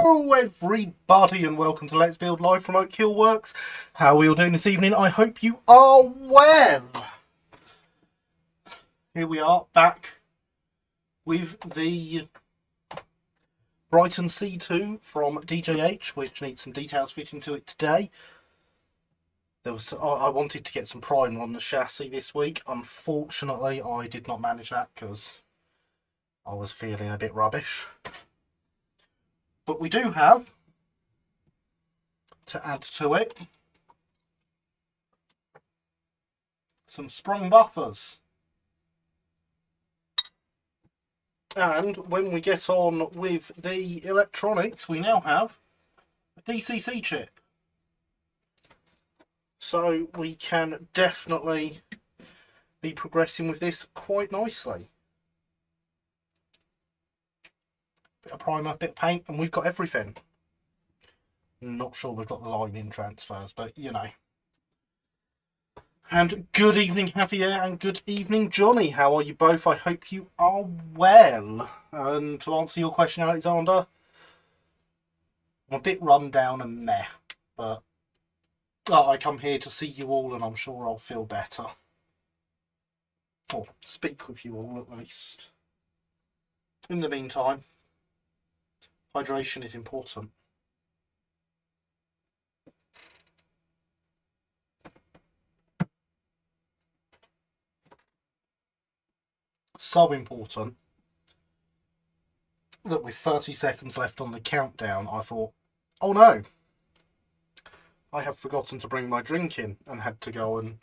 Hello everybody and welcome to Let's Build Live from Oak Hill Works. How are we all doing this evening? I hope you are well. Here we are back with the Brighton C2 from DJH, which needs some details fitting to it today. I wanted to get some primer on the chassis this week. Unfortunately, I did not manage that because I was feeling a bit rubbish. But we do have, to add to it, some sprung buffers. And when we get on with the electronics, we now have a DCC chip. So we can definitely be progressing with this quite nicely. Bit of primer, bit of paint, and we've got everything. Not sure we've got the line-in transfers, but you know. And good evening, Javier, and good evening, Johnny. How are you both? I hope you are well. And to answer your question, Alexander, I'm a bit run down and meh, but I come here to see you all, and I'm sure I'll feel better. Or speak with you all, at least. In the meantime, hydration is important. So important that with 30 seconds left on the countdown, I thought, oh no, I have forgotten to bring my drink in, and had to go and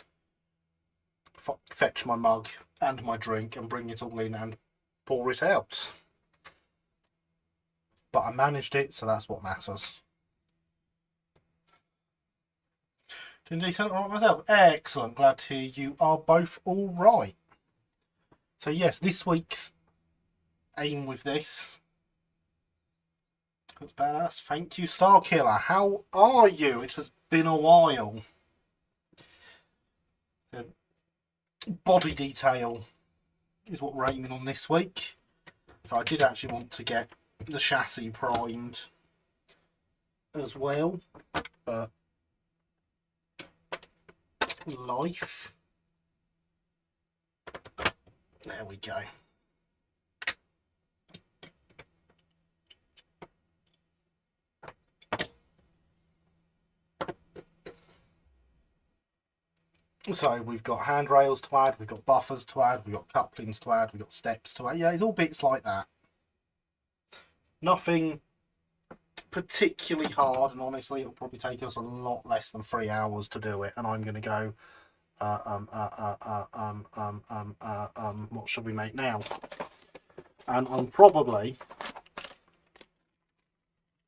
fetch my mug and my drink and bring it all in and pour it out. But I managed it, so that's what matters. Doing decent right myself. Excellent. Glad to hear you are both all right. So yes, this week's aim with this. That's badass. Thank you, Starkiller. How are you? It has been a while. The body detail is what we're aiming on this week. So I did actually want to get the chassis primed as well, but life. There we go. So we've got handrails to add, we've got buffers to add, we've got couplings to add, we've got steps to add. Yeah, it's all bits like that. Nothing particularly hard, and honestly it'll probably take us a lot less than 3 hours to do it, and I'm going to go what should we make now? And I'm probably,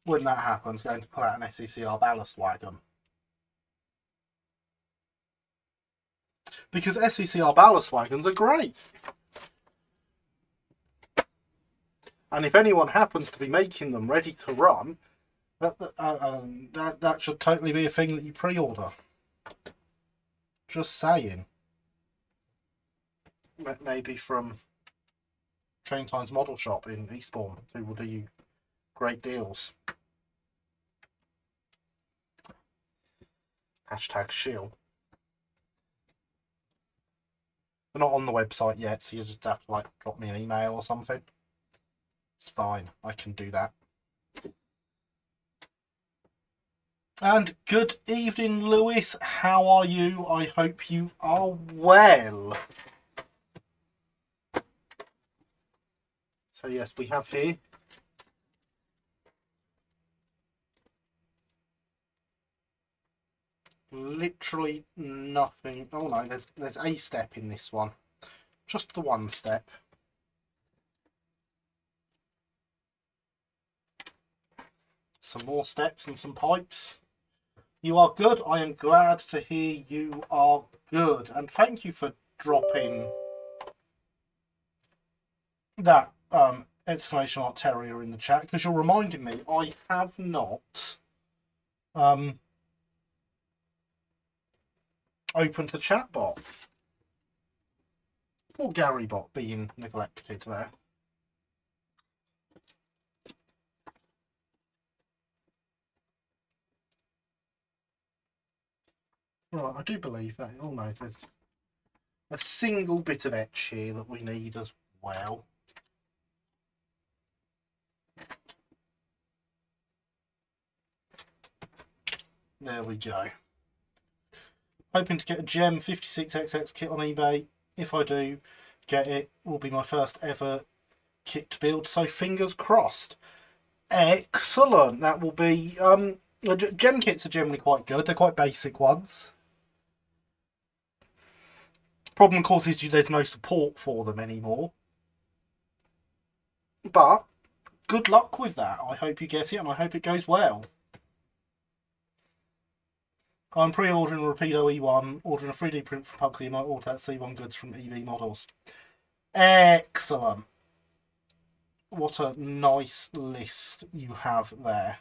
when that happens, going to pull out an SCCR ballast wagon, because SCCR ballast wagons are great. And if anyone happens to be making them ready to run, that should totally be a thing that you pre-order. Just saying. Maybe from Train Times Model Shop in Eastbourne, who will do you great deals. Hashtag shill. We're not on the website yet, so you just have to like drop me an email or something. It's fine, I can do that. And good evening, Lewis. How are you? I hope you are well. So yes, we have here literally nothing. Oh no, there's a step in this one. Just the one step. Some more steps and some pipes. You are good. I am glad to hear you are good. And thank you for dropping that exclamation mark terrier in the chat, because you're reminding me I have not opened the chat bot. Or Gary bot being neglected there. Right, I do believe that. Oh no, there's a single bit of etch here that we need as well. There we go. Hoping to get a Gem 56XX kit on eBay. If I do get it, will be my first ever kit to build, so fingers crossed. Excellent. That will be gem kits are generally quite good. They're quite basic ones. Problem, of course, is there's no support for them anymore. But good luck with that. I hope you get it and I hope it goes well. I'm pre-ordering a Rapido E1, ordering a 3D print from Pugsy, and might order that C1 goods from EV Models. Excellent. What a nice list you have there.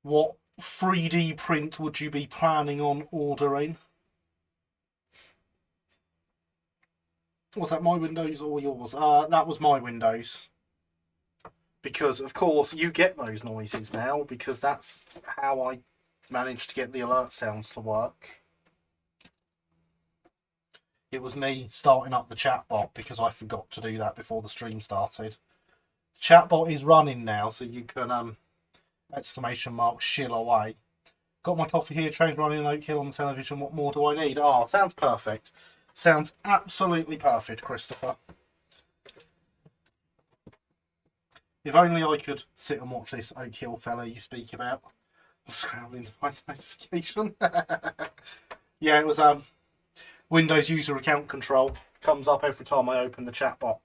What 3D print would you be planning on ordering? Was that my Windows or yours? That was my Windows. Because, of course, you get those noises now, because that's how I managed to get the alert sounds to work. It was me starting up the chatbot because I forgot to do that before the stream started. The chatbot is running now, so you can exclamation mark shill away. Got my coffee here, trains running, Oak Hill on the television. What more do I need? Oh, sounds perfect. Sounds absolutely perfect, Christopher. If only I could sit and watch this Oak Hill fella you speak about. I'm scrambling to find the notification. Yeah, it was Windows user account control. Comes up every time I open the chatbot.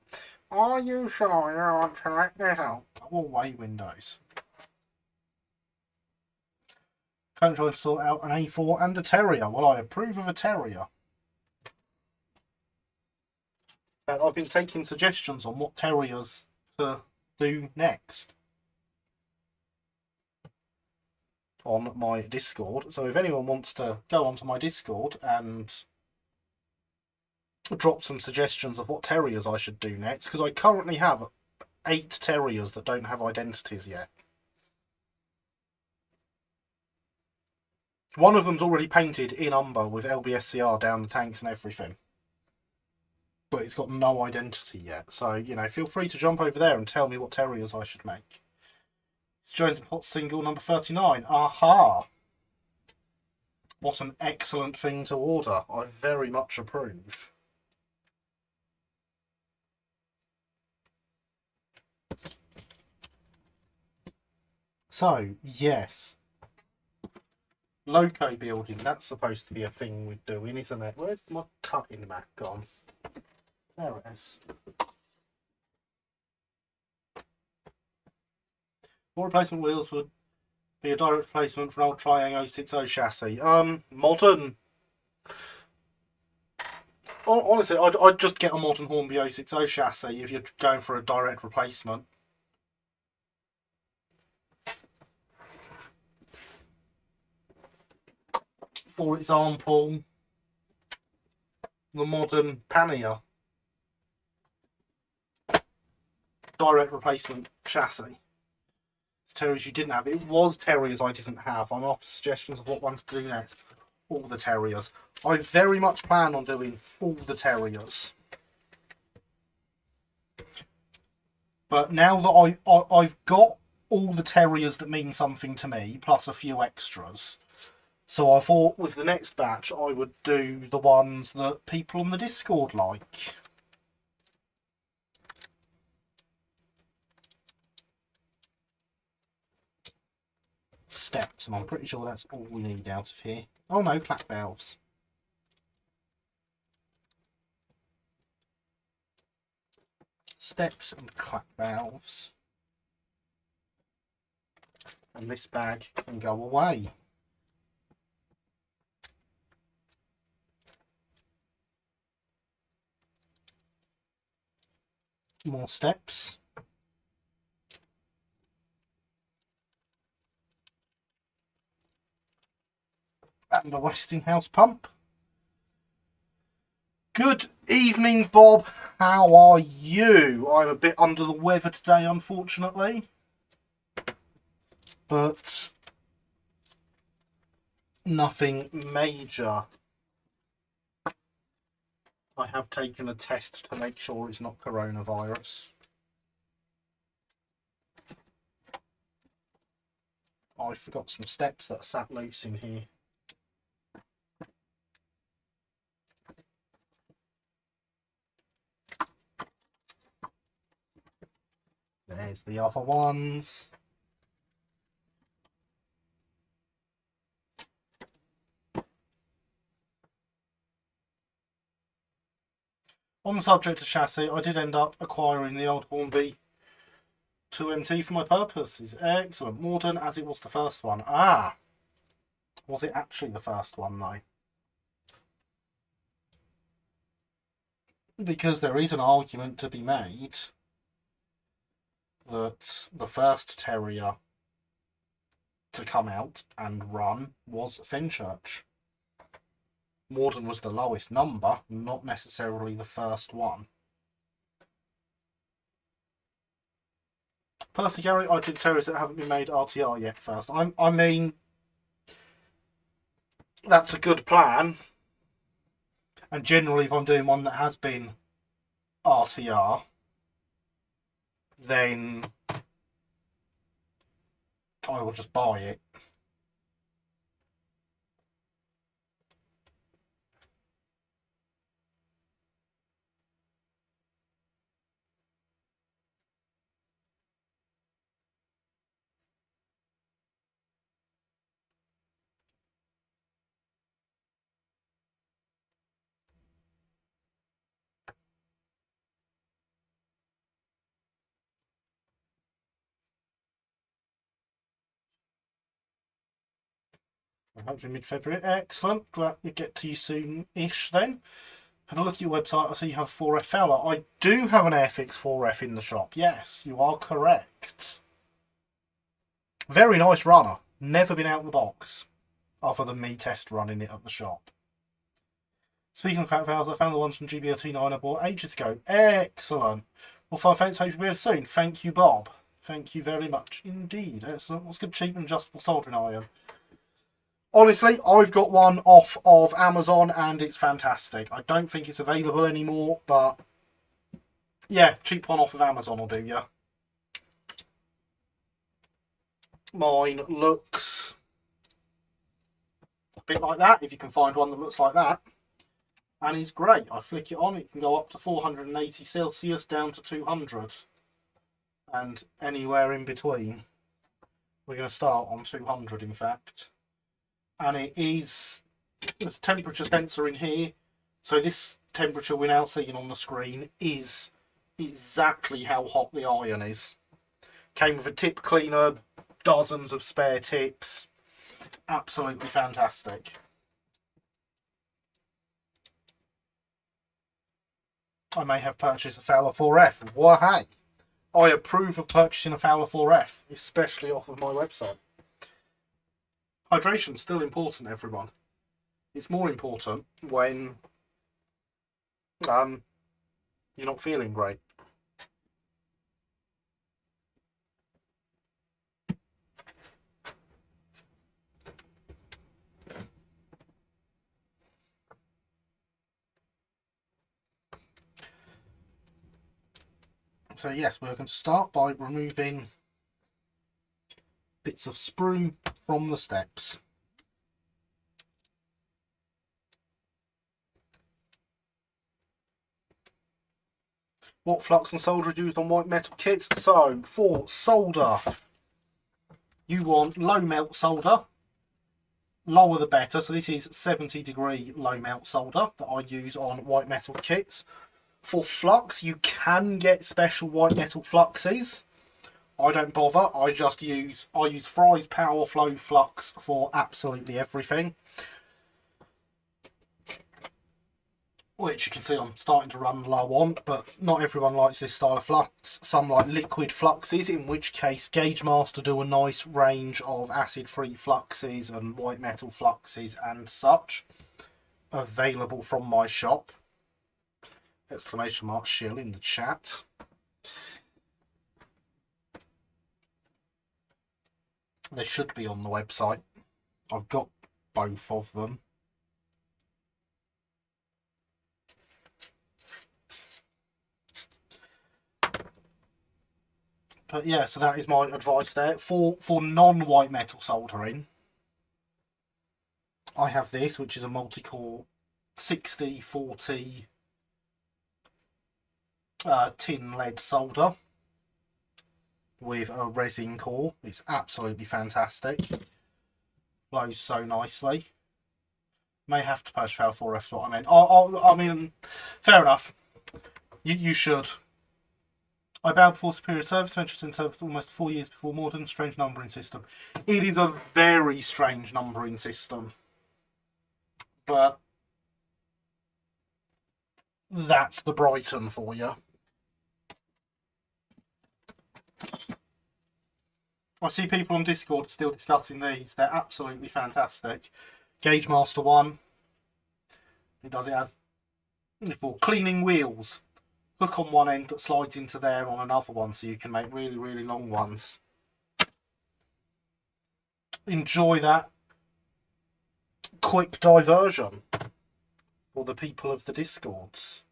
Are you sure you want to let this out? Go away, Windows. Currently trying to sort out an A4 and a Terrier. Well, I approve of a Terrier. And I've been taking suggestions on what Terriers to do next on my Discord. So if anyone wants to go onto my Discord and drop some suggestions of what Terriers I should do next, because I currently have 8 Terriers that don't have identities yet. One of them's already painted in umber with LB&SCR down the tanks and everything, but it's got no identity yet. So, you know, feel free to jump over there and tell me what Terriers I should make. It's Jones and Potts single number 39. Aha! What an excellent thing to order. I very much approve. So, yes. Loco building, that's supposed to be a thing we're doing, isn't it? Where's my cutting mat gone? There it is. More replacement wheels would be a direct replacement for an old Triang 060 chassis. Modern. Honestly, I'd just get a modern Hornby 060 chassis if you're going for a direct replacement. For example, the modern Pannier. Direct replacement chassis. It's Terriers you didn't have. It was Terriers I didn't have. I'm after suggestions of what ones to do next. All the Terriers. I very much plan on doing all the Terriers. But now that I've got all the Terriers that mean something to me, plus a few extras. So I thought with the next batch I would do the ones that people on the Discord like. Steps, and I'm pretty sure that's all we need out of here. Oh no, clap valves. Steps and clap valves. And this bag can go away. More steps. And a Westinghouse pump. Good evening, Bob. How are you? I'm a bit under the weather today, unfortunately. But nothing major. I have taken a test to make sure it's not coronavirus. I forgot some steps that are sat loose in here. There's the other ones. On the subject of chassis, I did end up acquiring the old Hornby 2MT for my purposes. Excellent. Modern as it was the first one. Ah! Was it actually the first one though? Because there is an argument to be made that the first Terrier to come out and run was Fenchurch. Morden was the lowest number, not necessarily the first one. Personally, Gary, I did terriers that haven't been made RTR yet first. I mean, that's a good plan. And generally, if I'm doing one that has been RTR, then I will just buy it. Hopefully mid-February. Excellent. Glad we get to you soon-ish then. Had a look at your website. I see you have 4F Fowler. I do have an Airfix 4F in the shop. Yes, you are correct. Very nice runner. Never been out of the box. Other than me test running it at the shop. Speaking of crap fowls, I found the ones from GBLT9 I bought ages ago. Excellent. Well, fine, thanks. Hope you'll be soon. Thank you, Bob. Thank you very much indeed. Excellent. What's good, cheap and adjustable soldering iron? Honestly, I've got one off of Amazon and it's fantastic. I don't think it's available anymore, but yeah, cheap one off of Amazon will do ya. Mine looks a bit like that, if you can find one that looks like that. And it's great. I flick it on, it can go up to 480 Celsius down to 200. And anywhere in between. We're going to start on 200 in fact. And it is, there's a temperature sensor in here, so this temperature we're now seeing on the screen is exactly how hot the iron is. Came with a tip cleaner, dozens of spare tips, absolutely fantastic. I may have purchased a Fowler 4F. Well, hey, I approve of purchasing a Fowler 4F, especially off of my website. Hydration's still important, everyone. It's more important when you're not feeling great. So yes, we're going to start by removing bits of sprue from the steps. What flux and solder is used on white metal kits? So for solder, you want low melt solder, lower the better. So this is 70-degree low melt solder that I use on white metal kits. For flux, you can get special white metal fluxes. I don't bother. I use Fry's Power Flow Flux for absolutely everything. Which you can see I'm starting to run low on, but not everyone likes this style of flux. Some like liquid fluxes, in which case Gauge Master do a nice range of acid-free fluxes and white metal fluxes and such. Available from my shop. Exclamation mark shill in the chat. They should be on the website. I've got both of them. But yeah, so that is my advice there. For non-white metal soldering, I have this, which is a multi-core 6040 tin lead solder with a resin core. It's absolutely fantastic. Flows so nicely. May have to patch fail 4F is what I meant. I mean, fair enough. You should. I bowed before superior service, ventured in service almost 4 years before modern. Strange numbering system. It is a very strange numbering system. But that's the Brighton for you. I see people on Discord still discussing these. They're absolutely fantastic. Gauge Master 1. It does it as for cleaning wheels. Hook on one end that slides into there on another one, so you can make really, really long ones. Enjoy that quick diversion for the people of the Discords.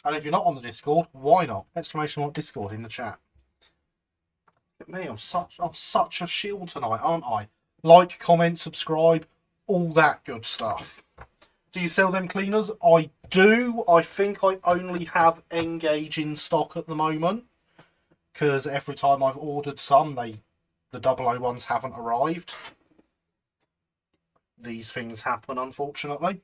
And if you're not on the Discord, why not? Exclamation mark Discord in the chat. Look at me, I'm such a shield tonight, aren't I? Like, comment, subscribe, all that good stuff. Do you sell them cleaners? I do. I think I only have N-Gauge in stock at the moment, because every time I've ordered some, the 00 ones haven't arrived. These things happen, unfortunately.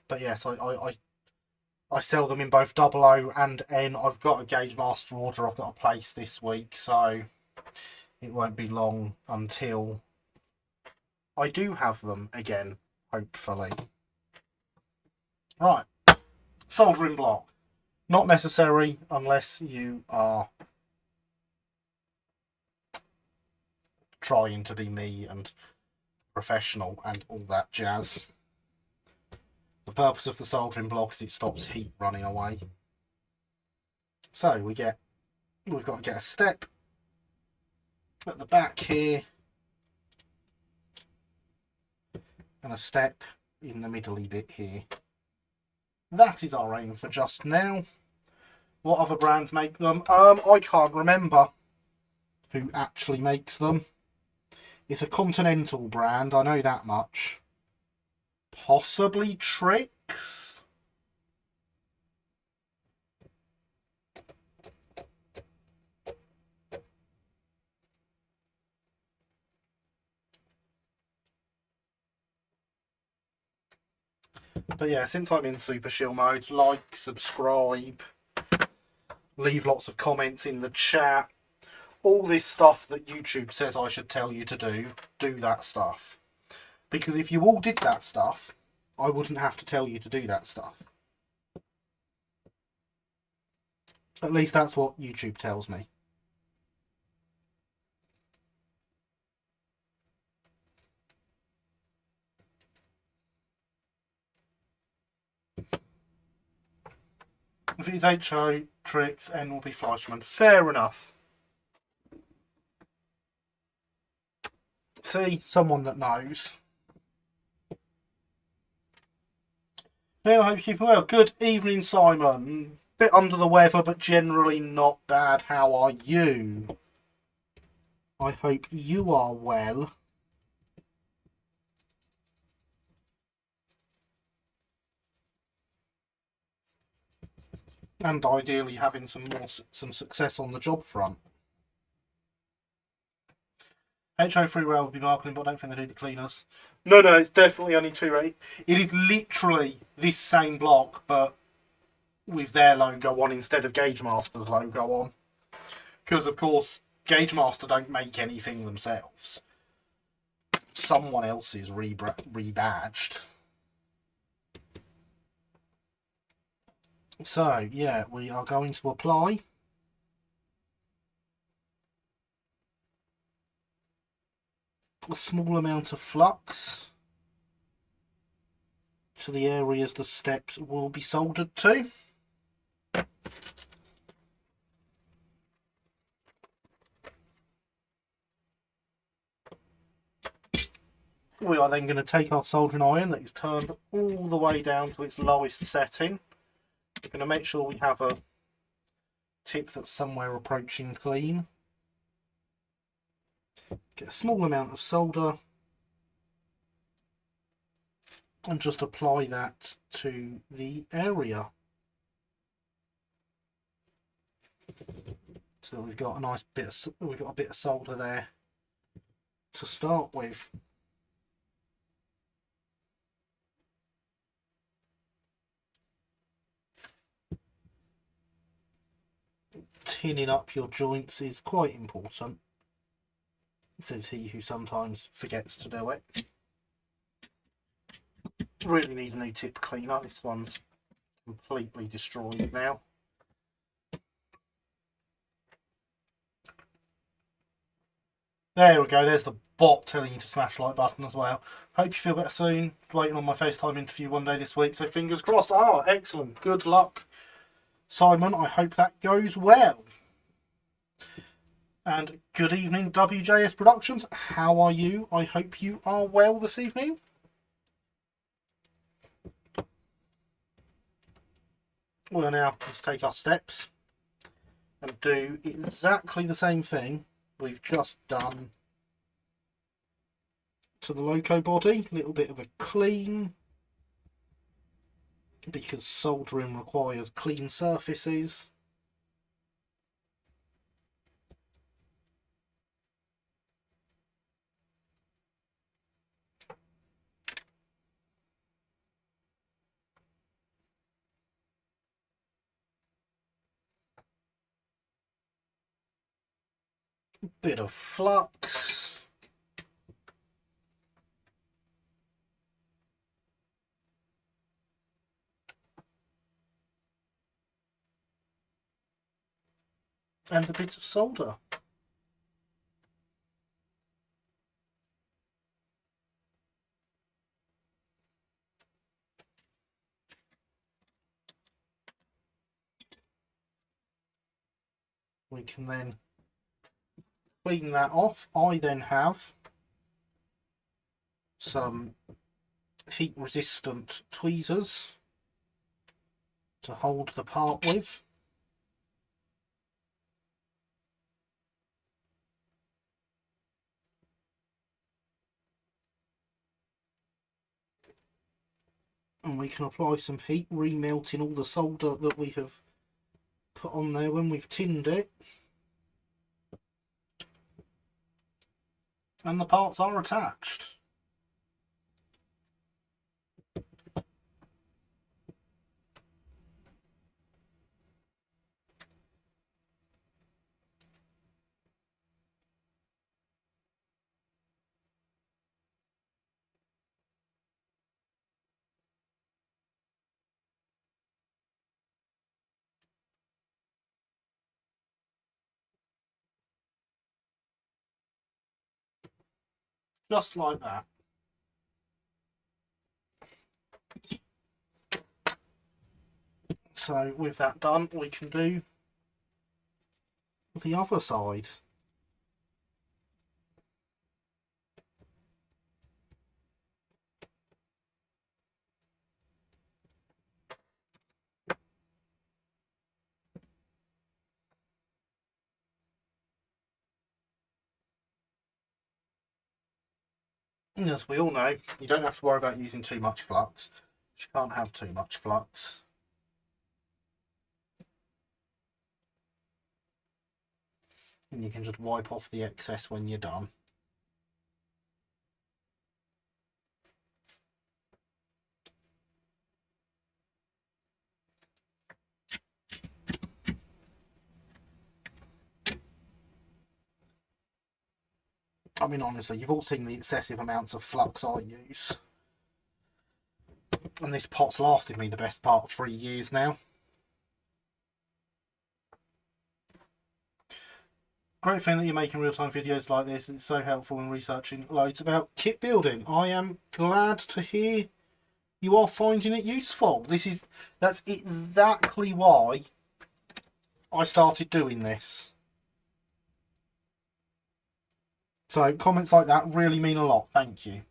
But yes, I sell them in both 00 and N. I've got a Gauge Master order I've got to place this week, so it won't be long until I do have them again, hopefully. Right, soldering block. Not necessary unless you are trying to be me and professional and all that jazz. The purpose of the soldering block is it stops heat running away. So we've got to get a step at the back here and a step in the middly bit here. That is our aim for just now. What other brands make them? I can't remember who actually makes them. It's a Continental brand, I know that much. Possibly Tricks? But yeah, since I'm in Super Shield mode, like, subscribe, leave lots of comments in the chat. All this stuff that YouTube says I should tell you to do that stuff. Because if you all did that stuff, I wouldn't have to tell you to do that stuff. At least that's what YouTube tells me. If it is HO, Tricks, N will be Fleischmann. Fair enough. See, someone that knows. Now, I hope you keep well. Good evening, Simon. Bit under the weather, but generally not bad. How are you? I hope you are well. And ideally having some success on the job front. HO free rail would be marketing, but I don't think they do the cleaners. No, it's definitely only 2 rate. It is literally this same block, but with their logo on instead of Gauge Master's logo on. Because, of course, Gauge Master don't make anything themselves. Someone else is rebadged. So, yeah, we are going to apply a small amount of flux to the areas the steps will be soldered to. We are then going to take our soldering iron that is turned all the way down to its lowest setting. We're going to make sure we have a tip that's somewhere approaching clean. Get a small amount of solder and just apply that to the area. So we've got a nice bit of solder there to start with. Tinning up your joints is quite important, says he who sometimes forgets to do it. Really need a new tip cleaner. This one's completely destroyed now. There we go, there's the bot telling you to smash the like button as well. Hope you feel better soon. Waiting on my FaceTime interview one day this week, so fingers crossed. Ah, excellent. Good luck, Simon. I hope that goes well. And good evening, WJS Productions. How are you? I hope you are well this evening. We'll now just take our steps and do exactly the same thing we've just done to the loco body. A little bit of a clean, because soldering requires clean surfaces. Bit of flux. And a bit of solder. We can then clean that off. I then have some heat resistant tweezers to hold the part with. And we can apply some heat, remelting all the solder that we have put on there when we've tinned it. And the parts are attached. Just like that. So with that done, we can do the other side. And as we all know, you don't have to worry about using too much flux. You can't have too much flux. And you can just wipe off the excess when you're done. I mean, honestly, you've all seen the excessive amounts of flux I use. And this pot's lasted me the best part of 3 years now. Great thing that you're making real-time videos like this. It's so helpful in researching loads about kit building. I am glad to hear you are finding it useful. That's exactly why I started doing this. So comments like that really mean a lot. Thank you.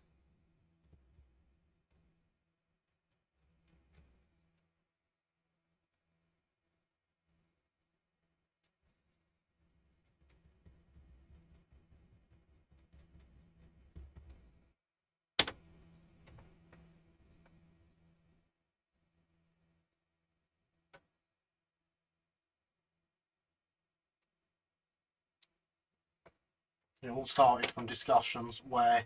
It all started from discussions where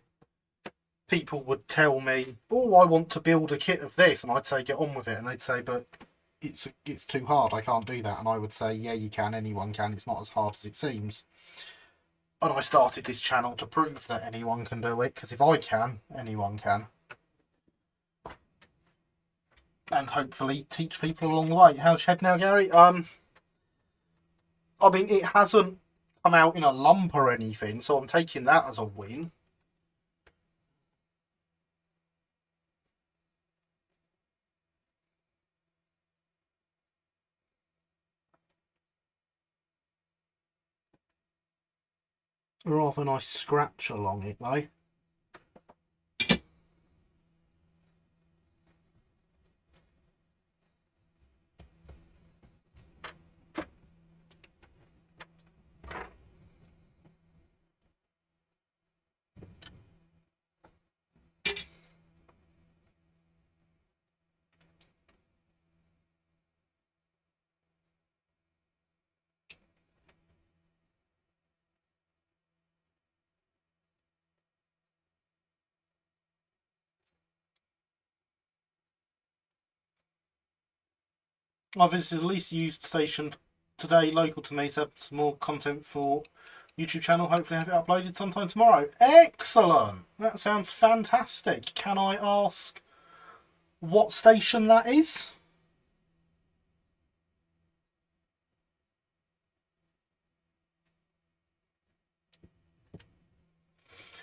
people would tell me, oh, I want to build a kit of this, and I'd say, get on with it, and they'd say, but it's too hard, I can't do that. And I would say, yeah, you can, anyone can, it's not as hard as it seems. And I started this channel to prove that anyone can do it, because if I can, anyone can. And hopefully teach people along the way. How's your head now, Gary? I mean, it hasn't come out in a lump or anything, so I'm taking that as a win. A rather nice scratch along it, though. I visited the least used station today, local to me, so some more content for YouTube channel. Hopefully have it uploaded sometime tomorrow. Excellent! That sounds fantastic. Can I ask what station that is?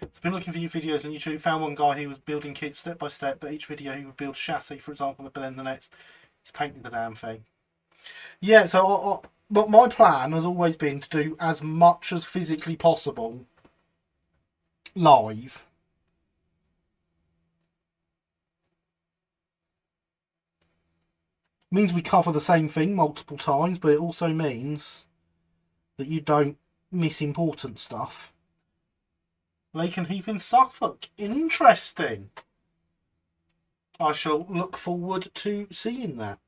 I've been looking for your videos on YouTube. Found one guy who was building kits step by step, but each video he would build chassis, for example, but then the next he's painting the damn thing. Yeah, so but my plan has always been to do as much as physically possible live. It means we cover the same thing multiple times, but it also means that you don't miss important stuff. Lakenheath in Suffolk. Interesting. I shall look forward to seeing that.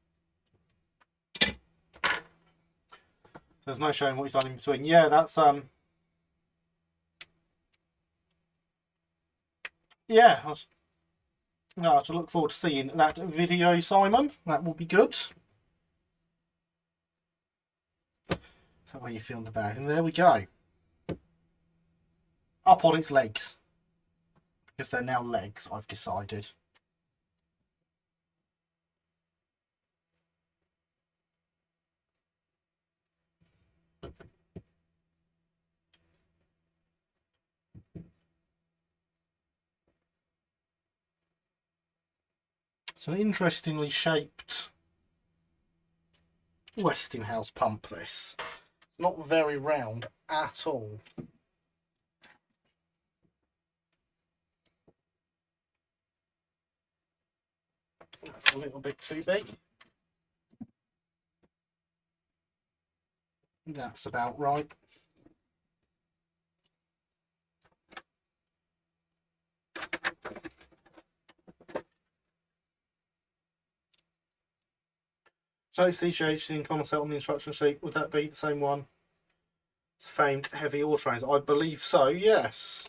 There's no showing what he's done in between. Yeah, that's yeah, I shall look forward to seeing that video, Simon. That will be good. Is that where you feel the bag? And there we go. Up on its legs. Because they're now legs, I've decided. It's an interestingly shaped Westinghouse pump, this. It's not very round at all. That's a little bit too big. That's about right. So it's DJH in concept on the instruction sheet. Would that be the same one? It's famed heavy ore trains. I believe so, yes.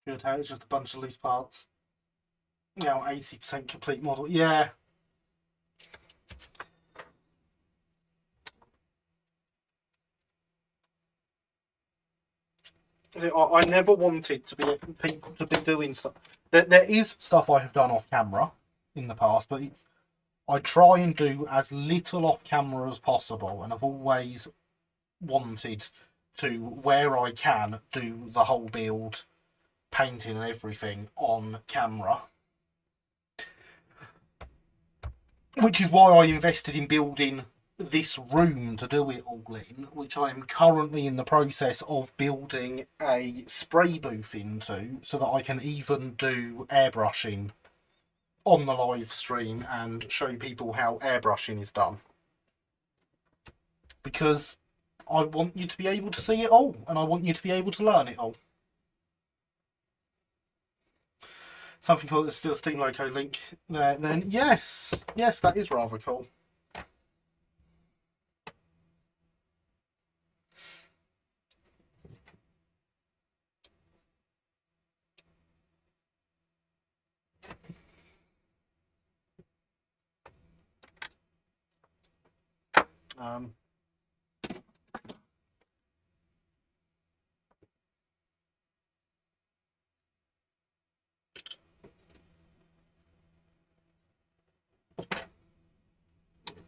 Good, how it's just a bunch of loose parts. Now 80% complete model. Yeah. I never wanted to be people to be doing stuff. There is stuff I have done off camera in the past, but I try and do as little off camera as possible, and I've always wanted to, where I can, do the whole build, painting and everything on camera. Which is why I invested in building this room to do it all in, which I am currently in the process of building a spray booth into, so that I can even do airbrushing on the live stream and show people how airbrushing is done. because I want you to be able to see it all, and I want you to be able to learn it all. Something called the Steel Steam Loco link there, then yes, that is rather cool.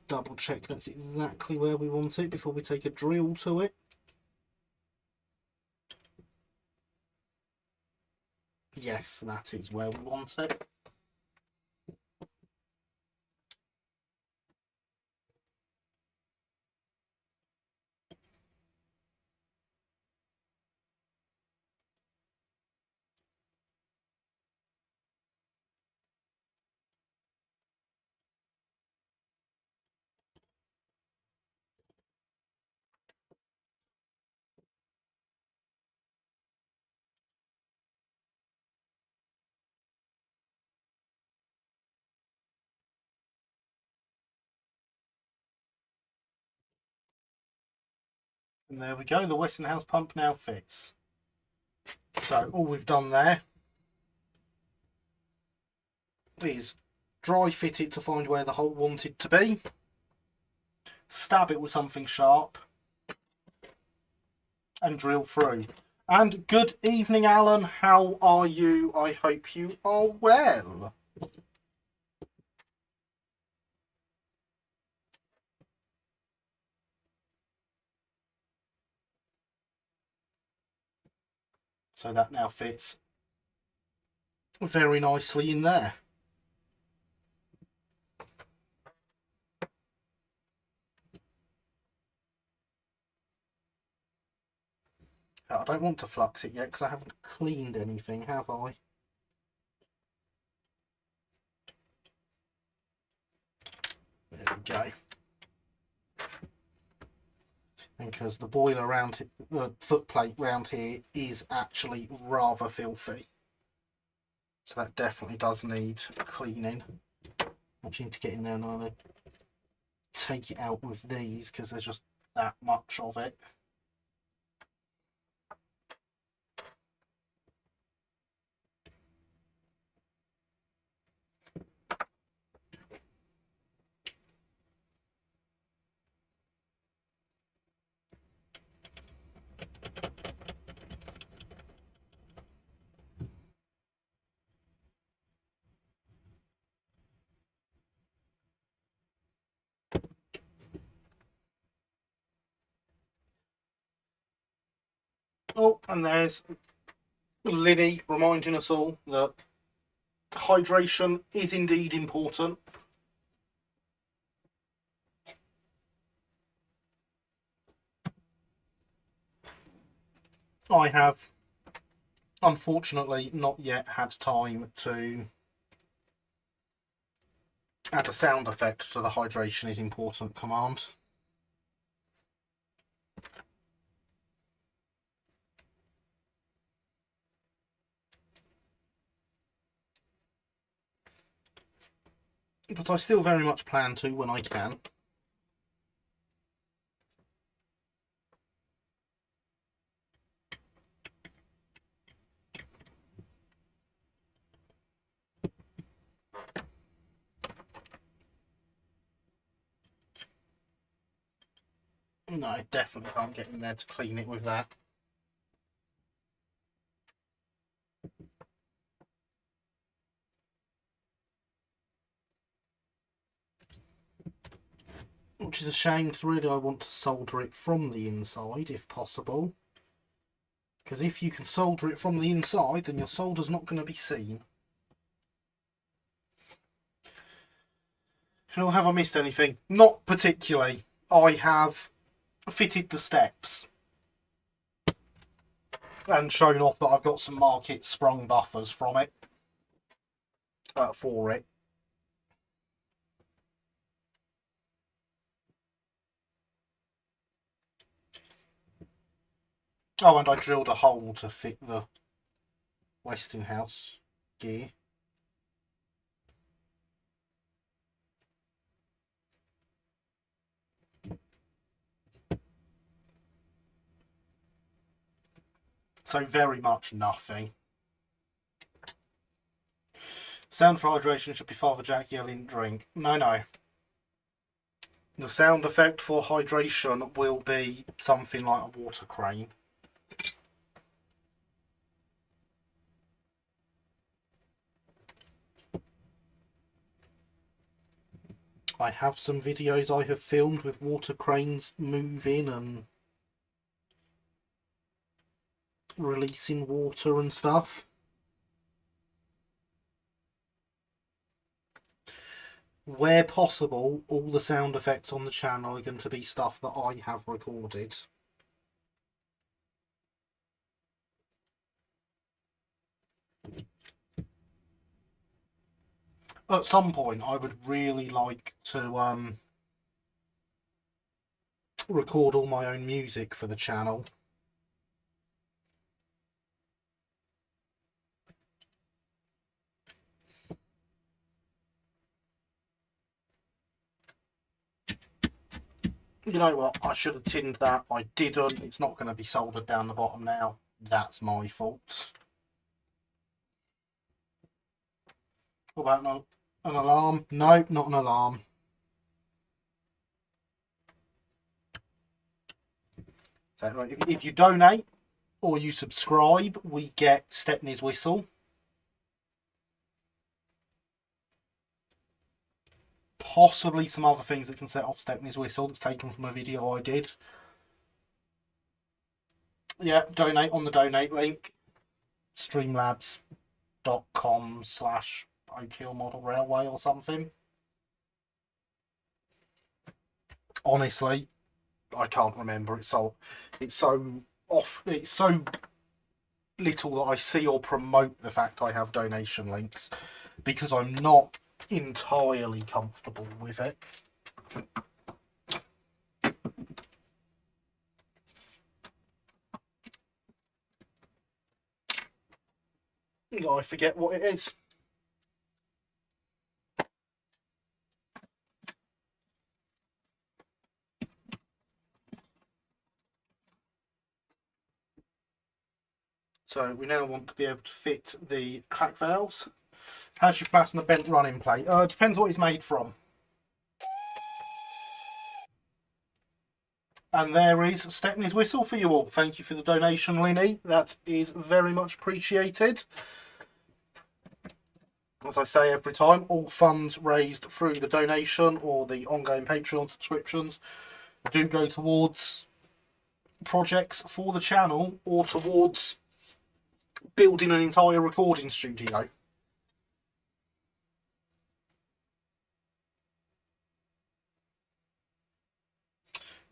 Double check that's exactly where we want it before we take a drill to it. Yes, that is where we want it. And there we go, the Westinghouse pump now fits. So all we've done there is dry fit it to find where the hole wanted to be, stab it with something sharp, and drill through. And good evening, Alan. How are you? I hope you are well. So that now fits very nicely in there. I don't want to flux it yet because I haven't cleaned anything, have I? There we go. And because the boiler around it, the footplate round here is actually rather filthy. So that definitely does need cleaning. I actually need to get in there and either take it out with these because there's just that much of it. Oh, and there's Liddy reminding us all that hydration is indeed important. I have unfortunately not yet had time to add a sound effect to the hydration is important command. But I still very much plan to when I can. No, I definitely can't get in there to clean it with that. Which is a shame, because really I want to solder it from the inside if possible. Because if you can solder it from the inside, then your solder's not going to be seen. So have I missed anything? Not particularly. I have fitted the steps and shown off that I've got some market sprung buffers from it for it. Oh, and I drilled a hole to fit the Westinghouse gear. So very much nothing. Sound for hydration should be Father Jack yelling drink. No, no. The sound effect for hydration will be something like a water crane. I have some videos I have filmed with water cranes moving and releasing water and stuff. Where possible, all the sound effects on the channel are going to be stuff that I have recorded. At some point, I would really like to record all my own music for the channel. You know what, I should have tinned that. I didn't. It's not going to be soldered down the bottom now. That's my fault. What about an alarm? No, not an alarm. So if you donate or you subscribe, we get Stepney's whistle. Possibly some other things that can set off Stepney's whistle that's taken from a video I did. Yeah, donate on the donate link. Streamlabs.com/Oak Hill Model Railway or something. Honestly, I can't remember. It's so off. It's so little that I see or promote the fact I have donation links because I'm not entirely comfortable with it. I forget what it is. So we now want to be able to fit the crack valves. How should you flatten a bent running plate? It depends what it's made from. And there is Stepney's whistle for you all. Thank you for the donation, Linny. That is very much appreciated. As I say every time, all funds raised through the donation or the ongoing Patreon subscriptions do go towards projects for the channel or towards building an entire recording studio.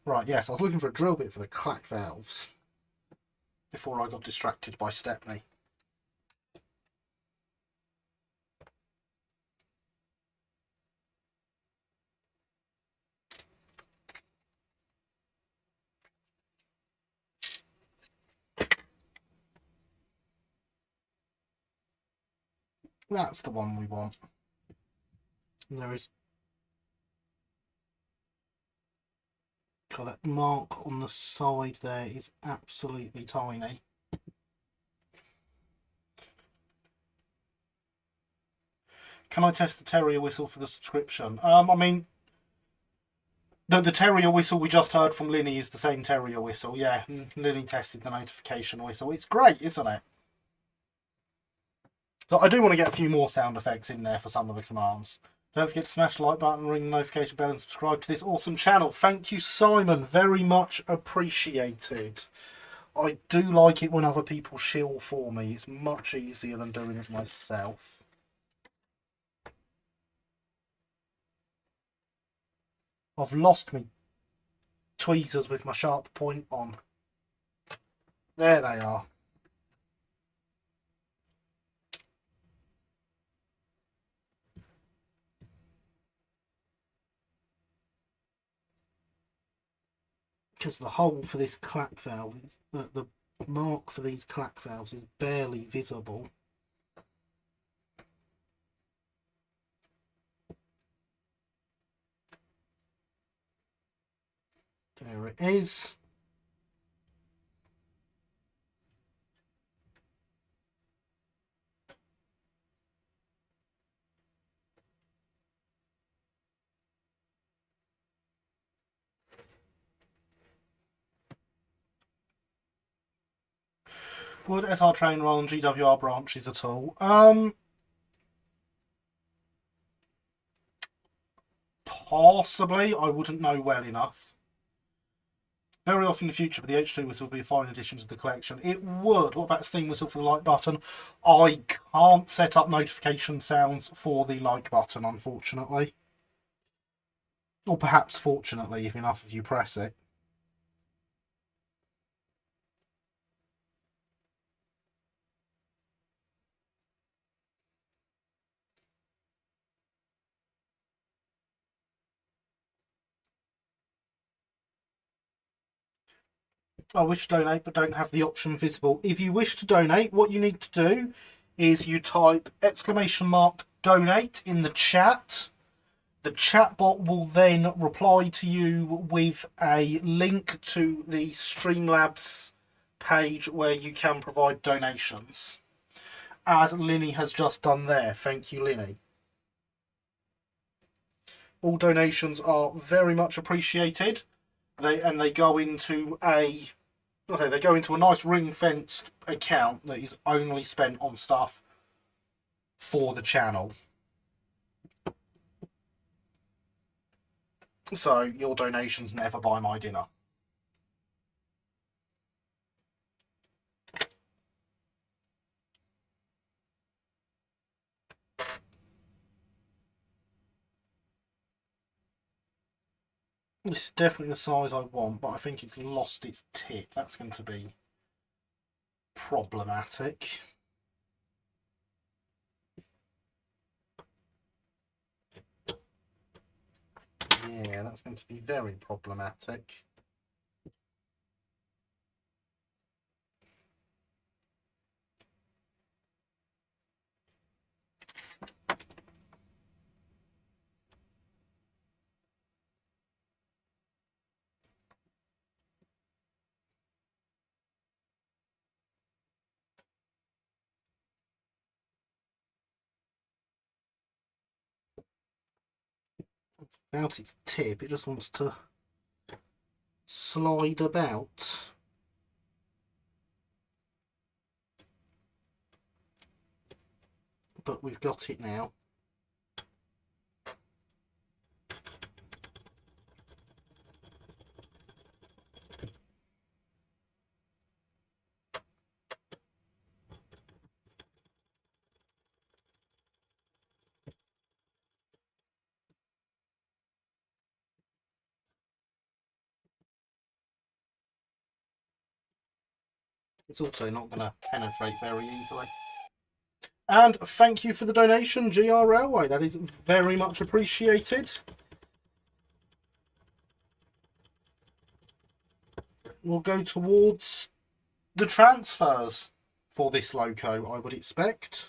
Right, yes, I was looking for a drill bit for the clack valves before I got distracted by Stepney. That's the one we want. And there is that mark on the side there is absolutely tiny. Can I test the Terrier whistle for the subscription? I mean, the Terrier whistle we just heard from Linny is the same Terrier whistle. Yeah, Linny tested the notification whistle. It's great, isn't it? So I do want to get a few more sound effects in there for some of the commands. Don't forget to smash the like button, ring the notification bell and subscribe to this awesome channel. Thank you, Simon. Very much appreciated. I do like it when other people shill for me. It's much easier than doing it myself. I've lost me tweezers with my sharp point on. There they are. Because the hole for this clap valve, the mark for these clack valves is barely visible. There it is. Would SR train run on GWR branches at all? Possibly. I wouldn't know well enough. Very often in the future, but the H2 whistle will be a fine addition to the collection. It would. What about steam whistle for the like button? I can't set up notification sounds for the like button, unfortunately. Or perhaps fortunately, if enough of you press it. I wish to donate but don't have the option visible. If you wish to donate, what you need to do is you type !donate in the chat. The chatbot will then reply to you with a link to the Streamlabs page where you can provide donations. As Linny has just done there. Thank you, Linny. All donations are very much appreciated. They go into a nice ring-fenced account that is only spent on stuff for the channel. So your donations never buy my dinner. This is definitely the size I want, but I think it's lost its tip. That's going to be problematic. Yeah, that's going to be very problematic. Without its tip, it just wants to slide about. But we've got it now. It's also not going to penetrate very easily. And thank you for the donation, GR Railway. That is very much appreciated. We'll go towards the transfers for this loco, I would expect.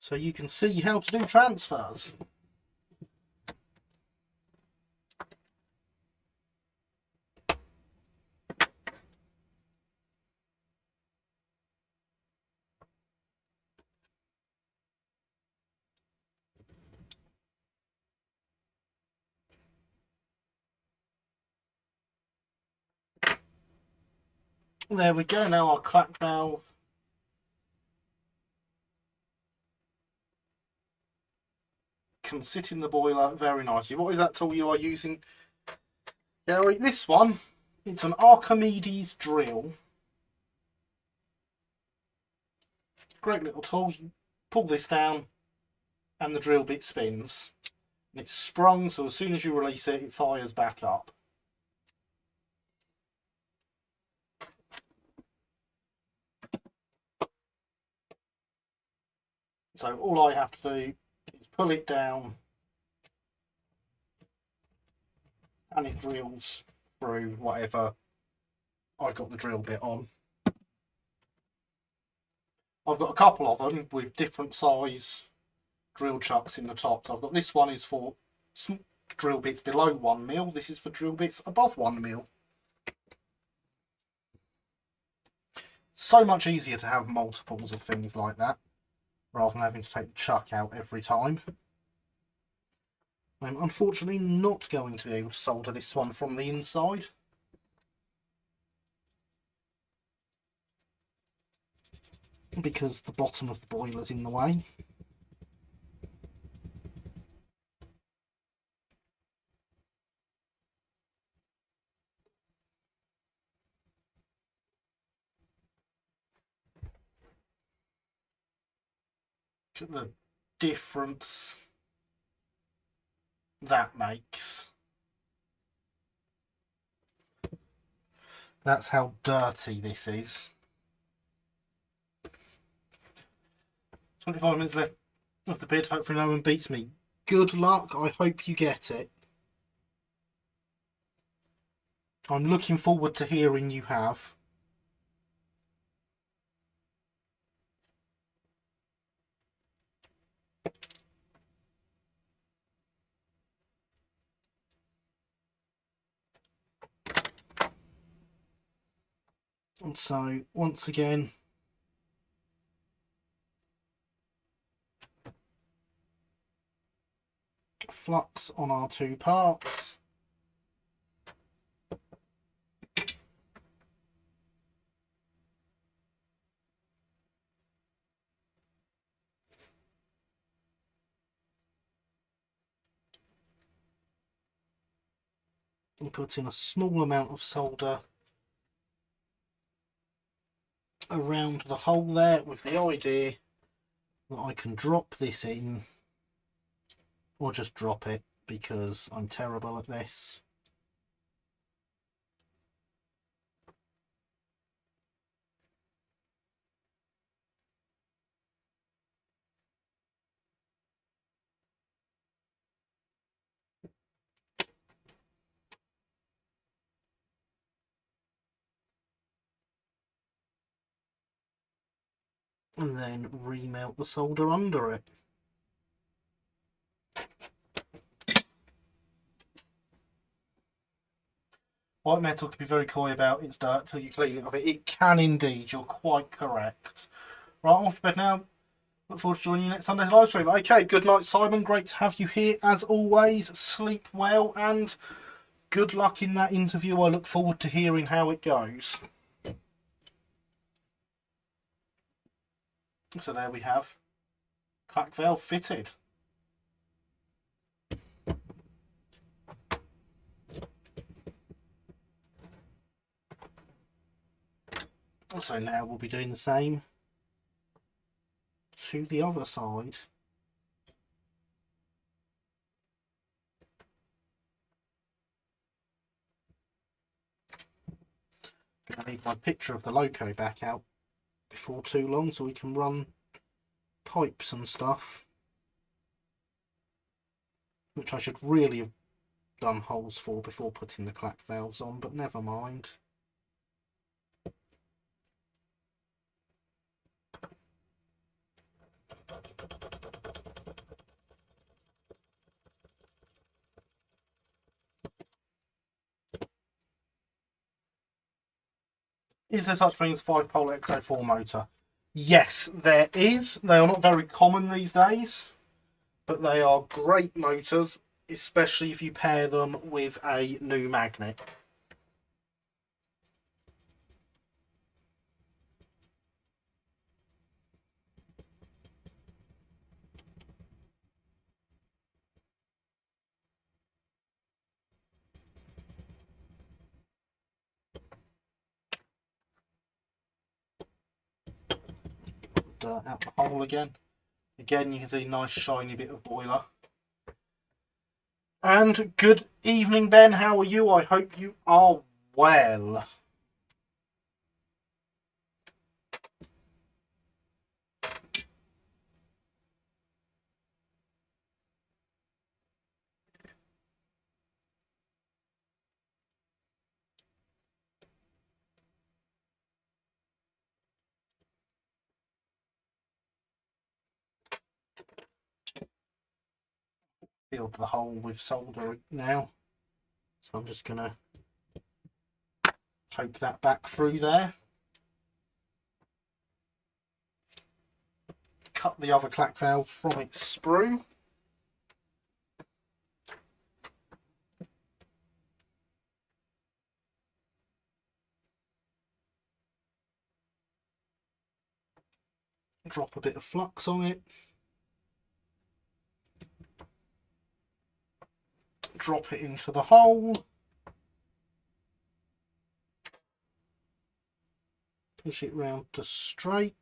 So you can see how to do transfers. There we go, now our clack valve can sit in the boiler very nicely. What is that tool you are using, Gary? This one, it's an Archimedes drill. Great little tool. You pull this down and the drill bit spins. And it's sprung, so as soon as you release it, it fires back up. So all I have to do is pull it down and it drills through whatever I've got the drill bit on. I've got a couple of them with different size drill chucks in the top. So I've got this one is for drill bits below 1mm. This is for drill bits above 1mm. So much easier to have multiples of things like that rather than having to take the chuck out every time. I'm unfortunately not going to be able to solder this one from the inside. Because the bottom of the boiler's in the way. Look at the difference that makes. That's how dirty this is. 25 minutes left of the bid. Hopefully no one beats me. Good luck. I hope you get it. I'm looking forward to hearing you have. And so, once again, flux on our two parts. And put in a small amount of solder around the hole there with the idea that I can drop this in, or just drop it because I'm terrible at this. And then remelt the solder under it. White metal can be very coy about its dirt till you clean it of it. It can indeed, you're quite correct. Right, I'm off to bed now. Look forward to joining you next Sunday's live stream. Okay, good night, Simon. Great to have you here as always. Sleep well and good luck in that interview. I look forward to hearing how it goes. So there we have clack valve fitted. So now we'll be doing the same to the other side. I need my picture of the loco back out before too long so we can run pipes and stuff, which I should really have done holes for before putting the clack valves on, but never mind. Is there such thing as a 5-pole XO4 motor? Yes, there is. They are not very common these days, but they are great motors, especially if you pair them with a new magnet. Dirt out the hole again. Again, you can see a nice shiny bit of boiler. And good evening, Ben. How are you? I hope you are well. filled the hole with solder now. So I'm just going to poke that back through there. Cut the other clack valve from its sprue. Drop a bit of flux on it. Drop it into the hole. Push it round to straight.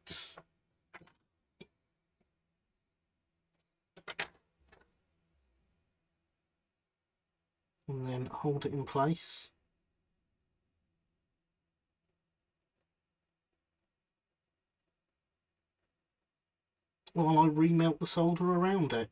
And then hold it in place. While I remelt the solder around it.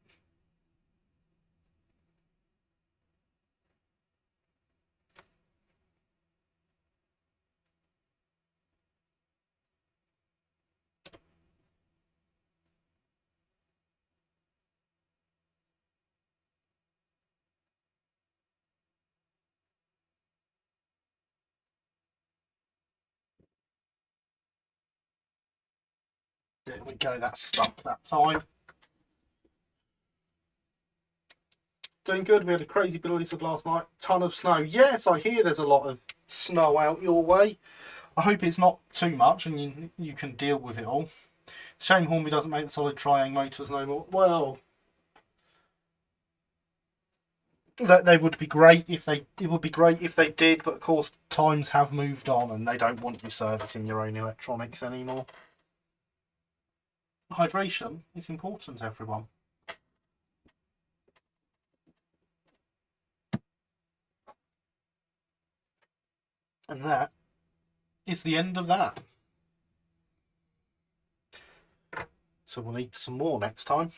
There we go, that's stuck that time. Doing good. We had a crazy blizzard last night. Ton of snow. Yes, I hear there's a lot of snow out your way. I hope it's not too much and you can deal with it all. Shame Hornby doesn't make the solid triang motors no more. Well, that they would be great if they. It would be great if they did, but of course times have moved on and they don't want you servicing your own electronics anymore. Hydration is important, everyone. And that is the end of that. So we'll need some more next time.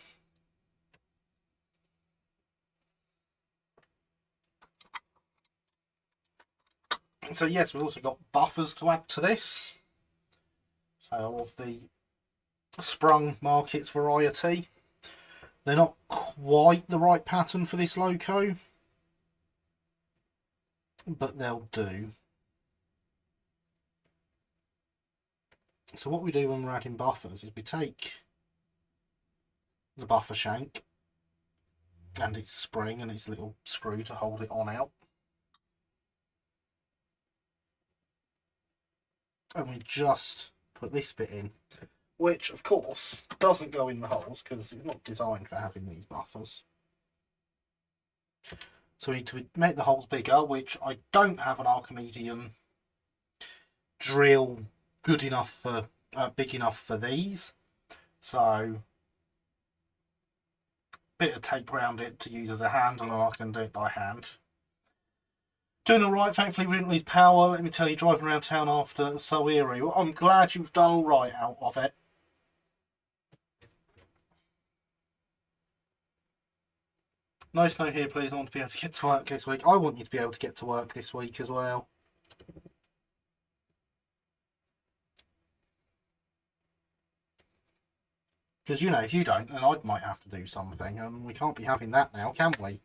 So yes, we've also got buffers to add to this. So of the sprung markets variety. They're not quite the right pattern for this loco, but they'll do. So what we do when we're adding buffers is we take the buffer shank and its spring and its little screw to hold it on out. And we just put this bit in, which of course doesn't go in the holes because it's not designed for having these buffers. So we need to make the holes bigger, which I don't have an Archimedean drill good enough for, big enough for these. So bit of tape around it to use as a handle, and I can do it by hand. Doing alright, thankfully we didn't lose power. Let me tell you, driving around town after so eerie. Well, I'm glad you've done alright out of it. No snow here, please. I want to be able to get to work this week. I want you to be able to get to work this week as well. Because, you know, if you don't, then I might have to do something. And we can't be having that now, can we?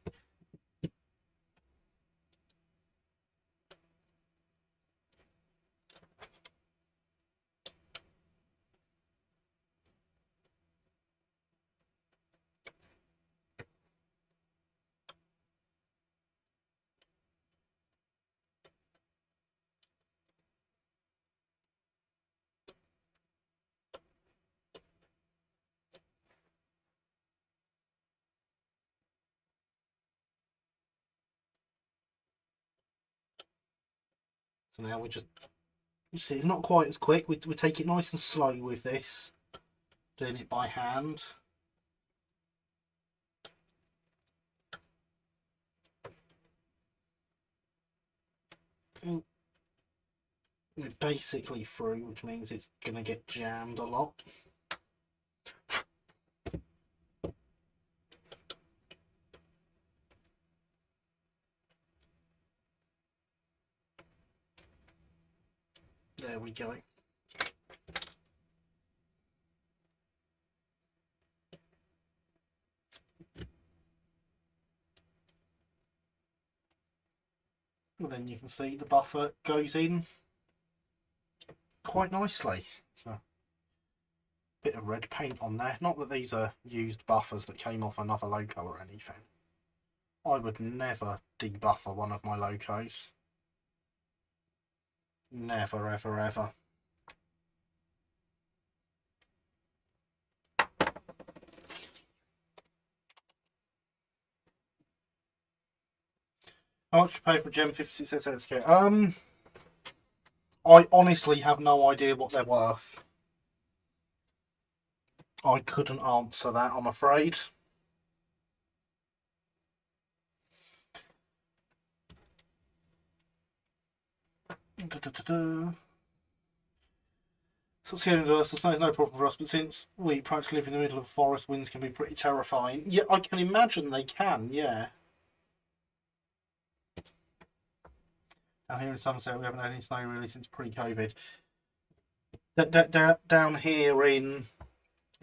So now we just, you see, it's not quite as quick. We take it nice and slow with this, doing it by hand. We're basically through, which means it's going to get jammed a lot. There we go. And then you can see the buffer goes in quite nicely. So, bit of red paint on there. Not that these are used buffers that came off another loco or anything. I would never debuffer one of my locos. Never, ever, ever. How much you pay for Gem 56 LB&SCR? I honestly have no idea what they're worth. I couldn't answer that, I'm afraid. So the inverse, the snow is no problem for us, but since we practically live in the middle of a forest, winds can be pretty terrifying. Yeah, I can imagine they can, yeah. Down here in Somerset, we haven't had any snow really since pre-COVID. Down here in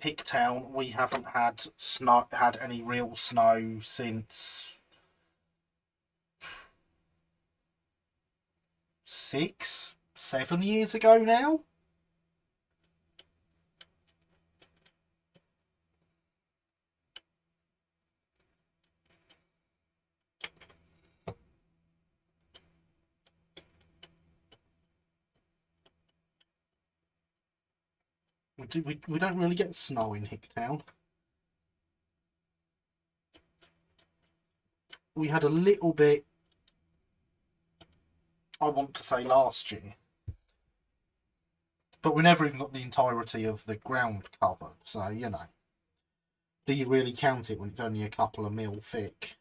Hicktown, we haven't had any real snow since 6, 7 years ago now. We don't really get snow in Hicktown. We had a little bit, I want to say last year, but we never even got the entirety of the ground covered, so you know, do you really count it when it's only a couple of mil thick?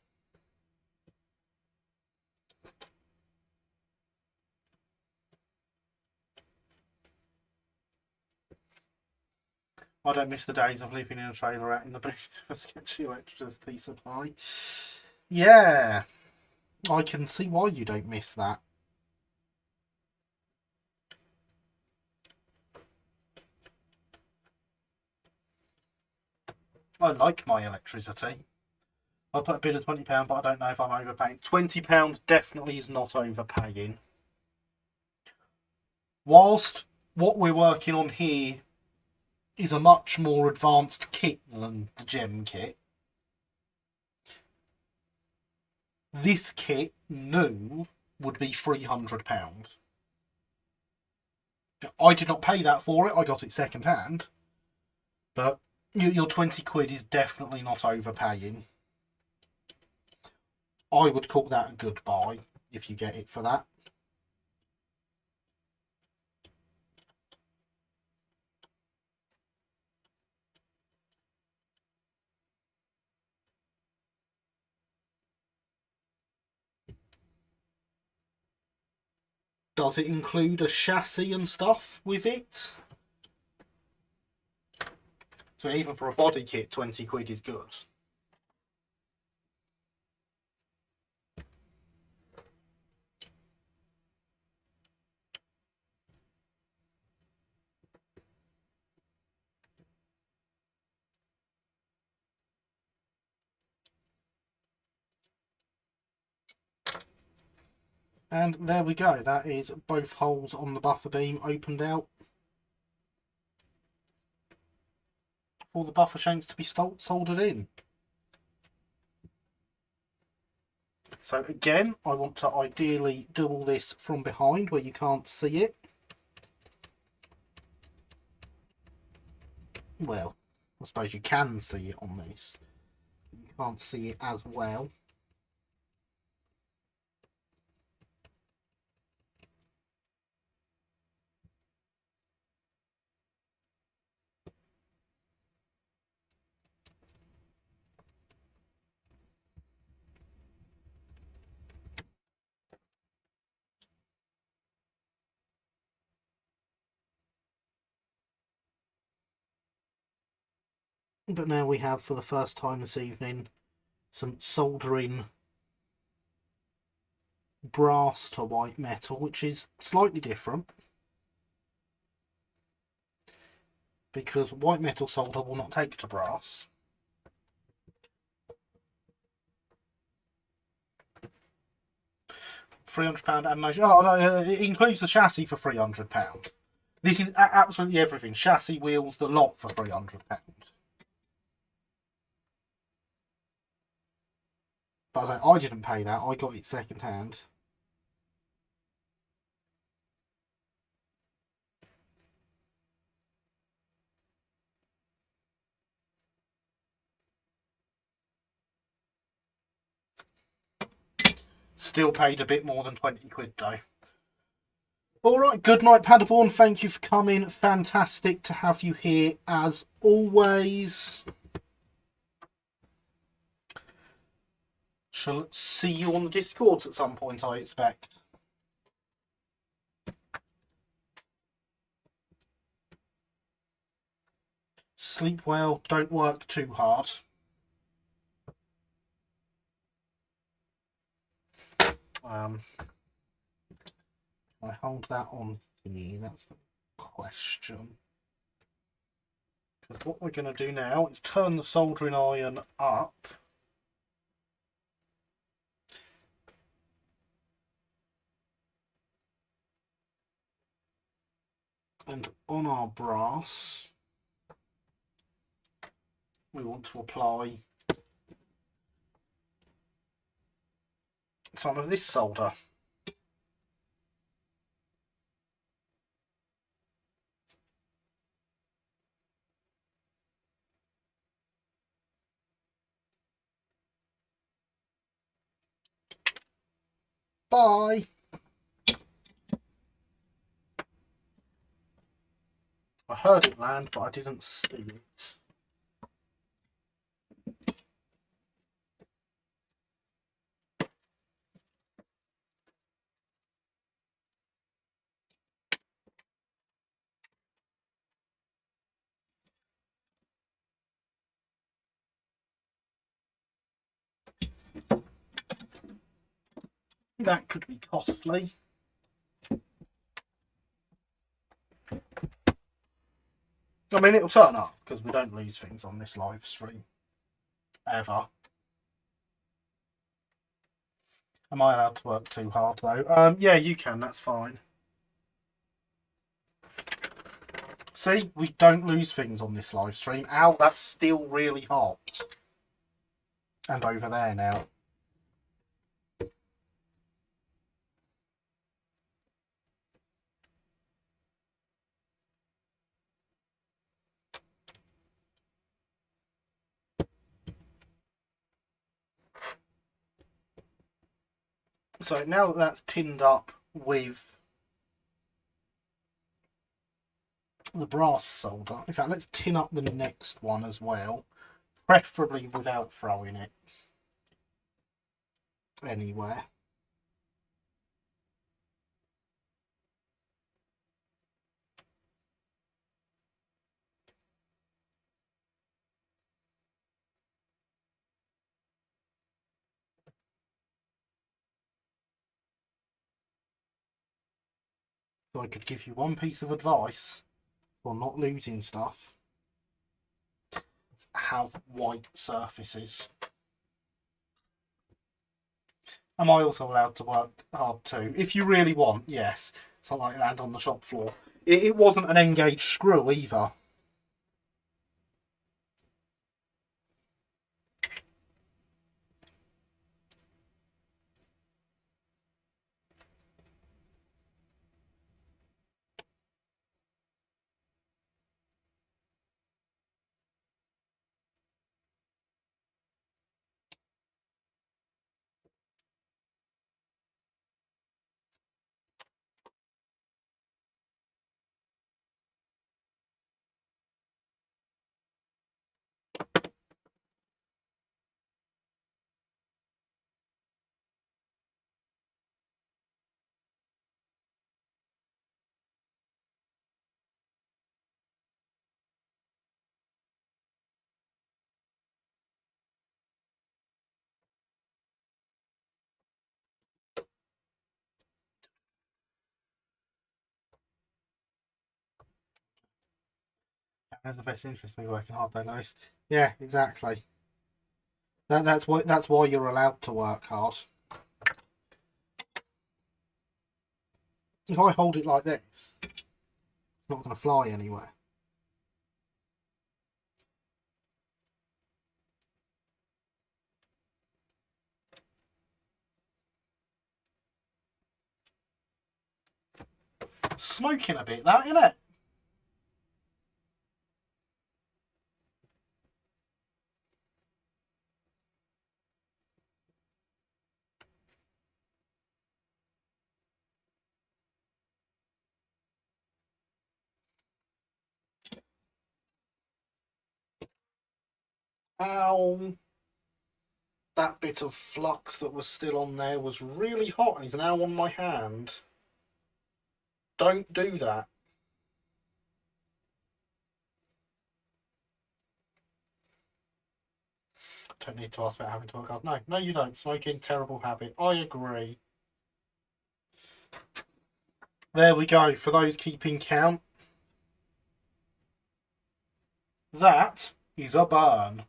I don't miss the days of living in a trailer out in the booth for sketchy electricity supply. Yeah, I can see why you don't miss that. I like my electricity. I put a bid of £20, but I don't know if I'm overpaying. £20 definitely is not overpaying. Whilst what we're working on here is a much more advanced kit than the gem kit, this kit new would be £300. I did not pay that for it, I got it second hand, but your 20 quid is definitely not overpaying. I would call that a good buy if you get it for that. Does it include a chassis and stuff with it? So even for a body kit, 20 quid is good. And there we go, that is both holes on the buffer beam opened out for the buffer shanks to be soldered in. So again, I want to ideally do all this from behind where you can't see it. Well, I suppose you can see it on this. You can't see it as well. But now we have, for the first time this evening, some soldering brass to white metal, which is slightly different, because white metal solder will not take to brass. £300 animation. Oh no, it includes the chassis for £300. This is absolutely everything. Chassis, wheels, the lot for £300. But I didn't pay that. I got it second hand. Still paid a bit more than 20 quid though. Alright, good night Paderborn. Thank you for coming. Fantastic to have you here as always. Shall see you on the Discords at some point, I expect. Sleep well, don't work too hard. I hold that on me, that's the question. Because what we're going to do now is turn the soldering iron up. And on our brass, we want to apply some of this solder. Bye! I heard it land, but I didn't see it. That could be costly. I mean, it'll turn up because we don't lose things on this live stream. Ever. Am I allowed to work too hard though? Yeah, you can, that's fine. See, we don't lose things on this live stream. Ow, that's still really hot. And over there now. So now that that's tinned up with the brass solder, in fact, let's tin up the next one as well, preferably without throwing it anywhere. So I could give you one piece of advice for not losing stuff. Have white surfaces. Am I also allowed to work hard too? If you really want, yes. It's not like land on the shop floor. It wasn't an engaged screw either. Has the best interest in me working hard though, nice. Yeah, exactly. That's why you're allowed to work hard. If I hold it like this, it's not going to fly anywhere. Smoking a bit, that, isn't it? Ow. That bit of flux that was still on there was really hot and is now on my hand. Don't do that. Don't need to ask about having to work hard. No, no you don't. Smoking, terrible habit. I agree. There we go. For those keeping count, that is a burn.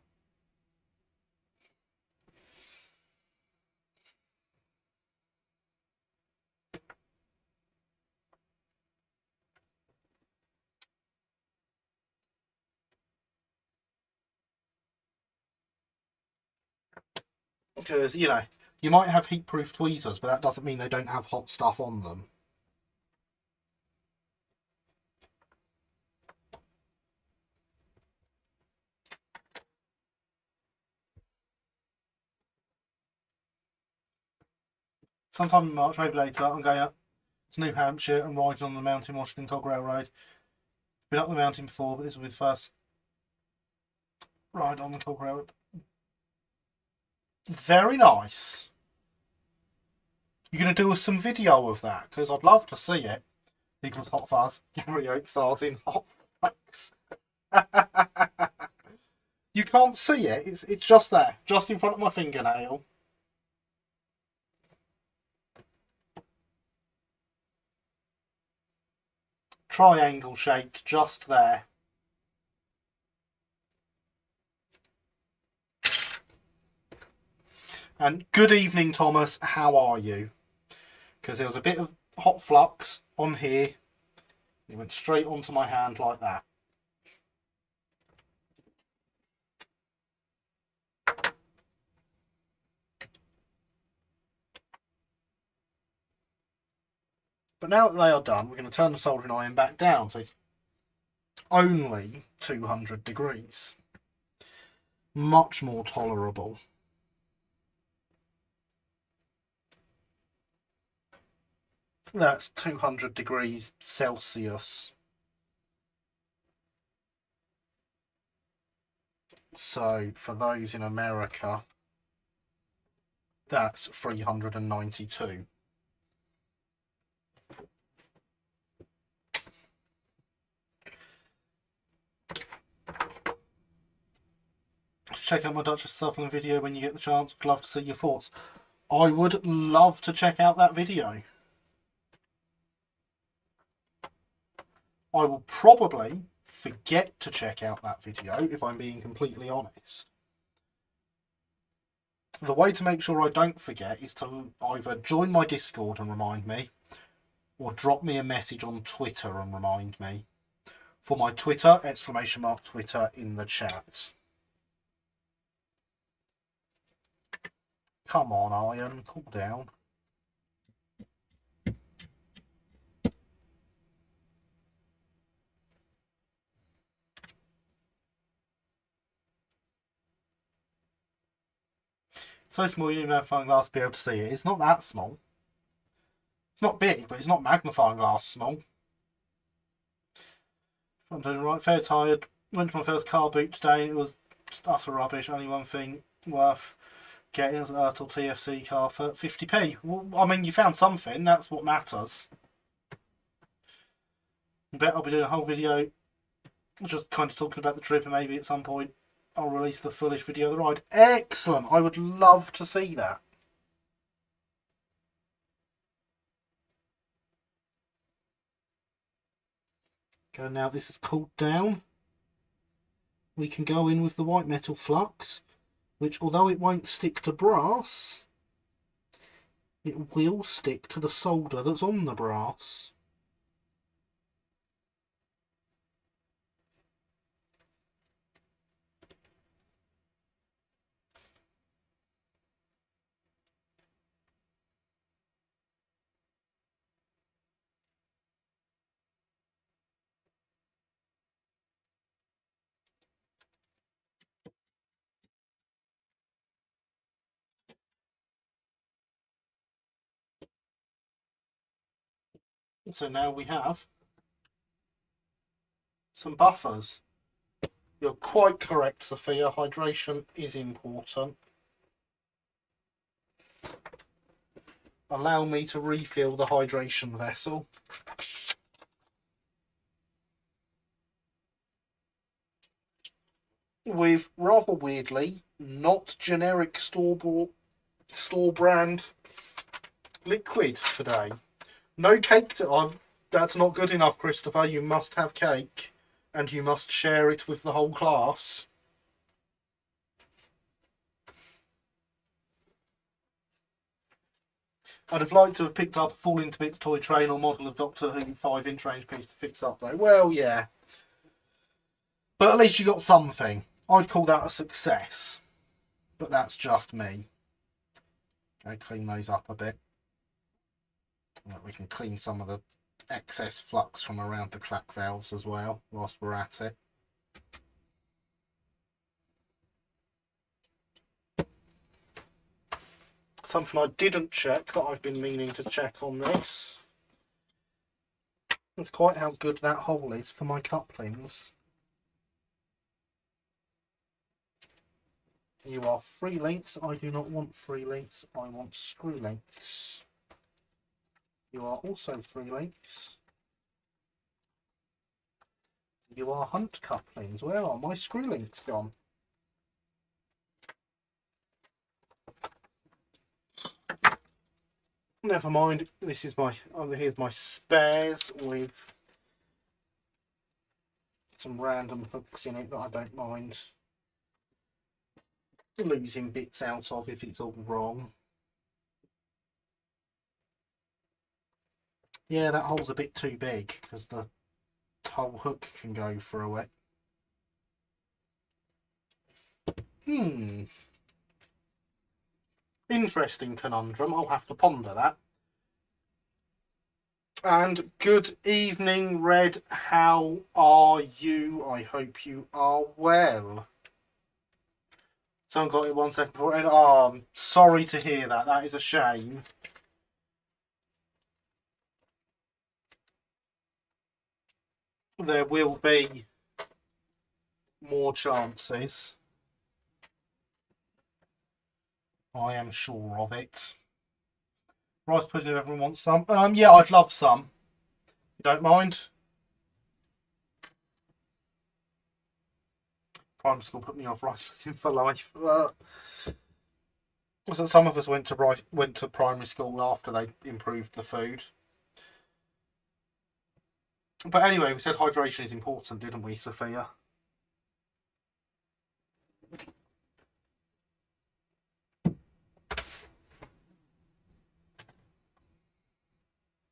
Because, you know, you might have heat-proof tweezers, but that doesn't mean they don't have hot stuff on them. Sometime in March, maybe later, I'm going up to New Hampshire and riding on the Mountain Washington Cog Railroad. Been up the mountain before, but this will be the first ride on the Cog Railroad. Very nice. You're going to do us some video of that, because I'd love to see it. Equals Hot Fuzz. Gary Oak starting Hot Fuzz. You can't see it. It's just there, just in front of my fingernail. Triangle shaped, just there. And good evening, Thomas. How are you? Because there was a bit of hot flux on here. It went straight onto my hand like that. But now that they are done, we're going to turn the soldering iron back down. So it's only 200 degrees. Much more tolerable. That's 200 degrees Celsius. So for those in America, that's 392. Check out my Duchess Sutherland video when you get the chance. Would love to see your thoughts. I would love to check out that video. I will probably forget to check out that video if I'm being completely honest. The way to make sure I don't forget is to either join my Discord and remind me, or drop me a message on Twitter and remind me. For my Twitter, !Twitter in the chat. Come on, Iron, cool down. So small you need a magnifying glass to be able to see it. It's not that small. It's not big, but it's not magnifying glass small. I'm doing right, fair tired. Went to my first car boot today. It was just utter rubbish. Only one thing worth getting was an Ertl TFC car for 50p. Well, I mean, you found something. That's what matters. I bet I'll be doing a whole video just kind of talking about the trip, and maybe at some point I'll release the fullish video of the ride. Excellent. I would love to see that. Okay, now this is cooled down. We can go in with the white metal flux, which although it won't stick to brass, it will stick to the solder that's on the brass. So now we have some buffers. You're quite correct, Sophia. Hydration is important. Allow me to refill the hydration vessel. With, rather weirdly, not generic store brand liquid today. No cake that's not good enough, Christopher. You must have cake, and you must share it with the whole class. I'd have liked to have picked up a Falling to Bits toy train or model of Doctor Who 5-inch range piece to fix up though. Well, yeah. But at least you got something. I'd call that a success. But that's just me. Okay, clean those up a bit. We can clean some of the excess flux from around the clack valves as well whilst we're at it. Something I didn't check that I've been meaning to check on this is quite how good that hole is for my couplings. You are free links. I do not want free links. I want screw links. You are also free links. You are hunt couplings. Where are my screw links gone? Never mind. This is my. Oh, here's my spares with some random hooks in it that I don't mind losing bits out of if it's all wrong. Yeah, that hole's a bit too big because the whole hook can go through it. Interesting conundrum. I'll have to ponder that. And good evening, Red. How are you? I hope you are well. Someone got it 1 second before. And I'm sorry to hear that. That is a shame. There will be more chances. I am sure of it. Rice pudding, everyone wants some. Yeah, I'd love some. You don't mind? Primary school put me off rice pudding for life. So some of us went to primary school after they improved the food. But anyway, we said hydration is important, didn't we, Sophia?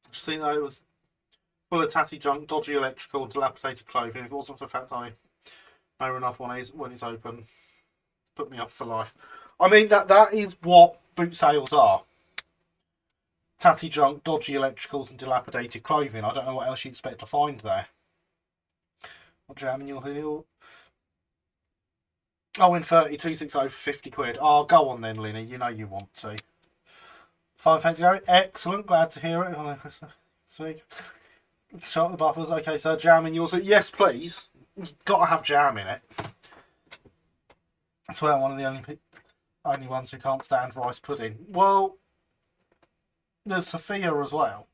Just seeing that it was full of tatty junk, dodgy electrical, dilapidated clothing. If it wasn't for the fact I know enough when it's open, put me off for life. I mean, that is what boot sales are. Tatty junk, dodgy electricals and dilapidated clothing. I don't know what else you expect to find there. What jam in your heel? Oh, in 3260 for 50 quid. Oh, go on then, Linny. You know you want to. Fine, thanks, Gary. Excellent. Glad to hear it. Oh, Christmas. Sweet. Shut the buffers. Okay, so jam in yours. Yes, please. You've got to have jam in it. I swear I'm one of the only ones who can't stand rice pudding. Well, there's Sophia as well.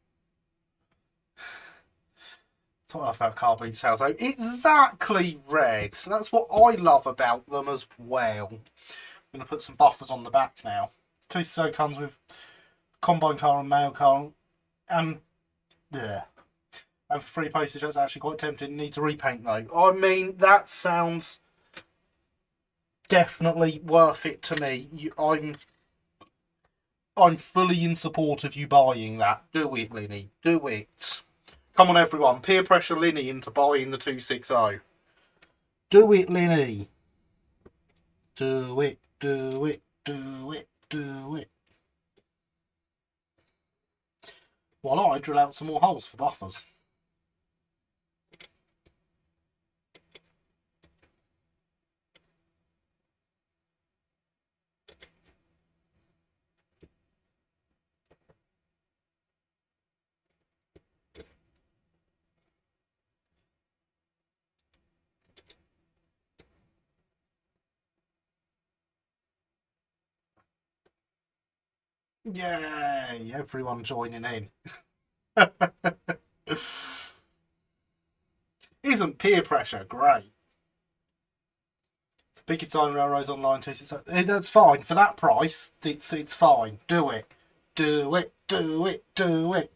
That's what I love about car boot sales though. Exactly, Red. That's what I love about them as well. I'm going to put some buffers on the back now. 260 comes with combine car and mail car, and yeah. And for free postage, that's actually quite tempting. Need to repaint though. I mean, that sounds definitely worth it to me. I'm fully in support of you buying that. Do it, Linny. Do it. Come on, everyone. Peer pressure Linny into buying the 260. Do it, Linny. Do it, do it, do it, do it. While I drill out some more holes for buffers. Yay! Everyone joining in. Isn't peer pressure great? It's the biggest time railroads online too. That's fine for that price. It's fine. Do it. Do it. Do it. Do it.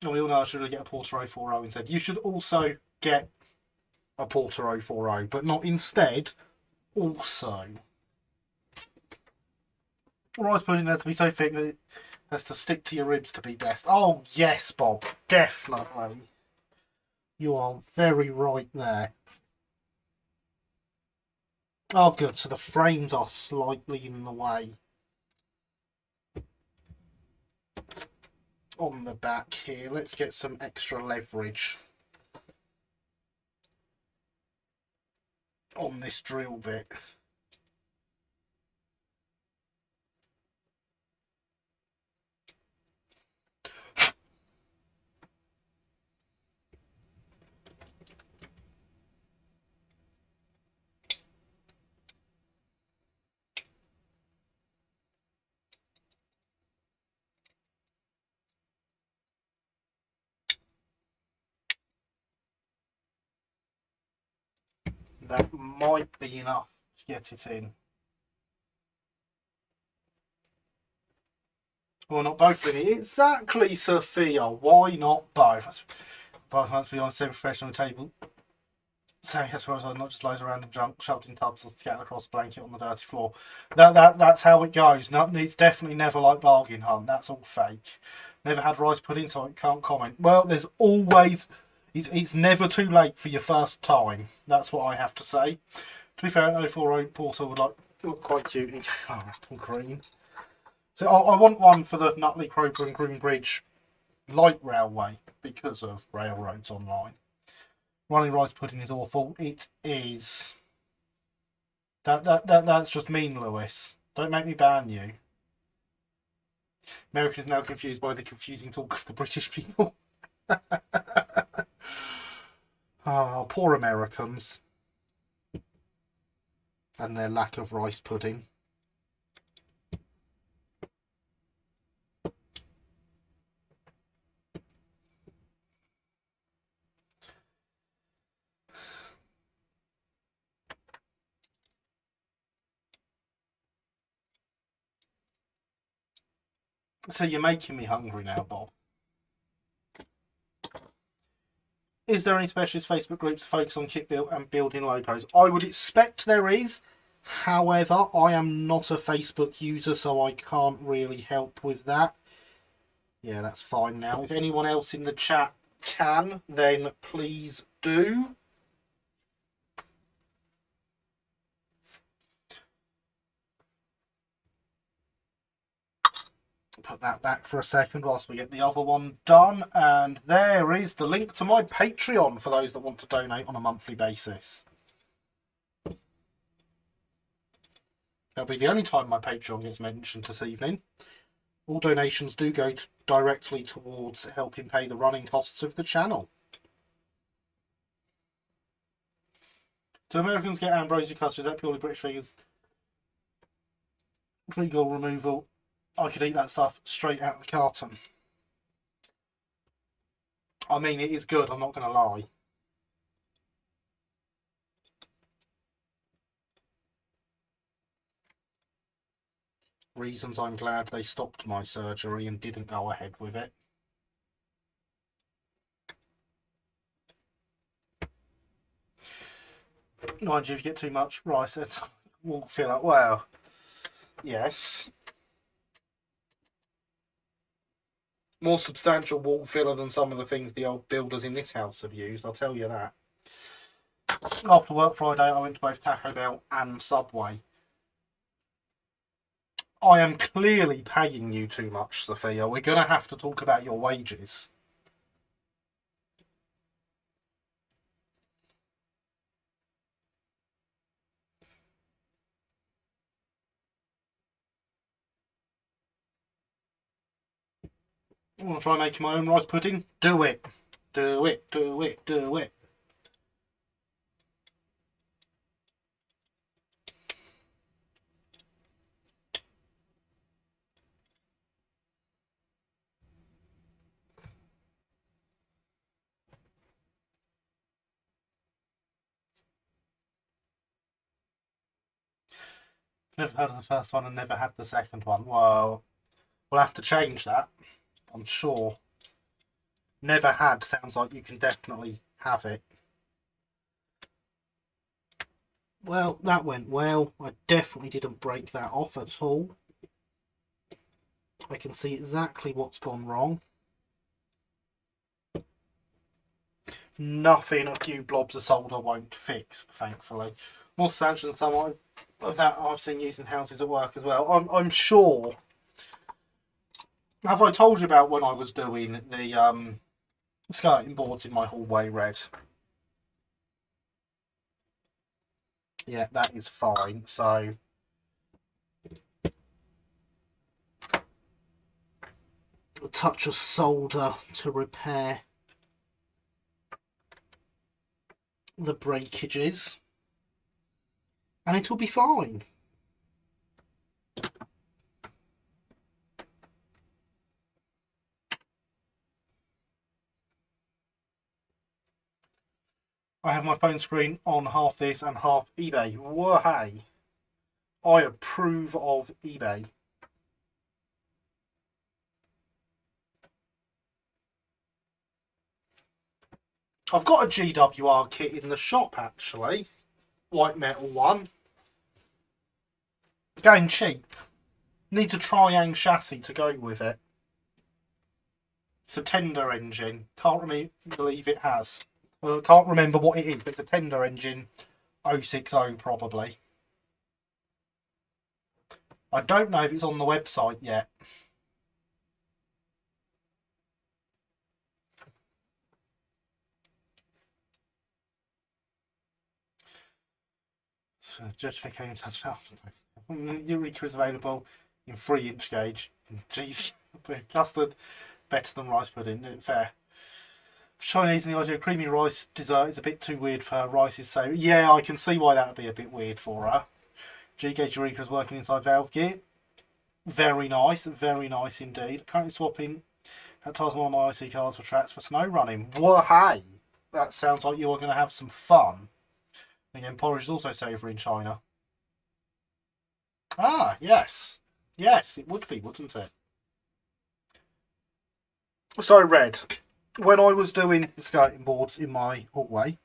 And we all know I should really get a Porter 040 instead. You should also get a Porter 040, but not instead. Also, rice pudding has to be so thick that it has to stick to your ribs to be best. Oh yes, Bob, definitely. You are very right there. Oh good, so the frames are slightly in the way on the back here. Let's get some extra leverage on this drill bit. That might be enough to get it in. Well, not both, really. Exactly, Sophia. Why not both? Both must be on a semi-professional table. So you have to realize not just loads of random junk shoved in tubs or scattered across a blanket on the dirty floor. That's how it goes. No, it's definitely never like bargain hunt. That's all fake. Never had rice pudding, so I can't comment. Well, there's always... It's never too late for your first time. That's what I have to say. To be fair, an 040 Porter would look quite cute in green. So I want one for the Nutley, Crowborough and Groombridge light railway because of railroads online. Running rice pudding is awful. It is. That's just mean, Lewis. Don't make me ban you. America is now confused by the confusing talk of the British people. Ah, poor Americans. And their lack of rice pudding. So you're making me hungry now, Bob. Is there any specialist Facebook groups to focus on kit build and building logos? I would expect there is. However, I am not a Facebook user, so I can't really help with that. Yeah, that's fine now. If anyone else in the chat can, then please do. Put that back for a second whilst we get the other one done. And there is the link to my Patreon for those that want to donate on a monthly basis. That'll be the only time my Patreon gets mentioned this evening. All donations do go directly towards helping pay the running costs of the channel. Do Americans get ambrosia custard? Is that purely British figures? Treacle removal. I could eat that stuff straight out of the carton. I mean, it is good, I'm not going to lie. Reasons I'm glad they stopped my surgery and didn't go ahead with it. Mind you, if you get too much rice, wall filler. Well, yes. More substantial wall filler than some of the things the old builders in this house have used, I'll tell you that. After work Friday, I went to both Taco Bell and Subway. I am clearly paying you too much, Sophia. We're going to have to talk about your wages. I want to try making my own rice pudding? Do it. Do it, do it, do it. Never heard of the first one and never had the second one. Well, we'll have to change that, I'm sure. Never had sounds like you can definitely have it. Well, that went well. I definitely didn't break that off at all. I can see exactly what's gone wrong. Nothing a few blobs of solder won't fix, thankfully. More substantial than some of that I've seen used in houses at work as well. I'm sure. Have I told you about when I was doing the skirting boards in my hallway red? Yeah, that is fine. So a touch of solder to repair the breakages, and it'll be fine. I have my phone screen on half this and half eBay. Whoa, hey. I approve of eBay. I've got a GWR kit in the shop, actually. White metal one. Going cheap. Needs a Triang chassis to go with it. It's a tender engine. Can't believe it has. Can't remember what it is, but it's a tender engine. 060 probably. I don't know if it's on the website yet. Justification has found Eureka is available in 3-inch gauge. Jeez, custard better than rice pudding. Fair. Chinese and the idea of creamy rice dessert is a bit too weird for her. Rice is so yeah, I can see why that would be a bit weird for her. G-gauge Eureka is working inside valve gear. Very nice indeed. Currently swapping at times one of my IC cards for tracks for snow running. Whoa, hey, that sounds like you are going to have some fun. Again, porridge is also savoury in China. Ah, yes. Yes, it would be, wouldn't it? So, Red, when I was doing the skirting boards in my hallway,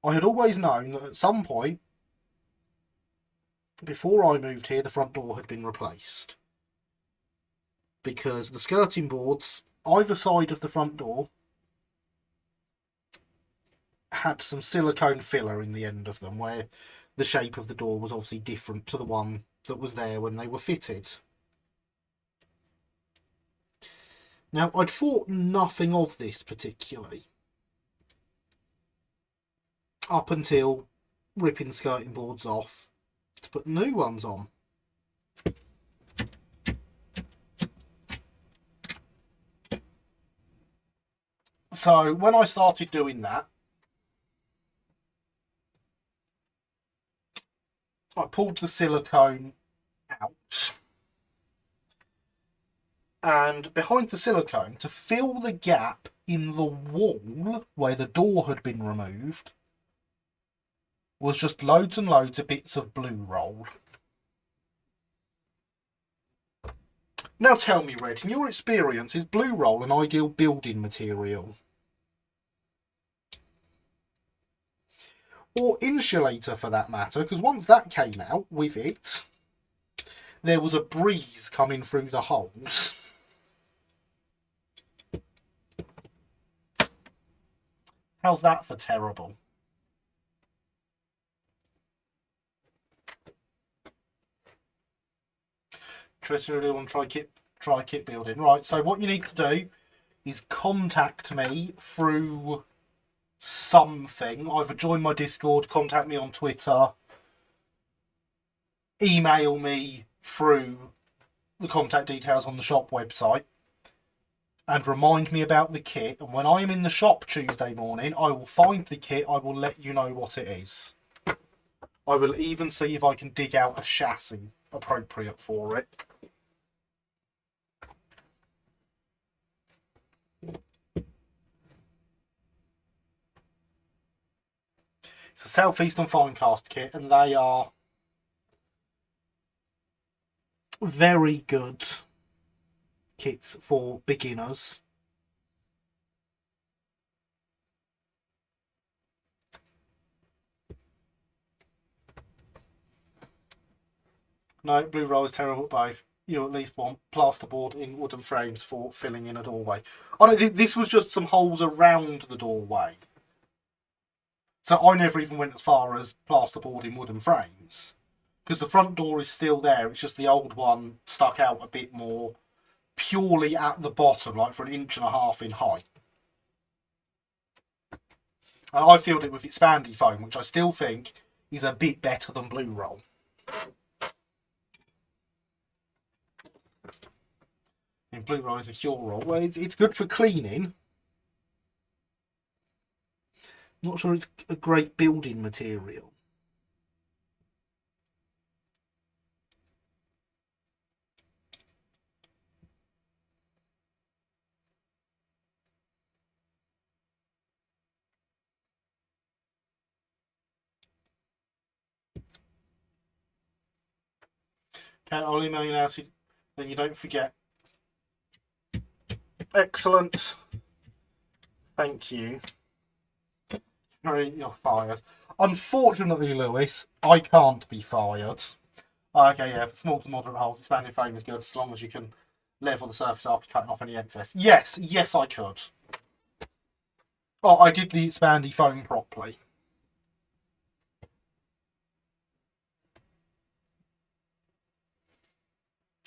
I had always known that at some point, before I moved here, the front door had been replaced. Because the skirting boards, either side of the front door, had some silicone filler in the end of them, where the shape of the door was obviously different to the one that was there when they were fitted. Now, I'd thought nothing of this particularly up until ripping the skirting boards off to put new ones on. So when I started doing that, I pulled the silicone out, and behind the silicone, to fill the gap in the wall where the door had been removed, was just loads and loads of bits of blue roll. Now tell me, Red, in your experience, is blue roll an ideal building material? or insulator for that matter, because once that came out with it, there was a breeze coming through the holes. How's that for terrible? Tristan really want to try kit building. Right, so what you need to do is contact me through something. Either join my Discord, contact me on Twitter, email me through the contact details on the shop website, and remind me about the kit. And when I am in the shop Tuesday morning, I will find the kit. I will let you know what it is. I will even see if I can dig out a chassis appropriate for it. It's a Southeastern Finecast kit, and they are very good kits for beginners. No, blue roll is terrible at both. You at least want plasterboard in wooden frames for filling in a doorway. Oh no, this was just some holes around the doorway. So I never even went as far as plasterboard in wooden frames. Because the front door is still there, it's just the old one stuck out a bit more, purely at the bottom, like for 1.5 inches in height. And I filled it with expandy foam, which I still think is a bit better than blue roll. And blue roll is a cure roll. Well, it's good for cleaning. Not sure it's a great building material. Okay, I'll email you now so then you don't forget. Excellent. Thank you. You're fired. Unfortunately, Lewis, I can't be fired. Okay, yeah, small to moderate holes, expanded foam is good as long as you can level the surface after cutting off any excess. Yes, I could. Oh, I did the expandy foam properly.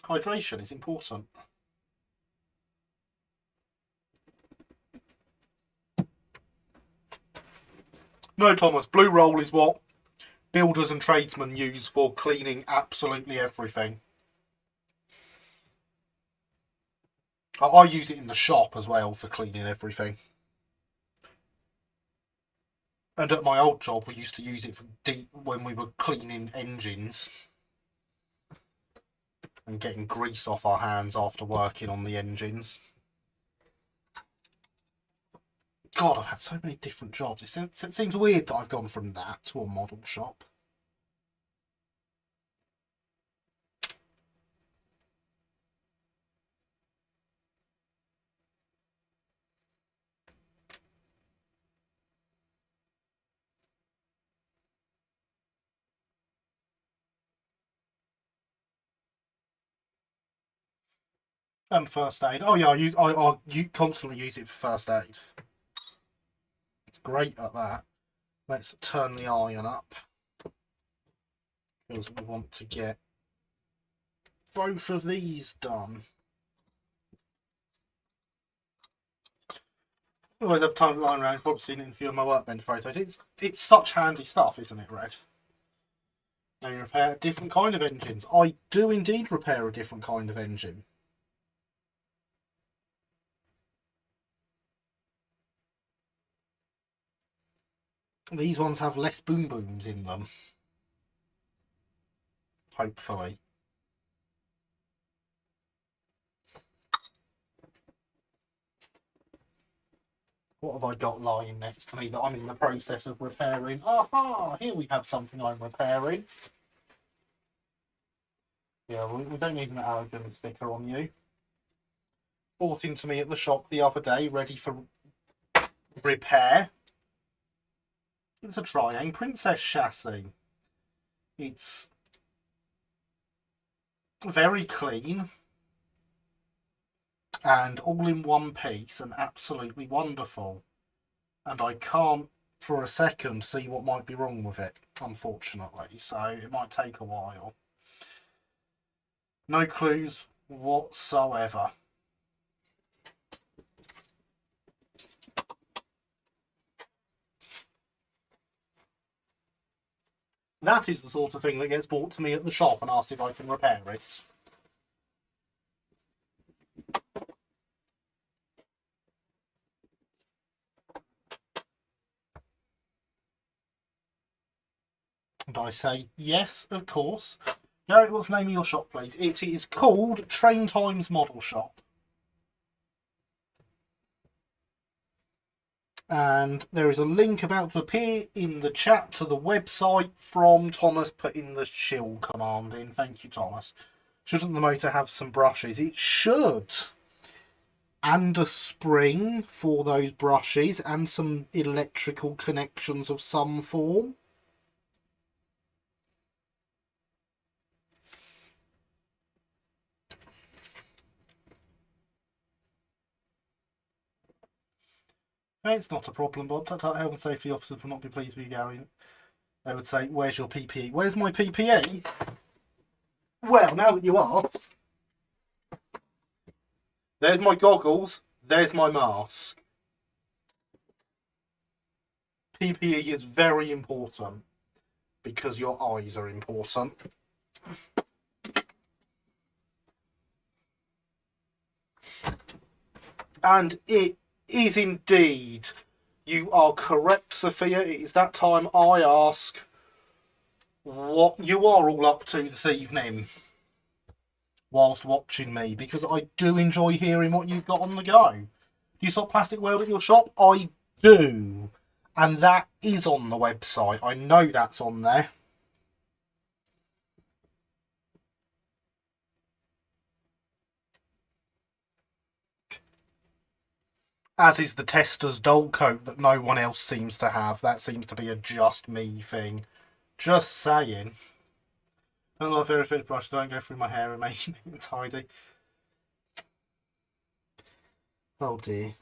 Hydration is important. No, Thomas, blue roll is what builders and tradesmen use for cleaning absolutely everything. I use it in the shop as well for cleaning everything. And at my old job, we used to use it for when we were cleaning engines and getting grease off our hands after working on the engines. God, I've had so many different jobs. It seems weird that I've gone from that to a model shop. And first aid. Oh yeah, I constantly use it for first aid. It's great at that. Let's turn the iron up because we want to get both of these done. Oh, I've time lying around. You've probably seen it in a few of my workbench photos. It's such handy stuff, isn't it, Red? Now you repair a different kind of engines. I do indeed repair a different kind of engine. These ones have less boom booms in them. Hopefully. What have I got lying next to me that I'm in the process of repairing? Aha! Here we have something I'm repairing. Yeah, we don't need an arrogant sticker on you. Bought into me at the shop the other day, ready for repair. It's a Triang Princess chassis. It's very clean and all in one piece and absolutely wonderful. And I can't for a second see what might be wrong with it, unfortunately, so it might take a while. No clues whatsoever. That is the sort of thing that gets brought to me at the shop and asked if I can repair it. And I say, yes, of course. Garrett, what's the name of your shop, please? It is called Train Times Model Shop. And there is a link about to appear in the chat to the website from Thomas putting the shill command in. Thank you, Thomas. Shouldn't the motor have some brushes? It should. And a spring for those brushes and some electrical connections of some form. It's not a problem, Bob. Health and safety officers will not be pleased with you, Gary. They would say, where's your PPE? Where's my PPE? Well, now that you ask, there's my goggles, there's my mask. PPE is very important because your eyes are important. And it is indeed. You are correct, Sophia. It is that time I ask what you are all up to this evening whilst watching me, because I do enjoy hearing what you've got on the go. Do you stock plastic weld at your shop? I do. And that is on the website. I know that's on there. As is the tester's dull coat that no one else seems to have. That seems to be a just me thing. Just saying. I don't love very fit brush. Don't go through my hair and making it untidy. Oh dear.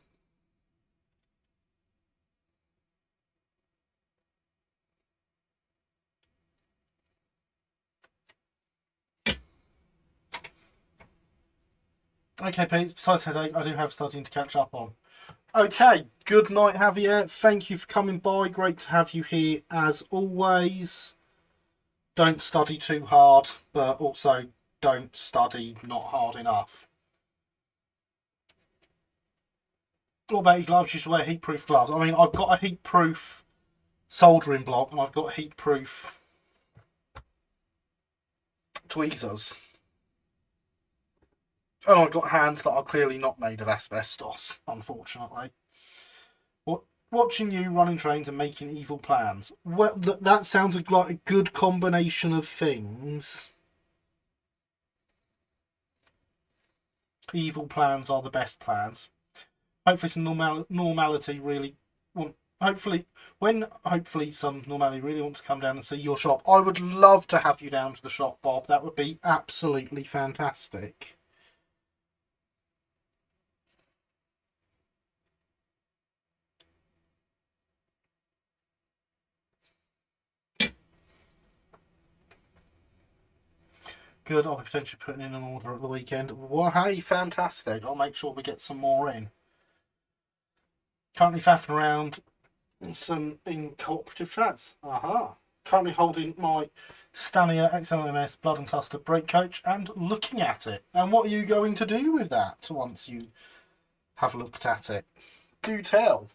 Okay, Pete. Besides headache, I do have studying to catch up on. Okay, good night, Javier. Thank you for coming by. Great to have you here as always. Don't study too hard, but also don't study not hard enough. What about your gloves? You should wear heat-proof gloves. I mean, I've got a heat-proof soldering block and I've got heat-proof tweezers. And I've got hands that are clearly not made of asbestos, unfortunately. Watching you running trains and making evil plans. Well, that sounds like a good combination of things. Evil plans are the best plans. Hopefully some normality really... hopefully some normality really wants to come down and see your shop. I would love to have you down to the shop, Bob. That would be absolutely fantastic. Good, I'll be potentially putting in an order at the weekend. Well, hey, fantastic. I'll make sure we get some more in. Currently faffing around in cooperative tracks. Aha. Currently holding my Stania XLMS Blood and Custard brake coach and looking at it. And what are you going to do with that once you have looked at it? Do tell.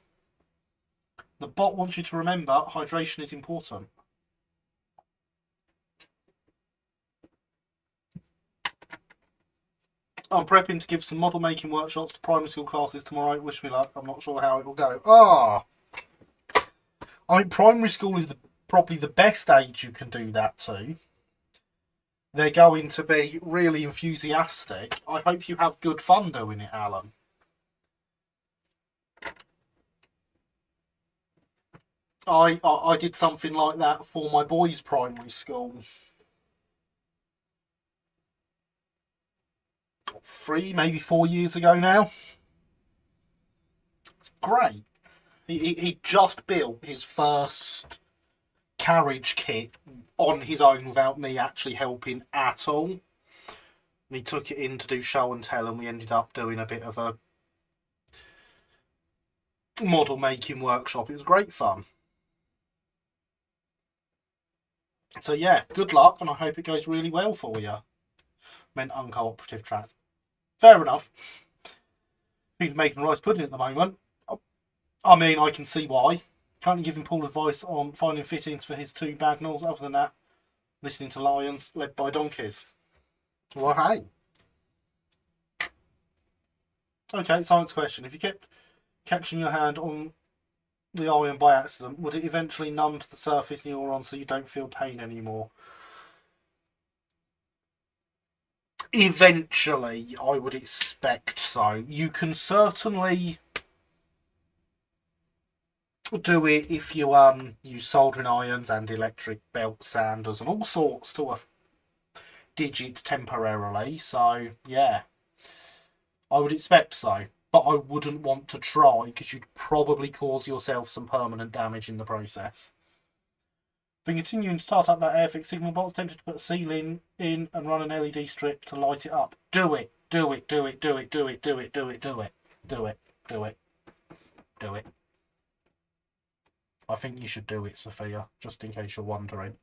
The bot wants you to remember hydration is important. I'm prepping to give some model making workshops to primary school classes tomorrow. Wish me luck. I'm not sure how it will go. I mean, primary school is probably the best age you can do that to. They're going to be really enthusiastic. I hope you have good fun doing it, Alan. I did something like that for my boys' primary school. 3, maybe 4 years ago now. It's great. He just built his first carriage kit on his own without me actually helping at all. And he took it in to do show and tell, and we ended up doing a bit of a model making workshop. It was great fun. So yeah, good luck, and I hope it goes really well for you. Meant uncooperative tracks. Fair enough. He's making rice pudding at the moment. I mean, I can see why. Currently giving Paul advice on finding fittings for his 2 Bagnalls. Other than that, listening to lions led by donkeys. Well, hey. Okay, science question. If you kept catching your hand on the iron by accident, would it eventually numb to the surface neuron so you don't feel pain anymore? Eventually, I would expect so. You can certainly do it if you use soldering irons and electric belt sanders and all sorts to a digit temporarily. So yeah, I would expect so, but I wouldn't want to try because you'd probably cause yourself some permanent damage in the process. Been continuing to start up that Airfix signal box, tempted to put a ceiling in and run an LED strip to light it up. Do it, do it, do it, do it, do it, do it, do it, do it, do it, do it, do it. I think you should do it, Sophia, just in case you're wondering.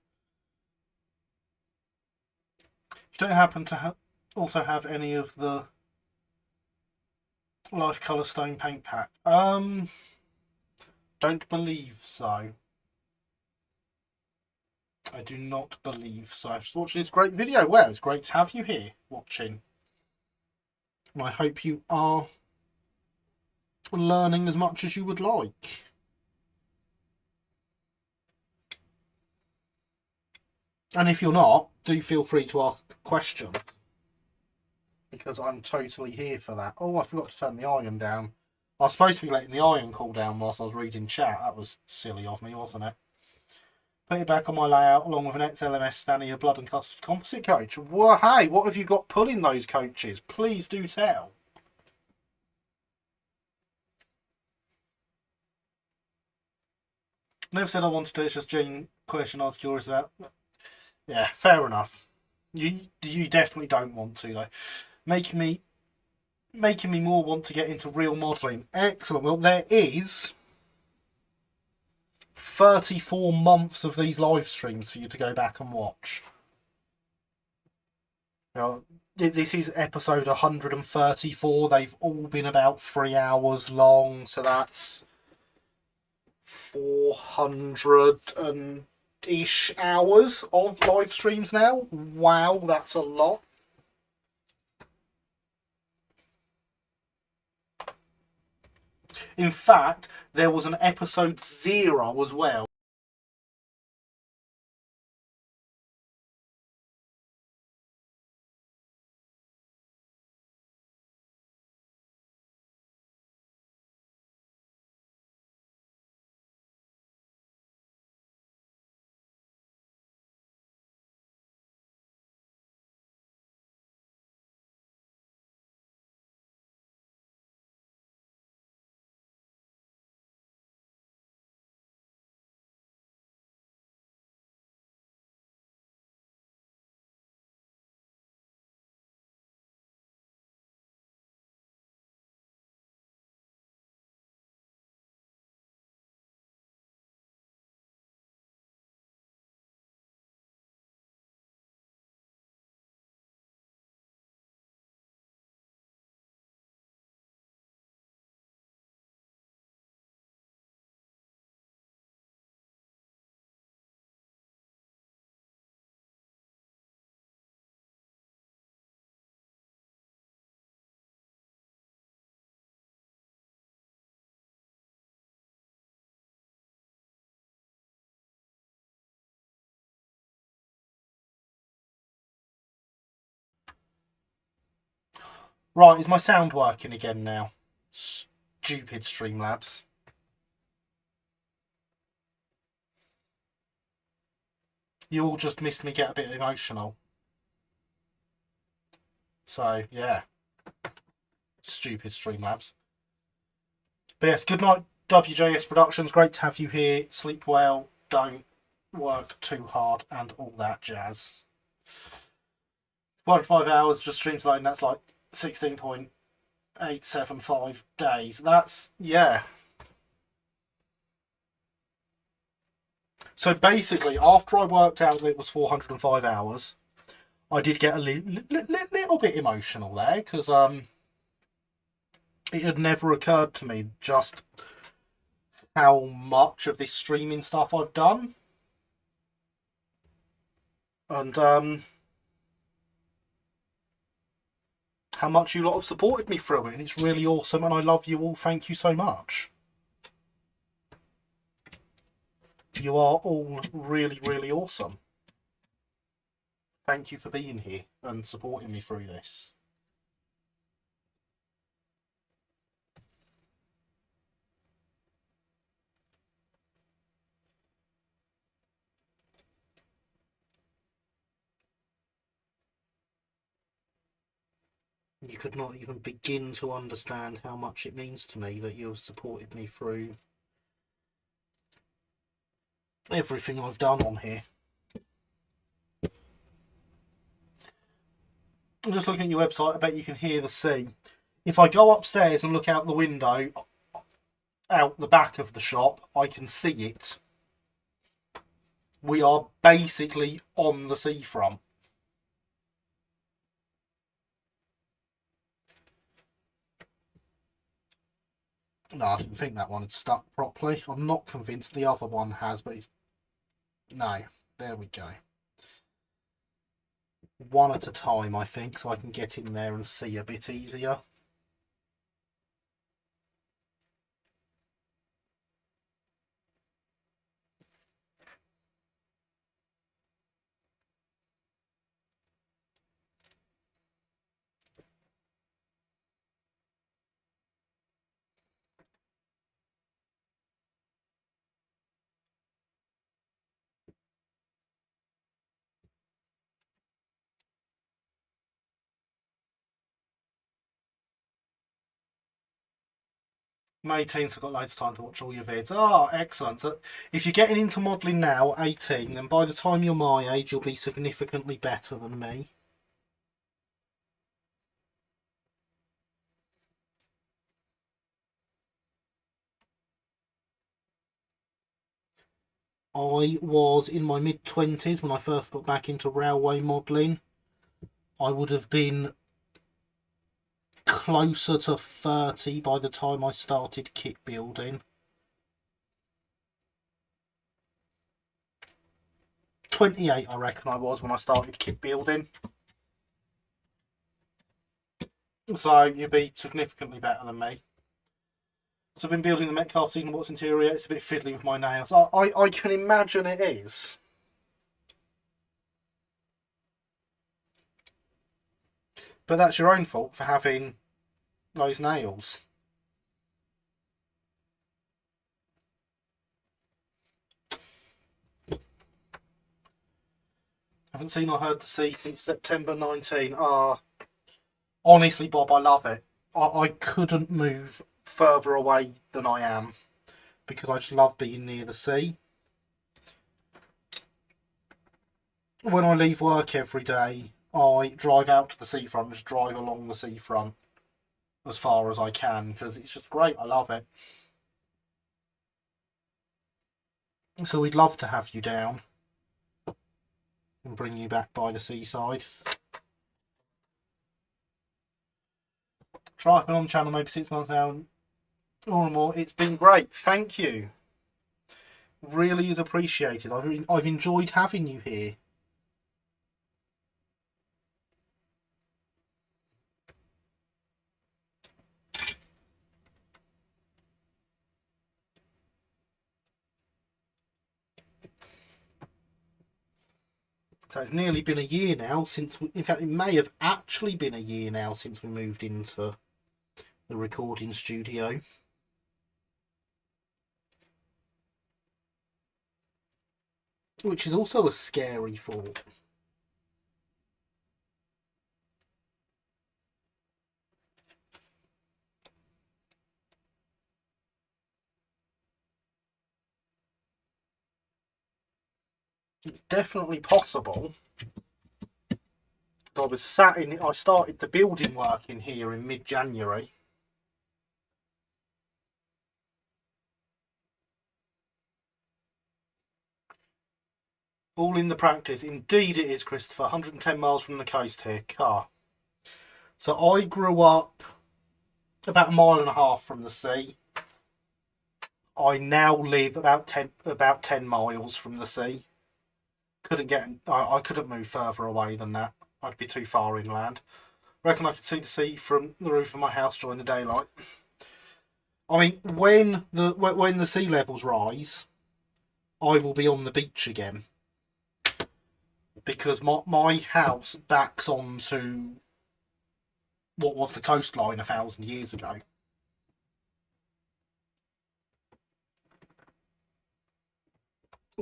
You don't happen to also have any of the Life Colour Stone paint pack? Don't believe so. I do not believe so. Just watching this great video. Well, it's great to have you here watching. And I hope you are learning as much as you would like. And if you're not, do feel free to ask questions. Because I'm totally here for that. Oh, I forgot to turn the iron down. I was supposed to be letting the iron cool down whilst I was reading chat. That was silly of me, wasn't it? Put it back on my layout along with an XLMS Stanley, a blood and custard composite coach. Well, hey, what have you got pulling those coaches? Please do tell. Never said I wanted to. It's just a genuine question I was curious about. Yeah, fair enough. You definitely don't want to though. Making me more want to get into real modelling. Excellent. Well, there is 34 months of these live streams for you to go back and watch. Now, this is episode 134. They've all been about 3 hours long, so that's 400-ish hours of live streams now. Wow, that's a lot. In fact, there was an episode 0 as well. Right, is my sound working again now? Stupid Streamlabs. You all just missed me get a bit emotional. So, yeah. Stupid Streamlabs. But yes, good night, WJS Productions. Great to have you here. Sleep well. Don't work too hard and all that jazz. 4 to 5 hours just streams alone. That's like 16.875 days. That's, yeah. So basically, after I worked out that it was 405 hours, I did get a little bit emotional there because it had never occurred to me just how much of this streaming stuff I've done. And how much you lot have supported me through it. And it's really awesome and I love you all. Thank you so much. You are all really, really awesome. Thank you for being here and supporting me through this. You could not even begin to understand how much it means to me that you've supported me through everything I've done on here. I'm just looking at your website. I bet you can hear the sea. If I go upstairs and look out the window, out the back of the shop, I can see it. We are basically on the seafront. No, I didn't think that one had stuck properly. I'm not convinced the other one has, but it's... No, there we go. One at a time, I think, so I can get in there and see a bit easier. May teens have got loads of time to watch all your vids. Ah, excellent. So if you're getting into modelling now, 18, then by the time you're my age, you'll be significantly better than me. I was in my mid-20s when I first got back into railway modelling. I would have been closer to 30 by the time I started kit building. 28 I reckon I was when I started kit building. So you'd be significantly better than me. So I've been building the Metcalfe Signal Box interior. It's a bit fiddly with my nails. I can imagine it is. But that's your own fault for having those nails. Haven't seen or heard the sea since September 19. Honestly, Bob, I love it. I couldn't move further away than I am because I just love being near the sea. When I leave work every day, I drive out to the seafront, just drive along the seafront as far as I can because it's just great. I love it. So we'd love to have you down and bring you back by the seaside. Try been on the channel maybe 6 months now or more. It's been great. Thank you. Really is appreciated. I've enjoyed having you here. So it's nearly been a year now since, in fact, it may have actually been a year now since we moved into the recording studio. which is also a scary thought. It's definitely possible. I was sat in it. I started the building work in here in mid-January. All in the practice. Indeed it is, Christopher. 110 miles from the coast here. Car. So I grew up about 1.5 miles from the sea. I now live about 10 miles from the sea. I couldn't move further away than that. I'd be too far inland. Reckon I could see the sea from the roof of my house during the daylight. I mean, when the sea levels rise, I will be on the beach again, because my house backs onto what was the coastline 1,000 years ago.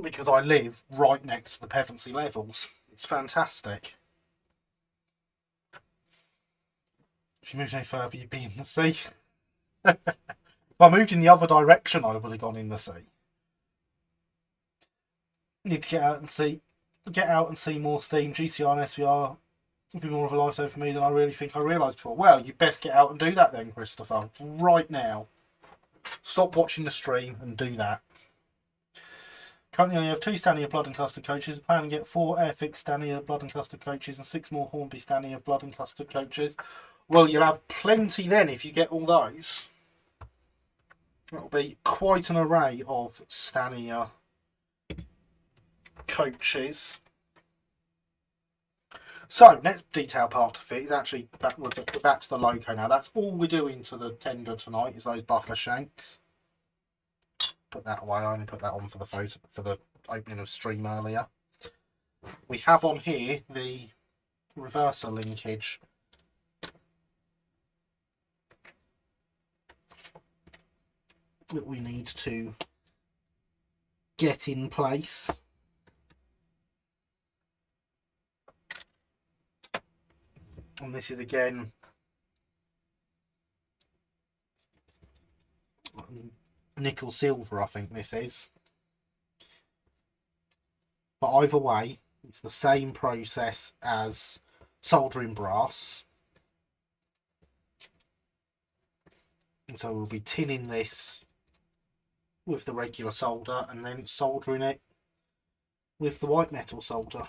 Because I live right next to the Pevensey levels. It's fantastic. If you moved any further, you'd be in the sea. If I moved in the other direction, I would have gone in the sea. Need to get out and see more steam. GCR and SVR would be more of a lifesaver for me than I really think I realised before. Well, you best get out and do that then, Christopher. Right now. Stop watching the stream and do that. Currently only have 2 Stania Blood and Cluster coaches. I plan to get 4 Airfix Stania Blood and Cluster coaches and 6 more Hornby Stania Blood and Cluster coaches. Well, you'll have plenty then if you get all those. That'll be quite an array of Stania coaches. So, next detail part of it is actually back to the loco now. That's all we're doing to the tender tonight, is those buffer shanks. Put that away. I only put that on for the photo, for the opening of stream earlier. We have on here the reverser linkage. That we need to get in place. And this is again nickel silver, I think this is. But either way, it's the same process as soldering brass. And so we'll be tinning this with the regular solder and then soldering it with the white metal solder.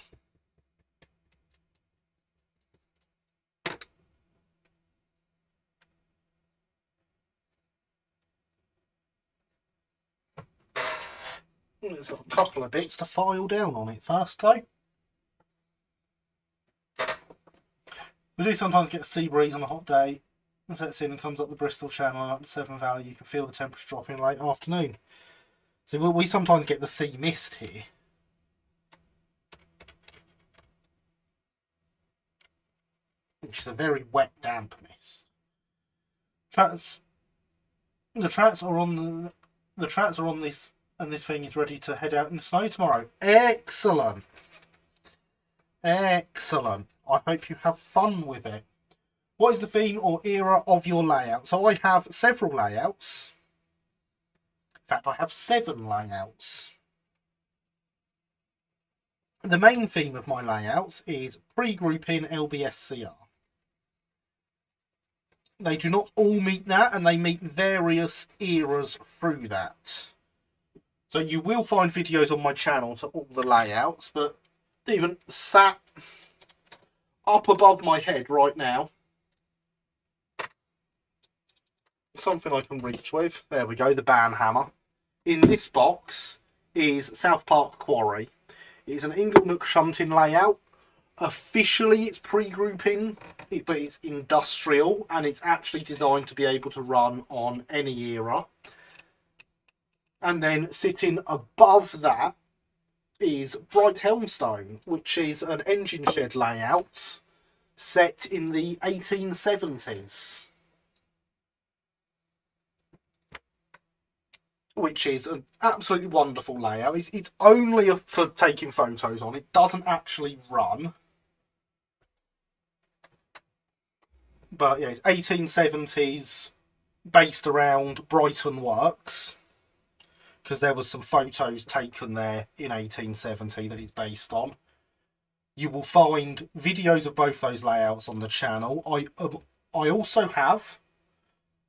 There's got a couple of bits to file down on it first though. We do sometimes get a sea breeze on a hot day. It sets in and comes up the Bristol Channel and up the Severn Valley. You can feel the temperature dropping late afternoon. So we sometimes get the sea mist here. Which is a very wet, damp mist. The tracks are on this, and this thing is ready to head out in the snow tomorrow. Excellent. Excellent. I hope you have fun with it. What is the theme or era of your layout? So I have several layouts. In fact, I have 7 layouts. The main theme of my layouts is pre-grouping LB&SCR. They do not all meet that, and they meet various eras through that. So you will find videos on my channel to all the layouts, but even sat up above my head right now, something I can reach with. There we go, the ban hammer. In this box is South Park Quarry. It is an Inglenook shunting layout. Officially it's pre-grouping, but it's industrial, and it's actually designed to be able to run on any era. And then sitting above that is Bright Helmstone, which is an engine shed layout set in the 1870s. which is an absolutely wonderful layout. It's only for taking photos on. It doesn't actually run. But yeah, it's 1870s, based around Brighton Works, because there was some photos taken there in 1870 that it's based on. You will find videos of both those layouts on the channel. I also have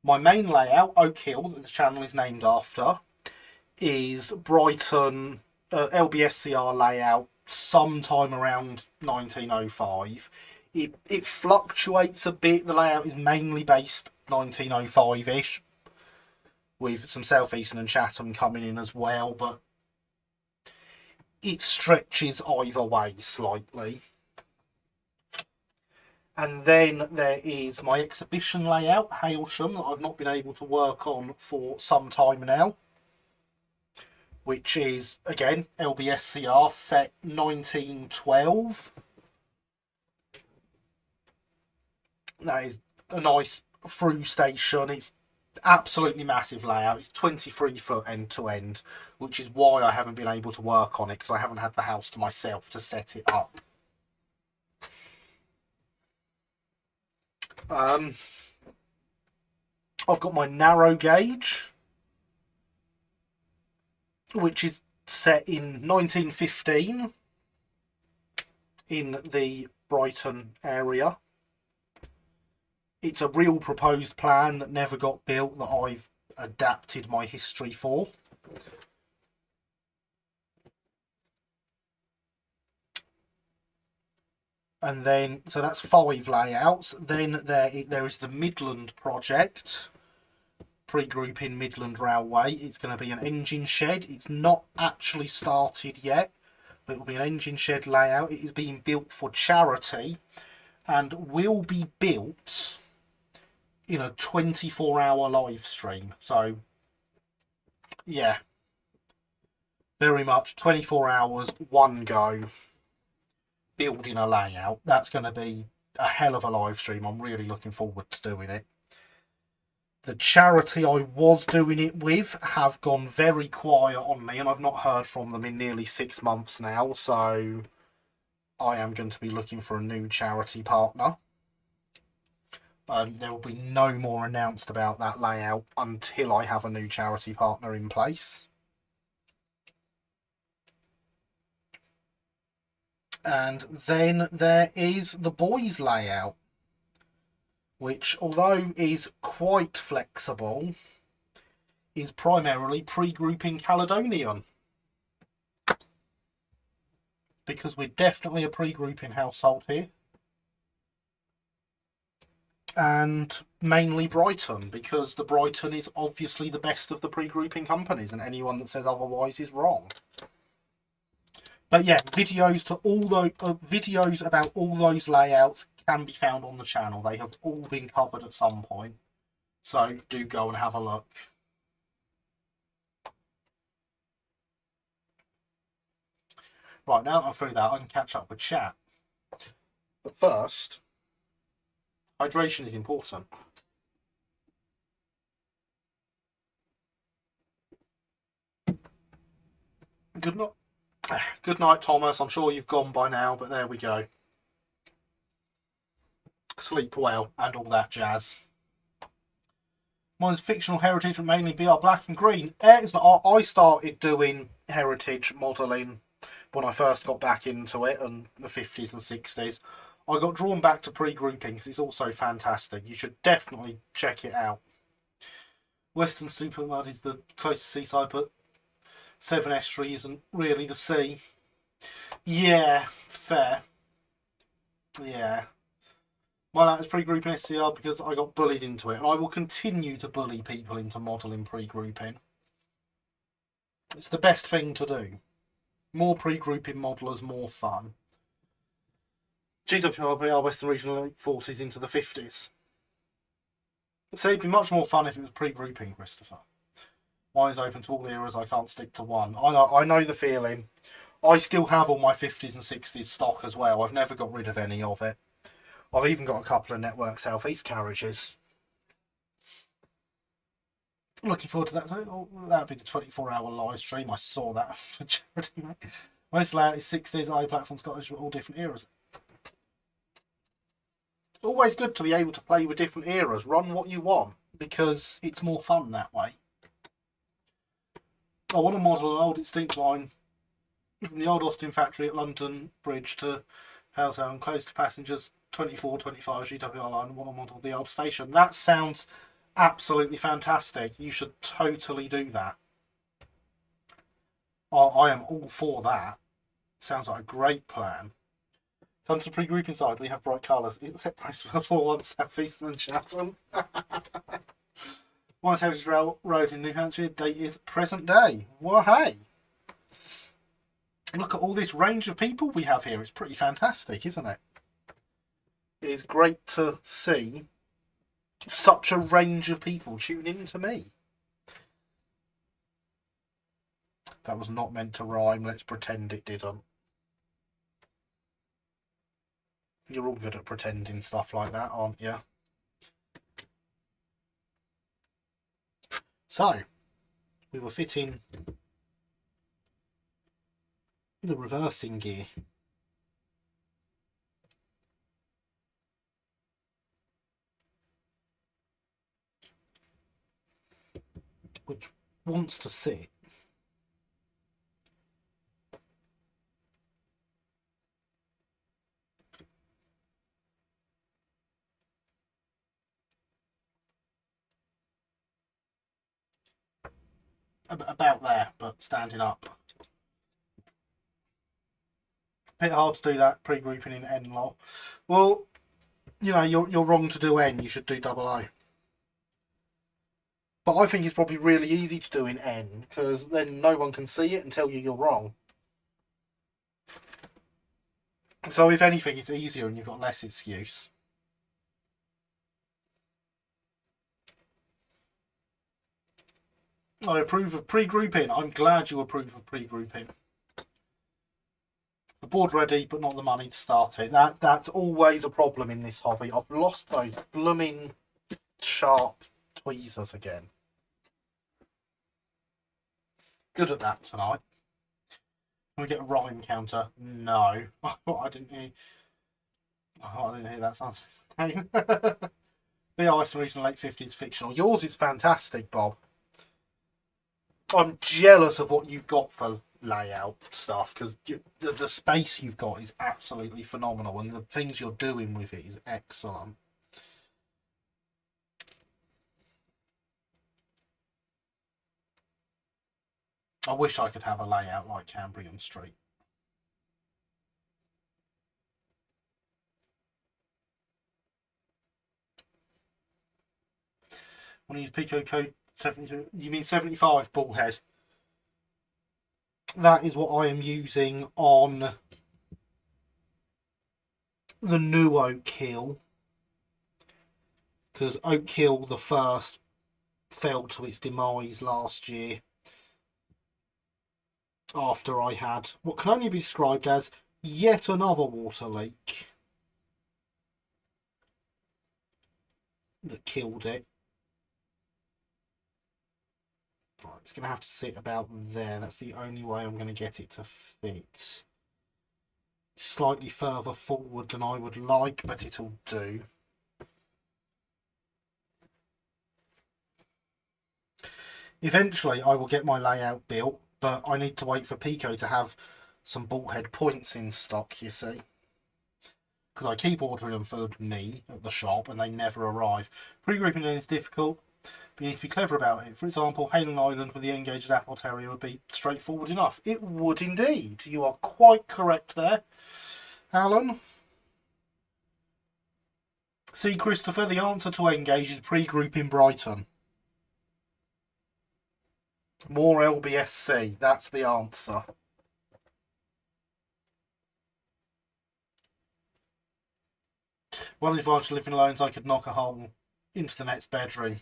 my main layout, Oak Hill, that the channel is named after, is Brighton LB&SCR layout sometime around 1905. It fluctuates a bit. The layout is mainly based 1905-ish, with some South Eastern and Chatham coming in as well, but it stretches either way slightly. And then there is my exhibition layout, Hailsham, that I've not been able to work on for some time now, which is, again, LB&SCR, set 1912. That is a nice through station. It's absolutely massive layout. It's 23 foot end to end, which is why I haven't been able to work on it, because I haven't had the house to myself to set it up. I've got my narrow gauge, which is set in 1915 in the Brighton area. It's a real proposed plan that never got built that I've adapted my history for. And then, so that's 5 layouts. Then there is the Midland project, pre-grouping Midland Railway. It's going to be an engine shed. It's not actually started yet, but it will be an engine shed layout. It is being built for charity and will be built in a 24-hour live stream. So yeah, very much 24 hours, one go, building a layout. That's going to be a hell of a live stream. I'm really looking forward to doing it. The charity I was doing it with have gone very quiet on me, and I've not heard from them in nearly 6 months now, so I am going to be looking for a new charity partner. There will be no more announced about that layout until I have a new charity partner in place. And then there is the boys layout, which, although is quite flexible, is primarily pre-grouping Caledonian, because we're definitely a pre-grouping household here. And mainly Brighton, because the Brighton is obviously the best of the pre-grouping companies, and anyone that says otherwise is wrong. But yeah, videos to all those videos about all those layouts can be found on the channel. They have all been covered at some point, so do go and have a look. Right, now I'm through that, I can catch up with chat. But first, hydration is important. Good night, Thomas. I'm sure you've gone by now, but there we go. Sleep well and all that jazz. Mine's fictional heritage, but mainly BR black and green. I started doing heritage modelling when I first got back into it, in the 50s and 60s. I got drawn back to pre-grouping because it's also fantastic. You should definitely check it out. Western Supermud is the closest seaside, but Severn Estuary isn't really the sea. Yeah, fair. Yeah. My lad is pre-grouping SCR because I got bullied into it, and I will continue to bully people into modelling pre-grouping. It's the best thing to do. More pre-grouping modelers, more fun. GWRBR Western Regional late 40s into the 50s. So it'd be much more fun if it was pre-grouping, Christopher. Mine is open to all eras, I can't stick to one. I know the feeling. I still have all my 50s and 60s stock as well. I've never got rid of any of it. I've even got a couple of Network South East carriages. Looking forward to that. So, that'll be the 24-hour live stream. I saw that for charity, mate. Most layout is 60s. IO platform Scottish with all different eras. It's always good to be able to play with different eras. Run what you want because it's more fun that way. I want to model an old extinct line from the old Austin factory at London Bridge to Halesound, close to passengers 24-25 GWR line. I want to model the old station. That sounds absolutely fantastic. You should totally do that. I am all for that. Sounds like a great plan. Come to pre-group inside. We have bright colours. Except price for 41 South Eastern and Chatham. White Heritage Road in New Hampshire. Date is present day. Well, hey. Look at all this range of people we have here. It's pretty fantastic, isn't it? It is great to see such a range of people tune in to me. That was not meant to rhyme. Let's pretend it didn't. You're all good at pretending stuff like that, aren't you? So, we were fitting the reversing gear. Which wants to sit. About there, but standing up. A bit hard to do that pre-grouping in N lot. Well, you know, you're wrong to do N. You should do double O. But I think it's probably really easy to do in N because then no one can see it and tell you you're wrong. So if anything, it's easier and you've got less excuse. I approve of pre-grouping. I'm glad you approve of pre-grouping. The board ready, but not the money to start it. That's always a problem in this hobby. I've lost those blooming sharp tweezers again. Good at that tonight. Can we get a rhyme counter? No. I didn't hear. Oh, I didn't hear that sounds name. BIS original late 50s fictional. Yours is fantastic, Bob. I'm jealous of what you've got for layout stuff because the space you've got is absolutely phenomenal and the things you're doing with it is excellent. I wish I could have a layout like Cambrian Street. Want to use Pico code 72? You mean 75 bullhead? That is what I am using on the new Oak Hill. Because Oak Hill, the first, fell to its demise last year. After I had what can only be described as yet another water leak that killed it. Right, it's going to have to sit about there. That's the only way I'm going to get it to fit. Slightly further forward than I would like, but it'll do. Eventually I will get my layout built, but I need to wait for Pico to have some bullhead points in stock, you see. Because I keep ordering them for me at the shop and they never arrive. Pre-grouping then is difficult, but you need to be clever about it. For example, Halen Island with the engaged Apple Terrier would be straightforward enough. It would indeed. You are quite correct there, Alan. See, Christopher, the answer to engage is pre-grouping Brighton. More LB&SCR, that's the answer. One advantage of living alone is I could knock a hole into the next bedroom.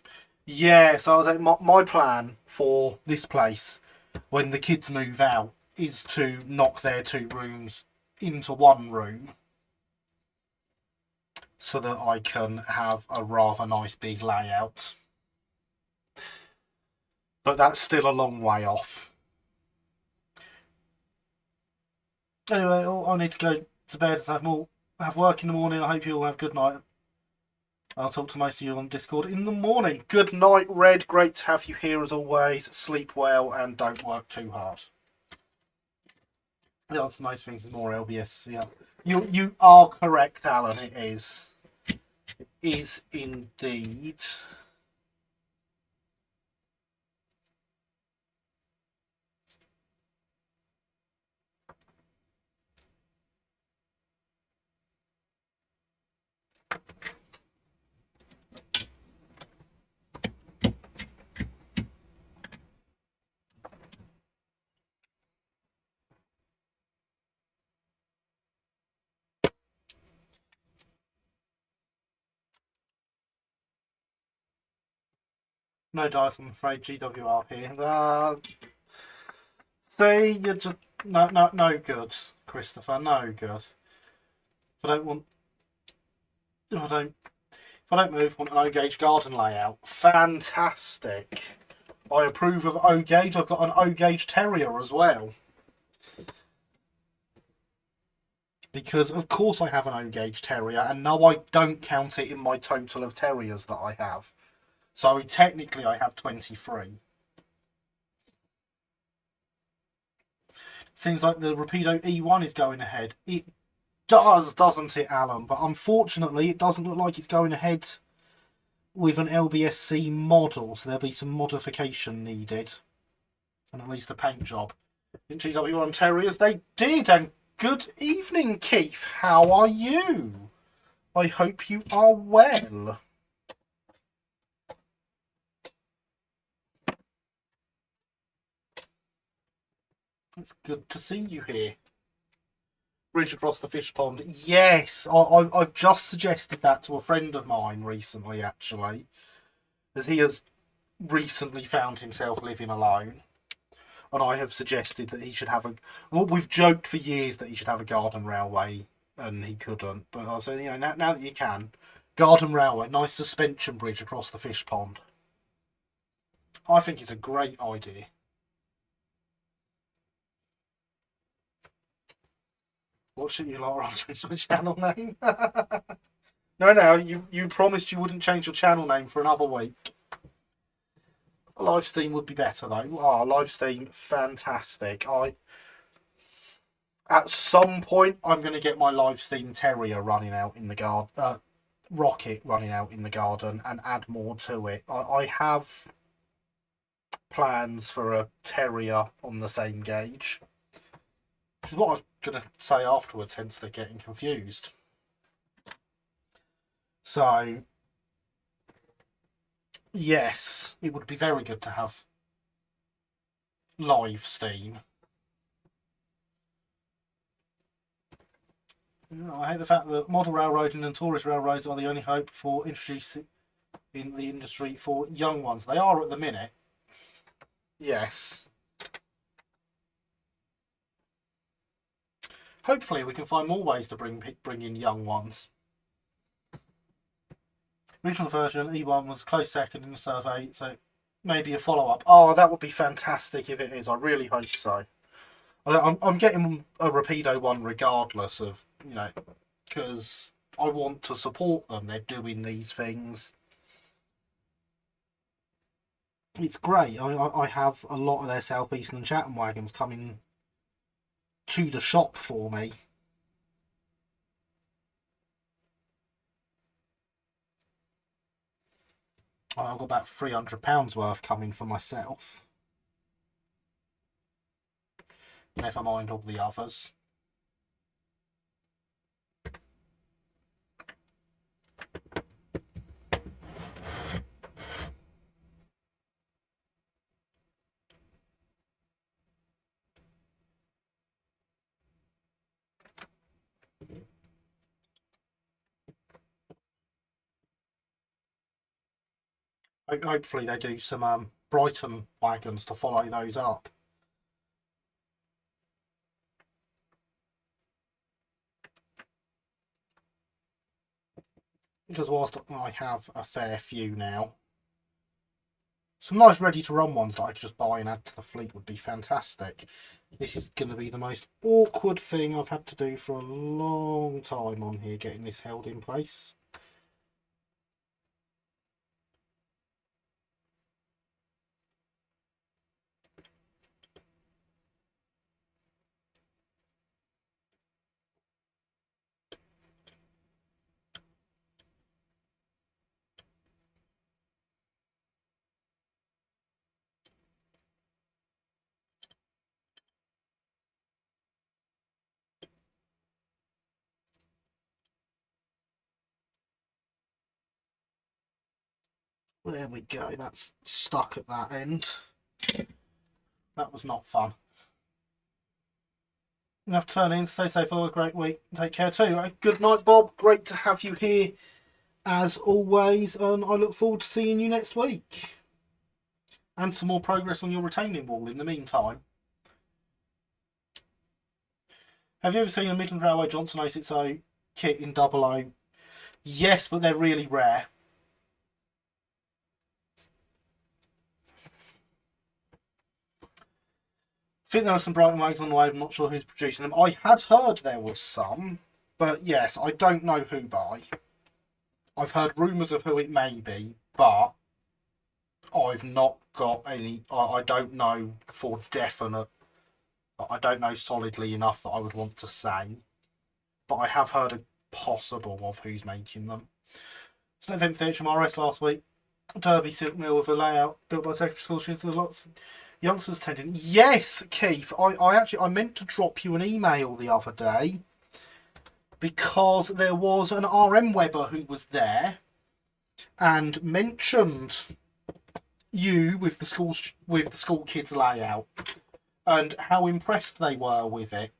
Yeah, so I was like, my plan for this place when the kids move out is to knock their 2 rooms into 1 room so that I can have a rather nice big layout. but that's still a long way off. Anyway, I need to go to bed. Have work in the morning. I hope you all have a good night. I'll talk to most of you on Discord in the morning. Good night, Red. Great to have you here as always. Sleep well and don't work too hard. The answer to most things is more LB&SCR. You are correct, Alan. It is. It is indeed. No dice, I'm afraid. GWR here. See, you're just no good, Christopher. No good. If I don't want, if I don't move, want an O-gauge garden layout. Fantastic. I approve of O-gauge. I've got an O-gauge terrier as well. Because of course I have an O-gauge terrier, and no, I don't count it in my total of terriers that I have. So technically I have 23. Seems like the Rapido E1 is going ahead. It does, doesn't it, Alan? But unfortunately, it doesn't look like it's going ahead with an LB&SC model, so there'll be some modification needed. And at least a paint job. In GW1 Terriers, they did, and good evening, Keith. How are you? I hope you are well. It's good to see you here. Bridge across the fish pond. Yes, I've just suggested that to a friend of mine recently, actually, as he has recently found himself living alone. And I have suggested that he should have a... Well, we've joked for years that he should have a garden railway, and he couldn't. But I said, you know, now that you can, garden railway, nice suspension bridge across the fish pond. I think it's a great idea. What should you like to change my channel name? No, you promised you wouldn't change your channel name for another week. A live stream would be better though. Oh, live stream, fantastic. At some point I'm going to get my live stream terrier running out in the garden, Rocket running out in the garden, and add more to it. I have plans for a terrier on the same gauge, which is what I was going to say afterwards, hence they're getting confused. So, yes, it would be very good to have live Steam. I hate the fact that model railroading and tourist railroads are the only hope for introducing in the industry for young ones. They are at the minute. Yes. Hopefully we can find more ways to bring in young ones. Original version, E1 was a close second in the survey, so maybe a follow-up. Oh, that would be fantastic if it is. I really hope so. I'm getting a Rapido one regardless of, you know, because I want to support them. They're doing these things. It's great. I have a lot of their South Eastern and Chatham wagons coming to the shop for me. I've got about £300 worth coming for myself. Never mind all the others. Hopefully they do some Brighton wagons to follow those up. Because whilst I have a fair few now, Some nice ready-to-run ones that I could just buy and add to the fleet would be fantastic. This is going to be the most awkward thing I've had to do for a long time on here, getting this held in place. There we go, that's stuck at that end. That was not fun. You have to turn in, stay safe, have a great week. Take care too. Good night, Bob. Great to have you here as always, and I look forward to seeing you next week. And some more progress on your retaining wall in the meantime. Have you ever seen a Midland Railway Johnson 060 kit in 00? Yes, but they're really rare. I think there are some Brighton wagons on the way, I'm not sure who's producing them. I had heard there was some, but yes, I don't know who by. I've heard rumours of who it may be, but I've not got any. I don't know for definite. I don't know solidly enough that I would want to say, but I have heard a possible of who's making them. So event for HMRS last week. Derby Silk Mill with a layout built by secondary school students. There's lots of youngsters attending. Yes, Keith. I meant to drop you an email the other day because there was an RM Webber who was there and mentioned you with the school kids layout and how impressed they were with it.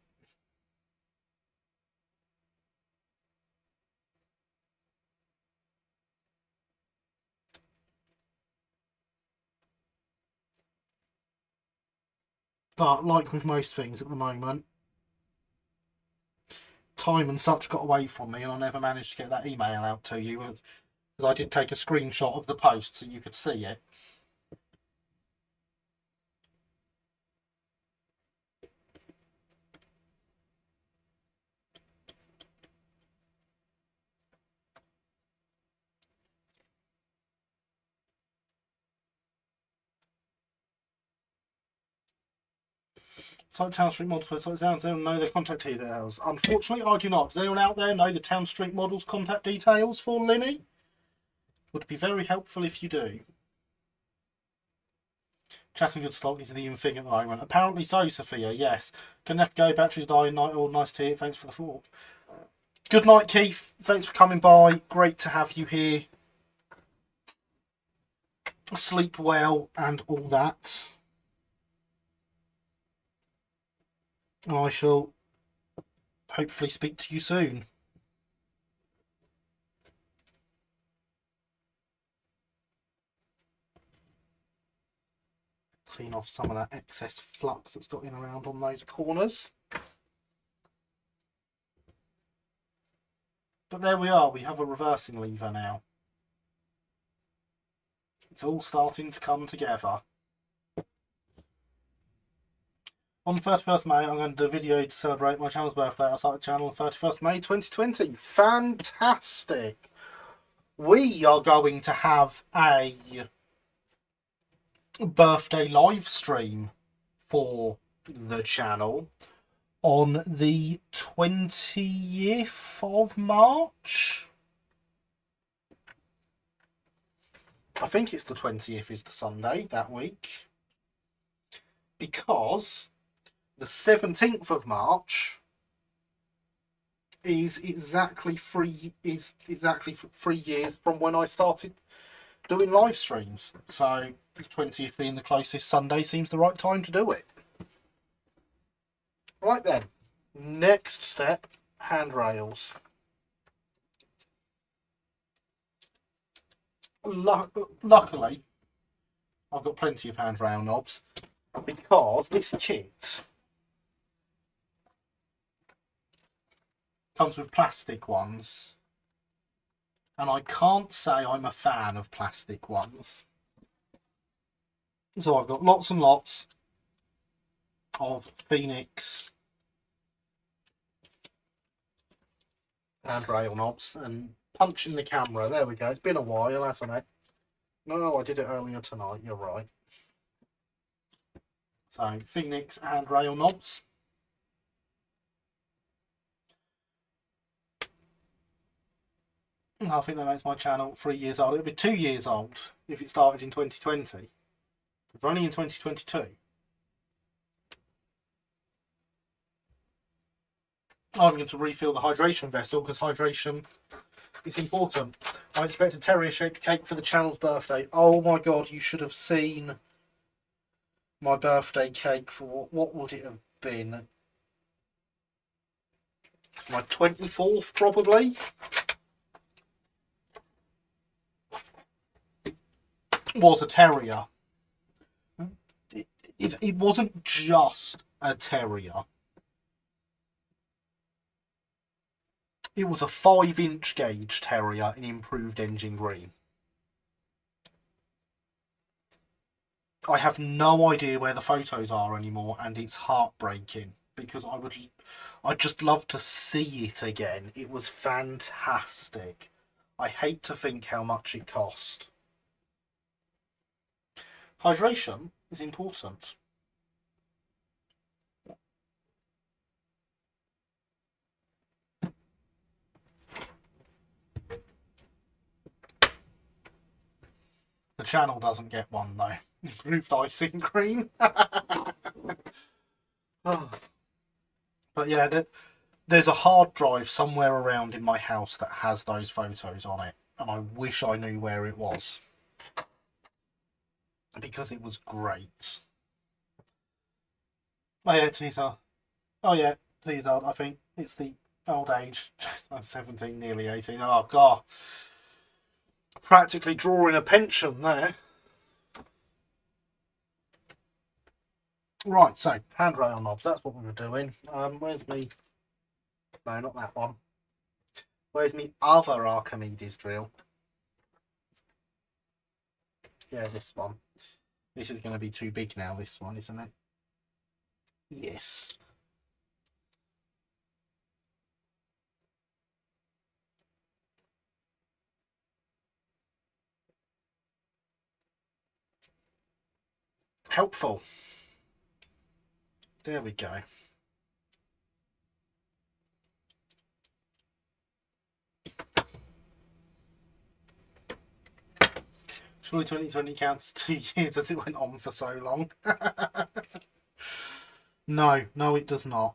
But like with most things at the moment, time and such got away from me and I never managed to get that email out to you. Because I did take a screenshot of the post so you could see it. Site Town Street Models website does anyone know their contact details? Unfortunately, I do not. Does anyone out there know the Town Street Models contact details for Linny? Would be very helpful if you do. Chatting good stock is the in thing at the moment. Apparently so, Sophia, yes. Gonna have to go, batteries die, night all nice to hear. Thanks for the thought. Good night, Keith. Thanks for coming by. Great to have you here. Sleep well and all that. And I shall hopefully speak to you soon. Clean off some of that excess flux that's got in around on those corners. But there we are, we have a reversing lever now. It's all starting to come together. On the 31st May, I'm going to do a video to celebrate my channel's birthday. I started the channel on 31st May 2020. Fantastic! We are going to have a birthday live stream for the channel on the 20th of March. I think it's the 20th is the Sunday that week. Because the 17th of March is exactly 3 years from when I started doing live streams. So the 20th being the closest Sunday seems the right time to do it. Right then, next step, handrails. Luckily, I've got plenty of handrail knobs because this kit comes with plastic ones, and I can't say I'm a fan of plastic ones. So I've got lots and lots of Phoenix and rail knobs and punching the camera. There we go. It's been a while, hasn't it? No, I did it earlier tonight. You're right. So Phoenix and rail knobs. I think that makes my channel 3 years old. It'll be 2 years old if it started in 2020. If we're only in 2022. I'm going to refill the hydration vessel because hydration is important. I expect a terrier-shaped cake for the channel's birthday. Oh my god, you should have seen my birthday cake for what would it have been? My 24th, probably. Was a terrier. It wasn't just a terrier. It was a 5-inch gauge terrier in improved engine green. I have no idea where the photos are anymore, and it's heartbreaking because I'd just love to see it again. It was fantastic. I hate to think how much it cost. Hydration is important. The channel doesn't get one though. Improved icing cream. Oh. But yeah, there's a hard drive somewhere around in my house that has those photos on it, and I wish I knew where it was because it was great. Oh yeah, teaser. Oh yeah, teaser. I think it's the old age. I'm 17, nearly 18. Oh god, practically drawing a pension there. Right, so handrail knobs. That's what we were doing. Where's me? No, not that one. Where's me other Archimedes drill? Yeah, this one. This is going to be too big now, this one, isn't it? Yes. Helpful. There we go. Surely 2020 counts 2 years as it went on for so long. No, it does not.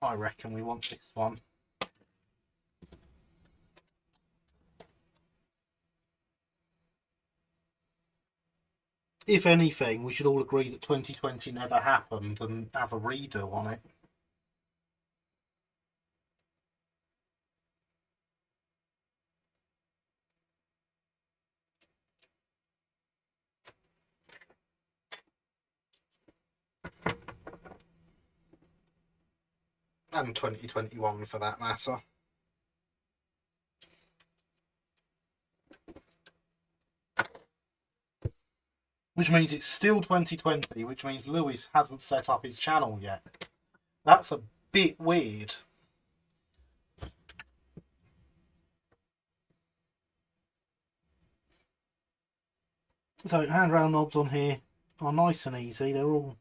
I reckon we want this one. If anything, we should all agree that 2020 never happened and have a redo on it. And 2021 for that matter. Which means it's still 2020, which means Lewis hasn't set up his channel yet. That's a bit weird. So handrail knobs on here are nice and easy. They're all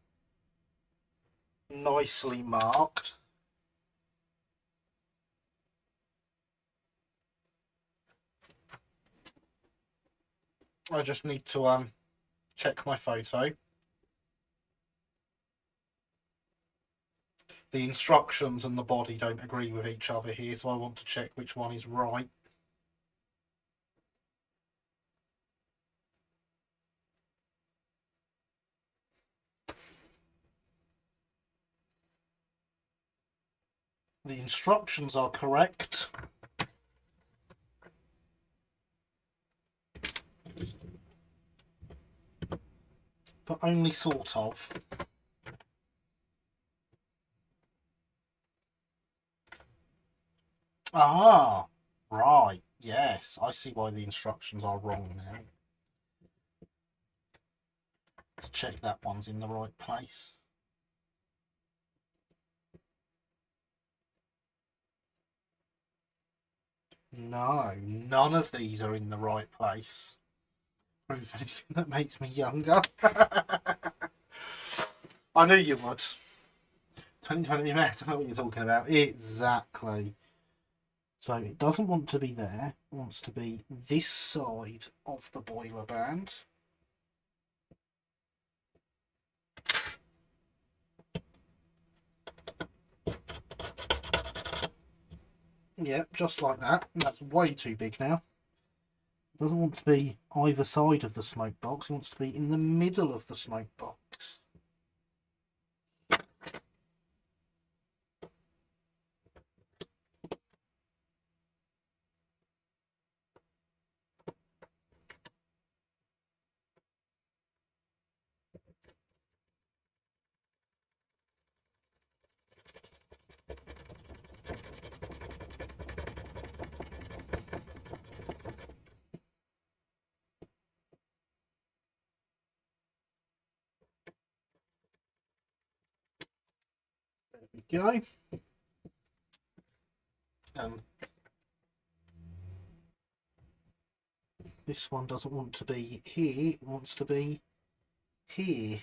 nicely marked. I just need to check my photo. The instructions and the body don't agree with each other here, so I want to check which one is right. The instructions are correct. But only sort of. Ah, right. Yes, I see why the instructions are wrong now. Let's check that one's in the right place. No, none of these are in the right place. Prove anything that makes me younger. I knew you would. 2020 Matt, I know what you're talking about. Exactly. So it doesn't want to be there. It wants to be this side of the boiler band. Yep, just like that. That's way too big now. It doesn't want to be either side of the smoke box. It wants to be in the middle of the smoke box. There we go. This one doesn't want to be here, it wants to be here.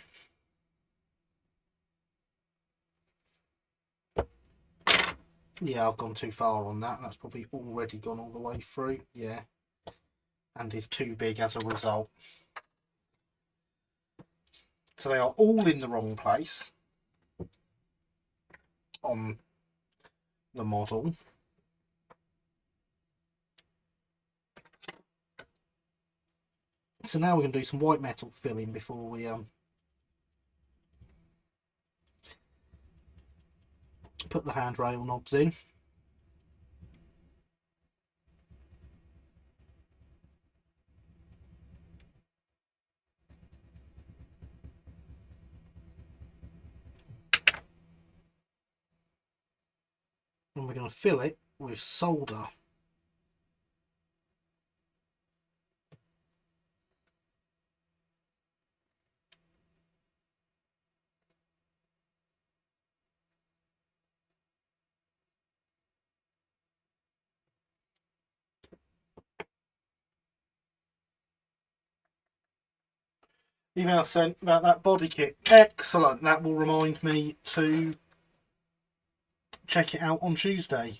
Yeah, I've gone too far on that. That's probably already gone all the way through. Yeah. And is too big as a result. So they are all in the wrong place on the model. So now we're going to do some white metal filling before we put the handrail knobs in. And we're going to fill it with solder. Email sent about that body kit. Excellent. That will remind me to check it out on Tuesday.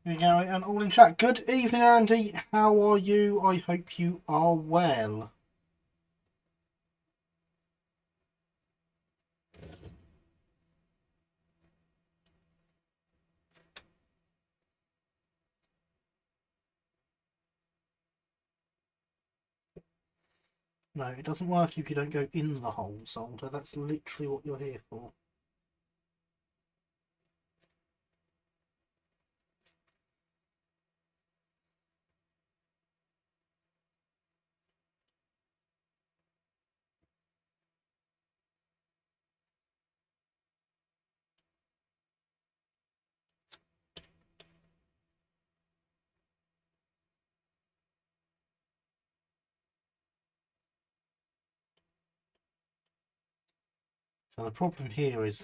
There you go, and all in chat. Good evening, Andy. How are you? I hope you are well. No, it doesn't work if you don't go in the hole, solder. That's literally what you're here for. So the problem here is,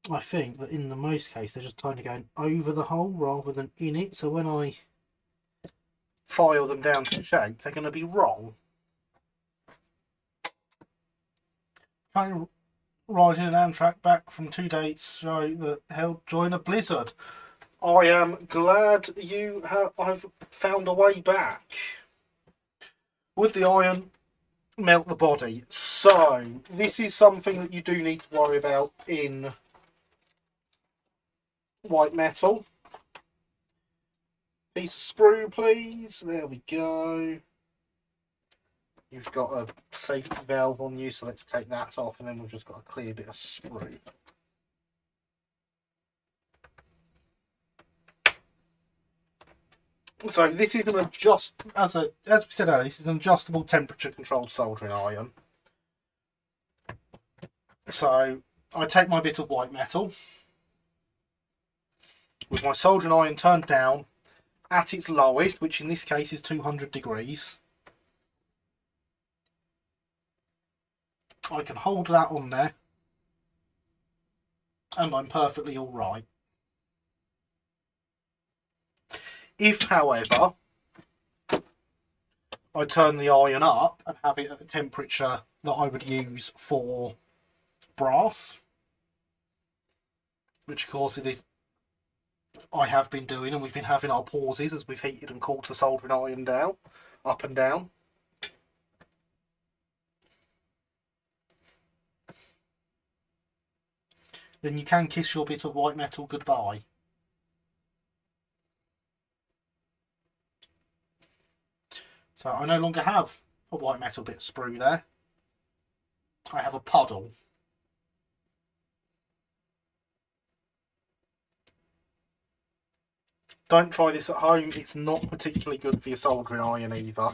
I think that in the most case they're just kind of going over the hole rather than in it. So when I file them down to shape, they're going to be wrong. Trying to ride in an Amtrak back from 2 dates show that held join a blizzard. I am glad you have found a way back. Would the iron melt the body? So this is something that you do need to worry about in white metal. Piece of sprue, please. There we go. You've got a safety valve on you, so let's take that off, and then we've just got a clear bit of sprue. So this is an as we said earlier, this is an adjustable temperature controlled soldering iron. So I take my bit of white metal with my soldering iron turned down at its lowest, which in this case is 200 degrees. I can hold that on there and I'm perfectly alright. If, however, I turn the iron up and have it at the temperature that I would use for brass, which of course it is, I have been doing, and we've been having our pauses as we've heated and cooled the soldering iron down, up and down. Then you can kiss your bit of white metal goodbye. So I no longer have a white metal bit of sprue there. I have a puddle. Don't try this at home, it's not particularly good for your soldering iron either.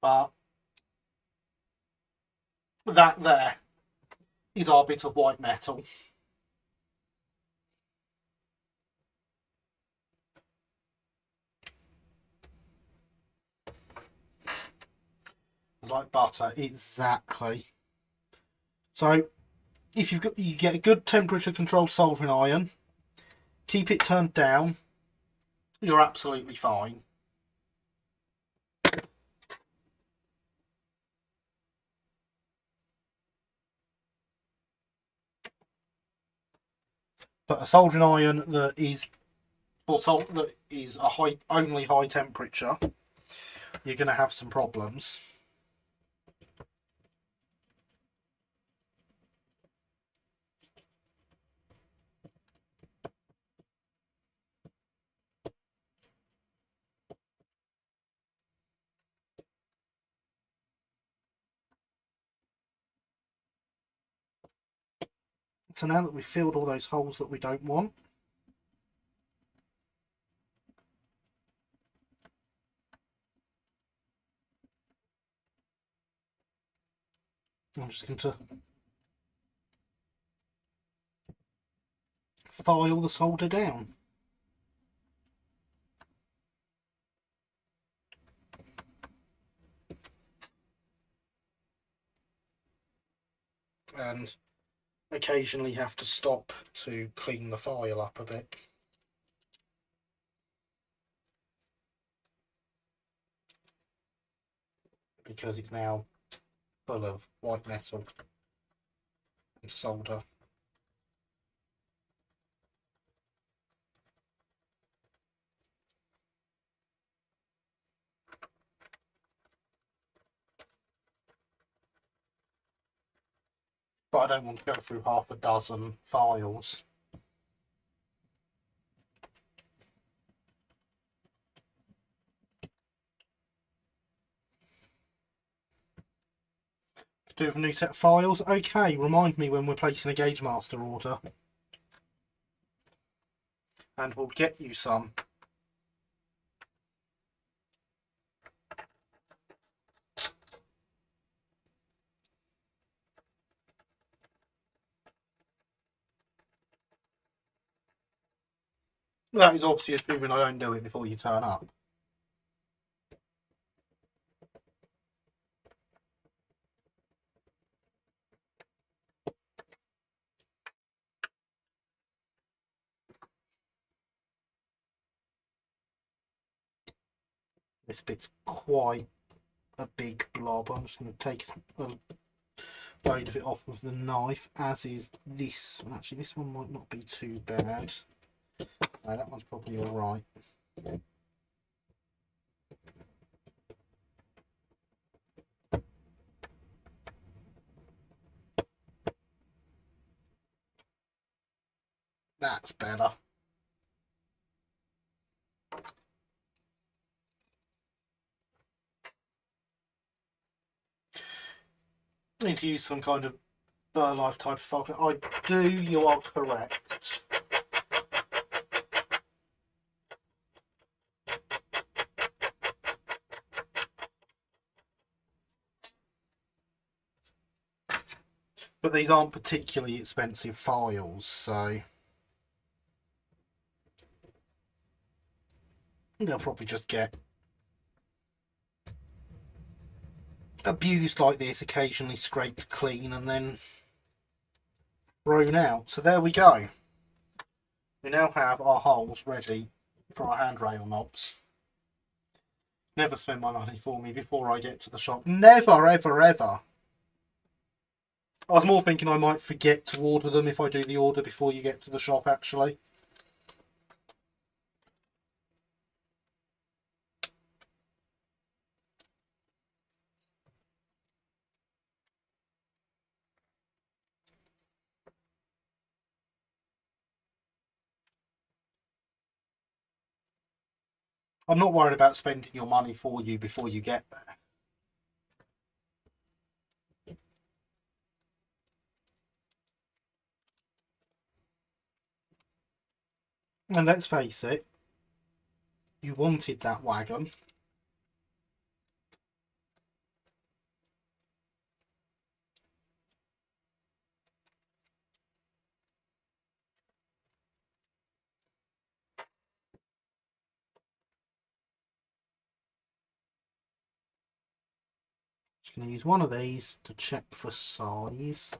But that there is our bit of white metal. Like butter, exactly. So if you get a good temperature controlled soldering iron, keep it turned down, you're absolutely fine. But a soldering iron that is only high temperature, you're going to have some problems. So now that we've filled all those holes that we don't want, I'm just going to file the solder down. And occasionally have to stop to clean the file up a bit. Because it's now full of white metal and solder. But I don't want to go through half a dozen files. Do with a new set of files. Okay, remind me when we're placing a Gauge Master order. And we'll get you some. That is obviously assuming I don't do it before you turn up. This bit's quite a big blob. I'm just going to take a load of it off with the knife, as is this. Actually, this one might not be too bad. No, that one's probably alright. That's better. I need to use some kind of Burlife type of file. I do, you are correct. But these aren't particularly expensive files, so they'll probably just get abused like this, occasionally scraped clean and then thrown out. So there we go. We now have our holes ready for our handrail knobs. Never spend my money for me before I get to the shop. Never, ever, ever. I was more thinking I might forget to order them if I do the order before you get to the shop, actually. I'm not worried about spending your money for you before you get there. And let's face it, you wanted that wagon. Just going to use one of these to check for size.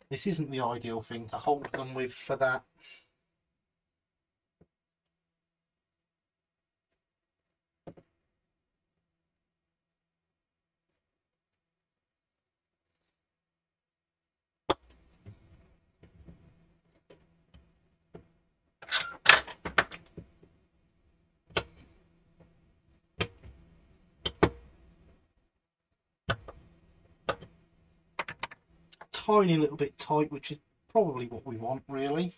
This isn't the ideal thing to hold them with for that. Tiny little bit tight, which is probably what we want, really.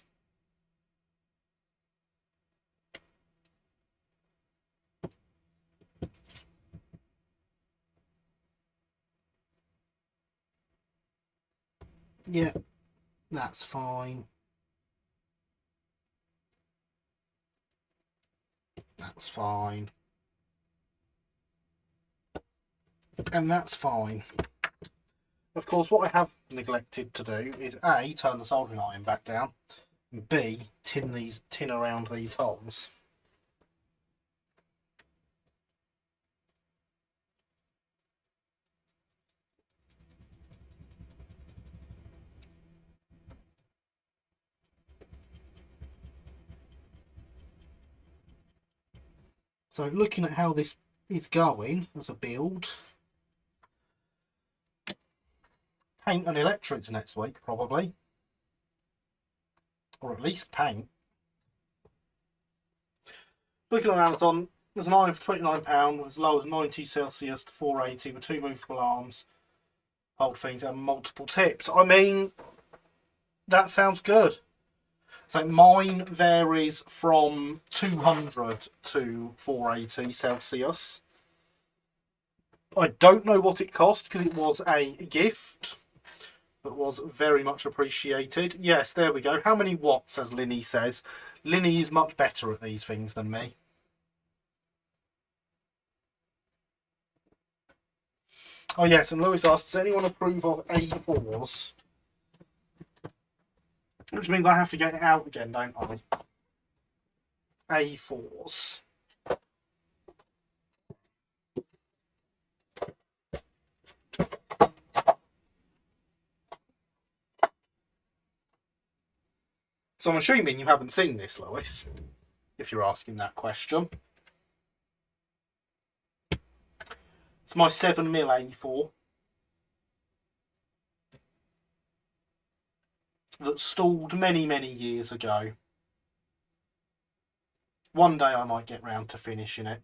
Yeah, that's fine. That's fine. And that's fine. Of course, what I have neglected to do is A, turn the soldering iron back down, and B, tin around these holes. So looking at how this is going as a build, paint and electrics next week probably, or at least paint. Looking on Amazon, there's an iron for £29 as low as 90 Celsius to 480 with 2 movable arms, hold things and multiple tips. I mean, that sounds good. So mine varies from 200 to 480 Celsius. I don't know what it cost because it was a gift, but was very much appreciated. Yes, there we go. How many watts, as Linny says? Linny is much better at these things than me. Oh yes, and Lewis asks, does anyone approve of A4s? Which means I have to get it out again, don't I? A4s. So I'm assuming you haven't seen this, Lewis, if you're asking that question. It's my 7mm A4 that stalled many, many years ago. One day I might get round to finishing it.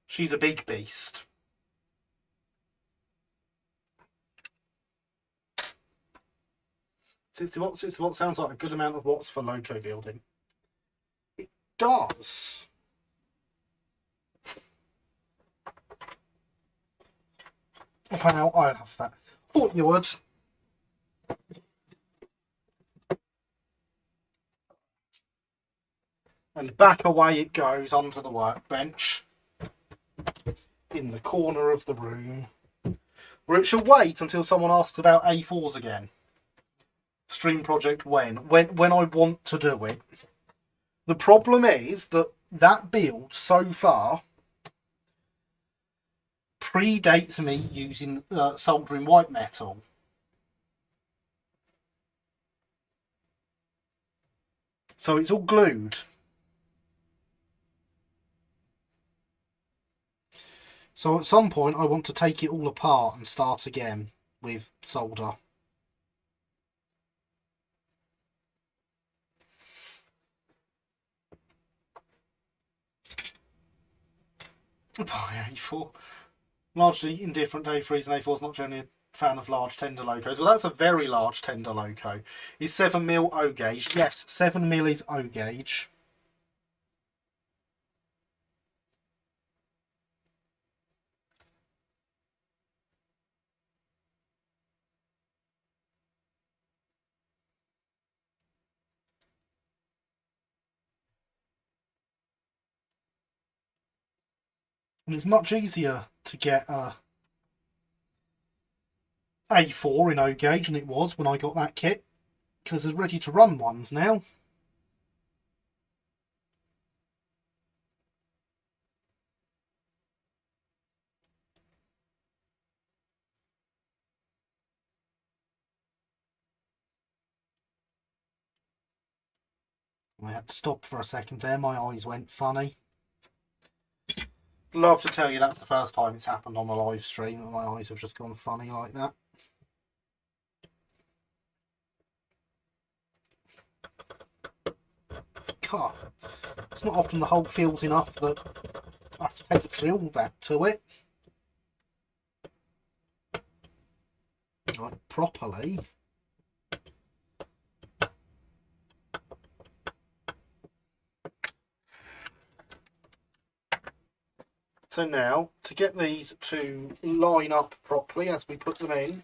She's a big beast. 60 watts, 60 watts sounds like a good amount of watts for loco building. It does. Wow, I love that. Thought you would. And back away it goes onto the workbench. in the corner of the room, where it shall wait until someone asks about A4s again. Stream project when I want to do it. The problem is that build so far predates me using soldering white metal. So it's all glued. So at some point I want to take it all apart and start again with solder. By A4. Largely indifferent to A3s and A4s, not generally a fan of large tender locos. Well, that's a very large tender loco. Is 7mm O gauge? Yes, 7mm is O gauge. And it's much easier to get a A4 in O gauge than it was when I got that kit, because there's ready to run ones now. I had to stop for a second there, my eyes went funny. Love to tell you that's the first time it's happened on a live stream, that my eyes have just gone funny like that. God, it's not often the hole feels enough that I have to take the drill back to it. Like properly. So now, to get these to line up properly as we put them in,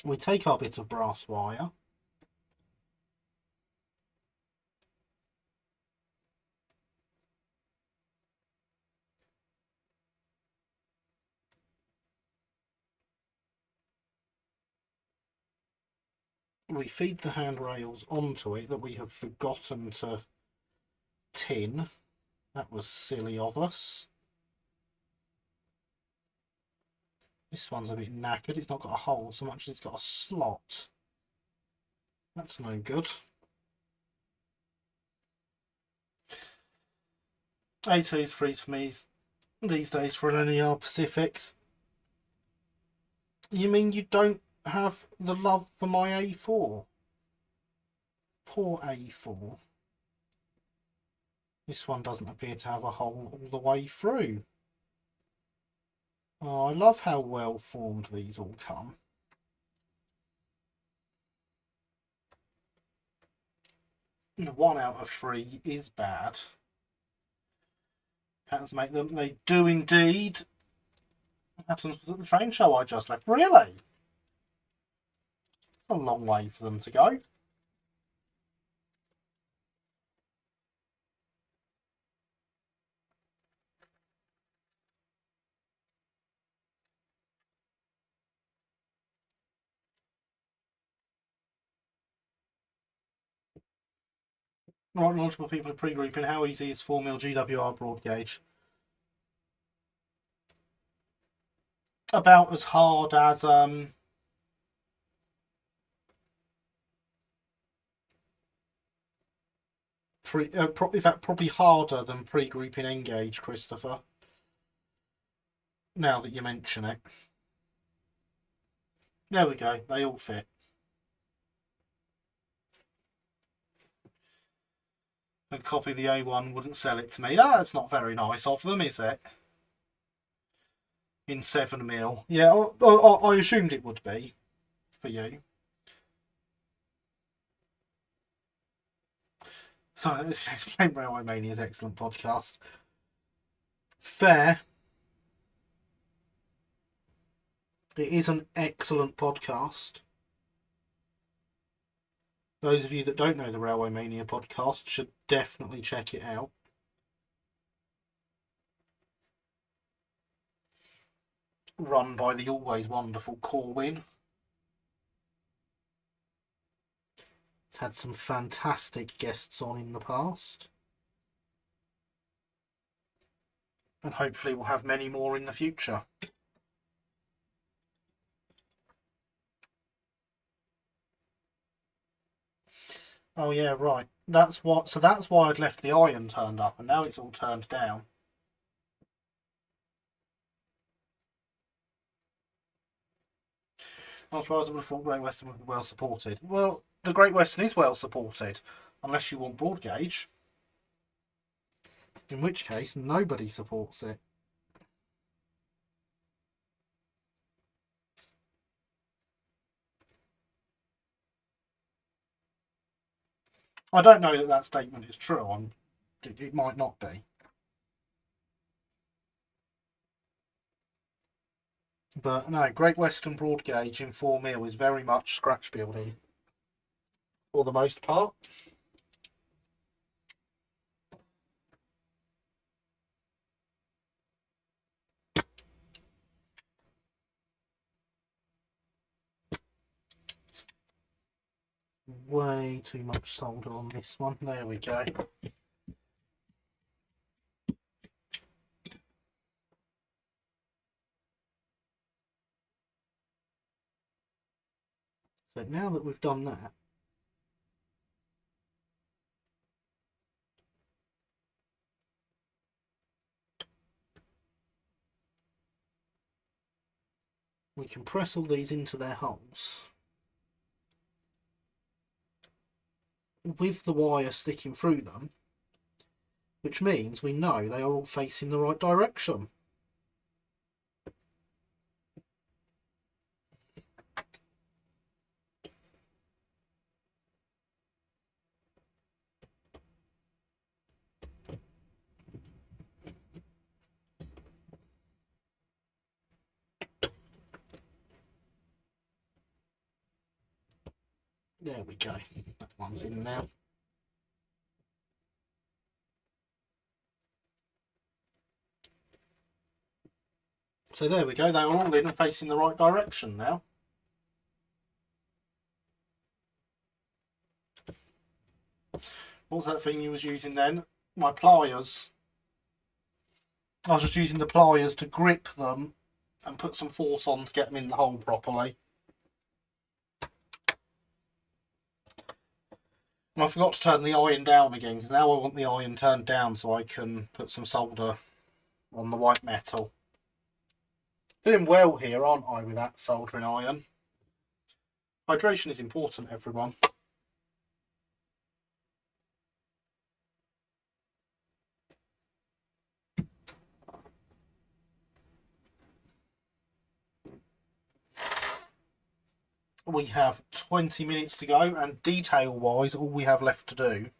we take our bit of brass wire, we feed the handrails onto it that we have forgotten to tin. That was silly of us. This one's a bit knackered, it's not got a hole so much as it's got a slot. That's no good. A2 is free for me these days for an NER Pacifics. You mean you don't have the love for my A4? Poor A4. This one doesn't appear to have a hole all the way through. Oh, I love how well formed these all come. And 1 out of 3 is bad. Patterns make them. They do indeed. Patterns was at the train show I just left. Really? A long way for them to go. Right, multiple people are pre-grouping. How easy is 4mm GWR broad gauge? About as hard as in fact, probably harder than pre-grouping N-gauge, Christopher. Now that you mention it. There we go, they all fit. A copy of the A1 wouldn't sell it to me. That's not very nice of them, is it? In 7mm. Yeah, I assumed it would be for you. So this Game Railway Mania's excellent podcast. Fair. It is an excellent podcast. Those of you that don't know the Railway Mania podcast should definitely check it out. run by the always wonderful Corwin. It's had some fantastic guests on in the past. And hopefully we'll have many more in the future. Oh yeah, right. That's what. So that's why I'd left the iron turned up, and now it's all turned down. As far as I would have thought, Great Western would be well supported. Well, the Great Western is well supported, unless you want broad gauge. In which case, nobody supports it. I don't know that that statement is true. It might not be. But no, Great Western broad gauge in 4mm is very much scratch building. For the most part. Way too much solder on this one. There we go. So now that we've done that, we can press all these into their holes with the wire sticking through them, which means we know they are all facing the right direction. There we go. That one's in now. So there we go. They are all in and facing the right direction now. What's that thing you was using then? My pliers. I was just using the pliers to grip them and put some force on to get them in the hole properly. And I forgot to turn the iron down again, because now I want the iron turned down so I can put some solder on the white metal. Doing well here, aren't I, with that soldering iron? Hydration is important, everyone. We have 20 minutes to go, and detail wise all we have left to do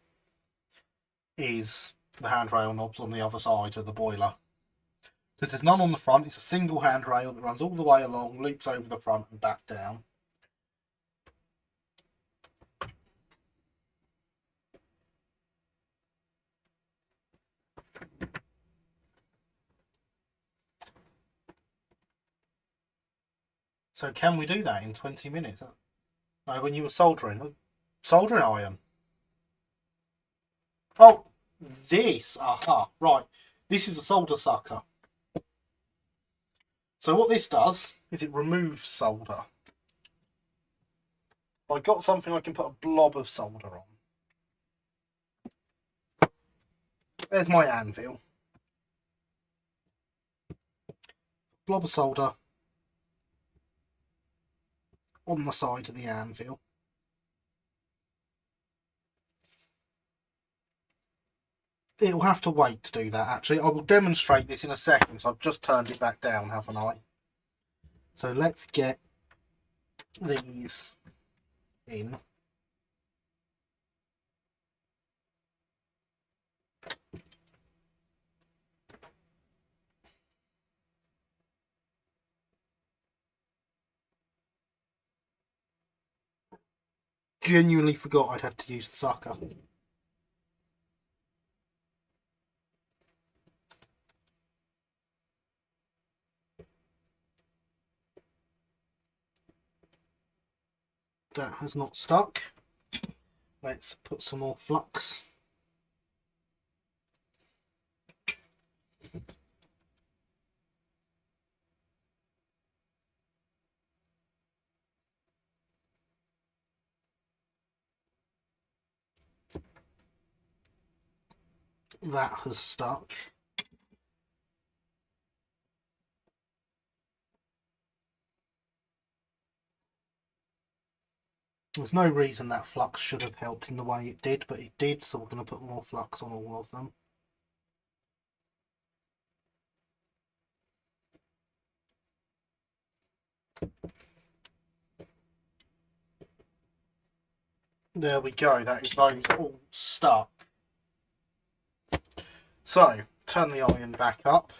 is the handrail knobs on the other side of the boiler, because there's none on the front. It's a single handrail that runs all the way along, loops over the front and back down. So can we do that in 20 minutes? No, when you were soldering iron. Oh, this, aha, right. This is a solder sucker. So what this does is it removes solder. If I got something I can put a blob of solder on. There's my anvil. Blob of solder on the side of the anvil. It'll have to wait to do that, actually. I will demonstrate this in a second, so I've just turned it back down, haven't I? So let's get these in. Genuinely forgot I'd had to use the sucker. That has not stuck. Let's put some more flux. That has stuck. There's no reason that flux should have helped in the way it did, but it did, so we're going to put more flux on all of them. There we go, that is those all stuck. So, turn the iron back up.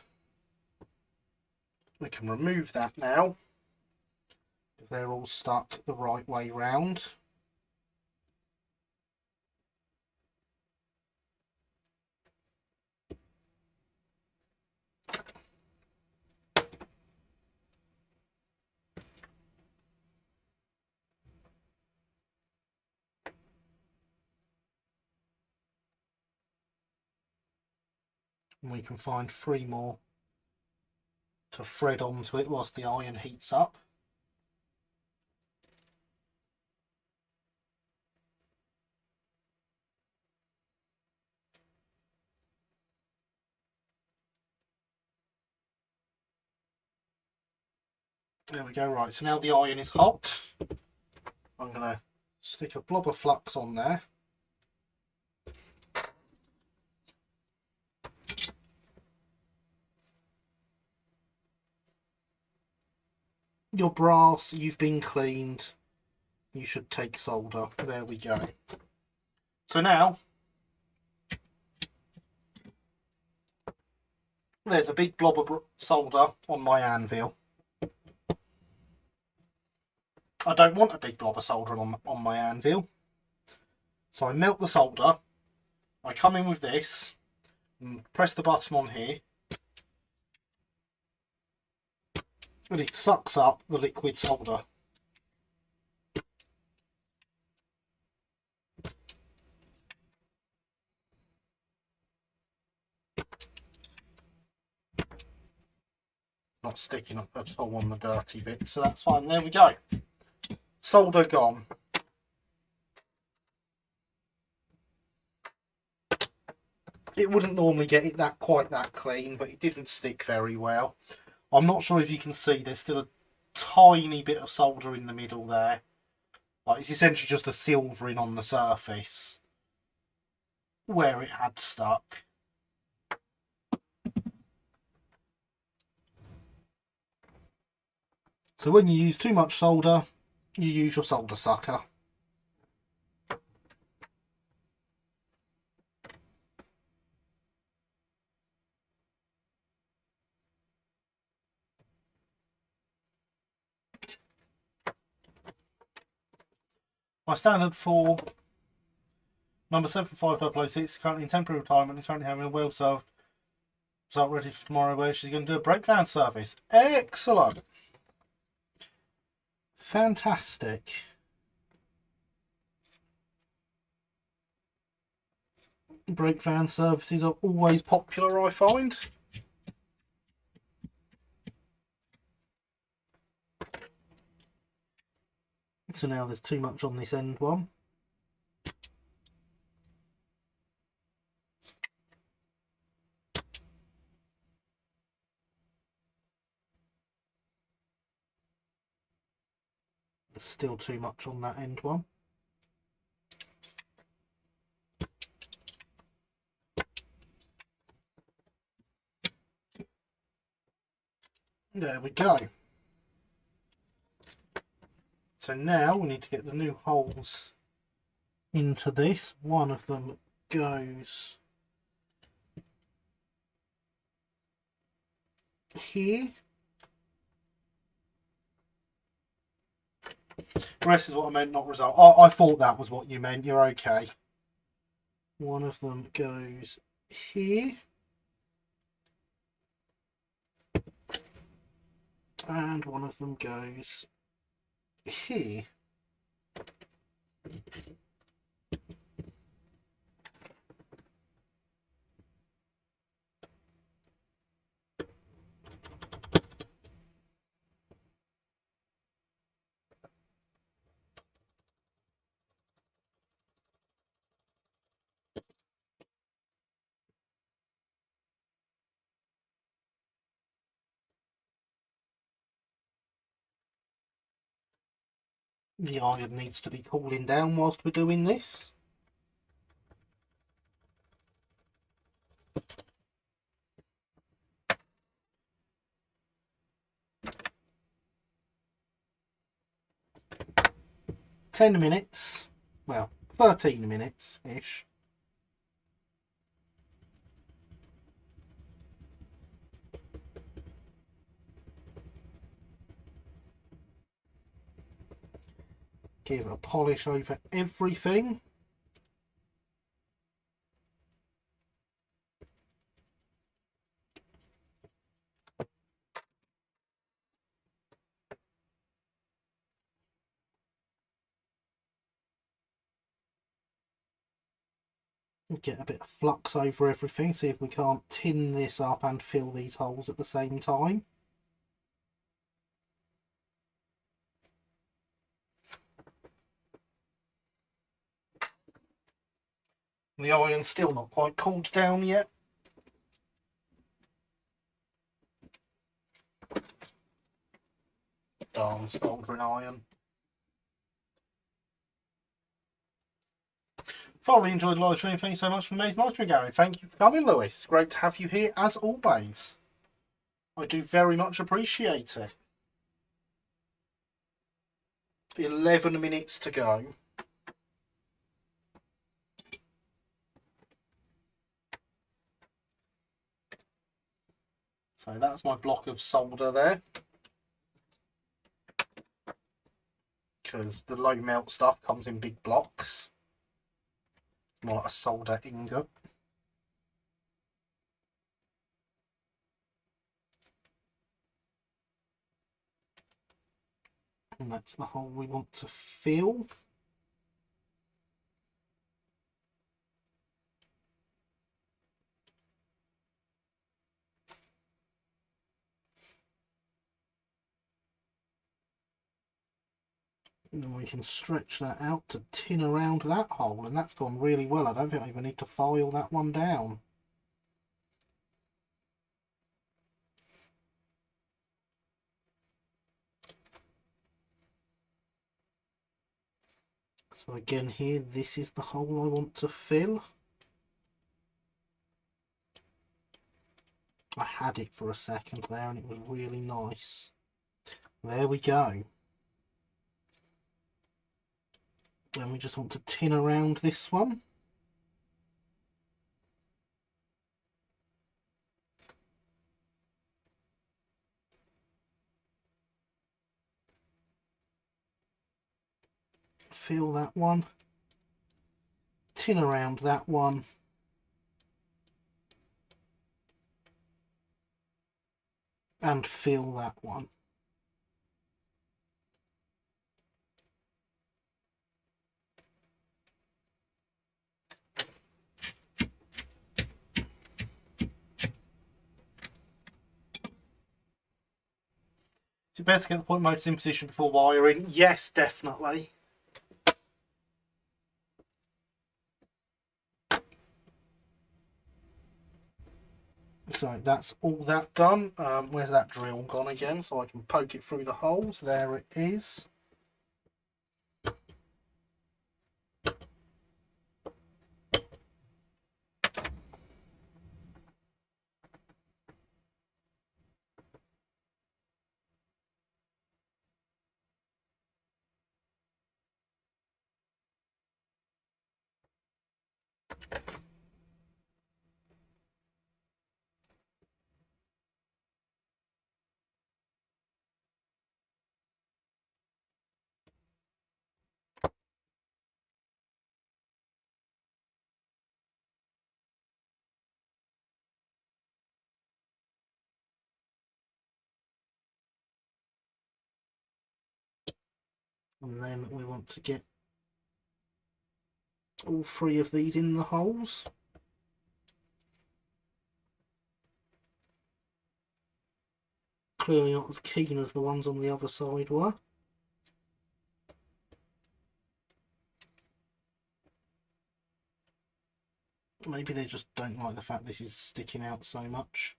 We can remove that now, because they're all stuck the right way round. And we can find 3 more to thread onto it whilst the iron heats up. There we go, right, so now the iron is hot. I'm going to stick a blob of flux on there. Your brass, you've been cleaned. You should take solder. There we go. So now, there's a big blob of solder on my anvil. I don't want a big blob of solder on my anvil. So I melt the solder. I come in with this and press the button on here. And it sucks up the liquid solder. Not sticking up at all on the dirty bits, so that's fine. There we go. Solder gone. It wouldn't normally get it quite that clean, but it didn't stick very well. I'm not sure if you can see, there's still a tiny bit of solder in the middle there. Like, it's essentially just a silvering on the surface where it had stuck. So when you use too much solder, you use your solder sucker. My standard for number 75006 is currently in temporary retirement. Is currently having a well served result ready for tomorrow, where she's going to do a breakdown service. Excellent. Fantastic. Brake van services are always popular, I find. So now there's too much on this end one. There's still too much on that end one. There we go. So now we need to get the new holes into this. One of them goes here. The rest is what I meant, not result. I thought that was what you meant. You're okay. One of them goes here. And one of them goes here. The iron needs to be cooling down whilst we're doing this. $10, well, 13 minutes-ish. Give a polish over everything. Get a bit of flux over everything, see if we can't tin this up and fill these holes at the same time. The iron's still not quite cooled down yet. Darn soldering iron. Thoroughly enjoyed the live stream. Thank you so much for the amazing live stream, Gary. Thank you for coming, Lewis. It's great to have you here as always. I do very much appreciate it. 11 minutes to go. So that's my block of solder there. Because the low melt stuff comes in big blocks. It's more like a solder ingot. And that's the hole we want to fill. And then we can stretch that out to tin around that hole, and that's gone really well. I don't think I even need to file that one down. So again here, this is the hole I want to fill. I had it for a second there and it was really nice. There we go. Then we just want to tin around this one. Fill that one. Tin around that one. And fill that one. Is it best to get the point motors in position before wiring? Yes, definitely. So that's all that done. Where's that drill gone again? So I can poke it through the holes. There it is. And then we want to get all 3 of these in the holes. Clearly not as keen as the ones on the other side were. Maybe they just don't like the fact this is sticking out so much.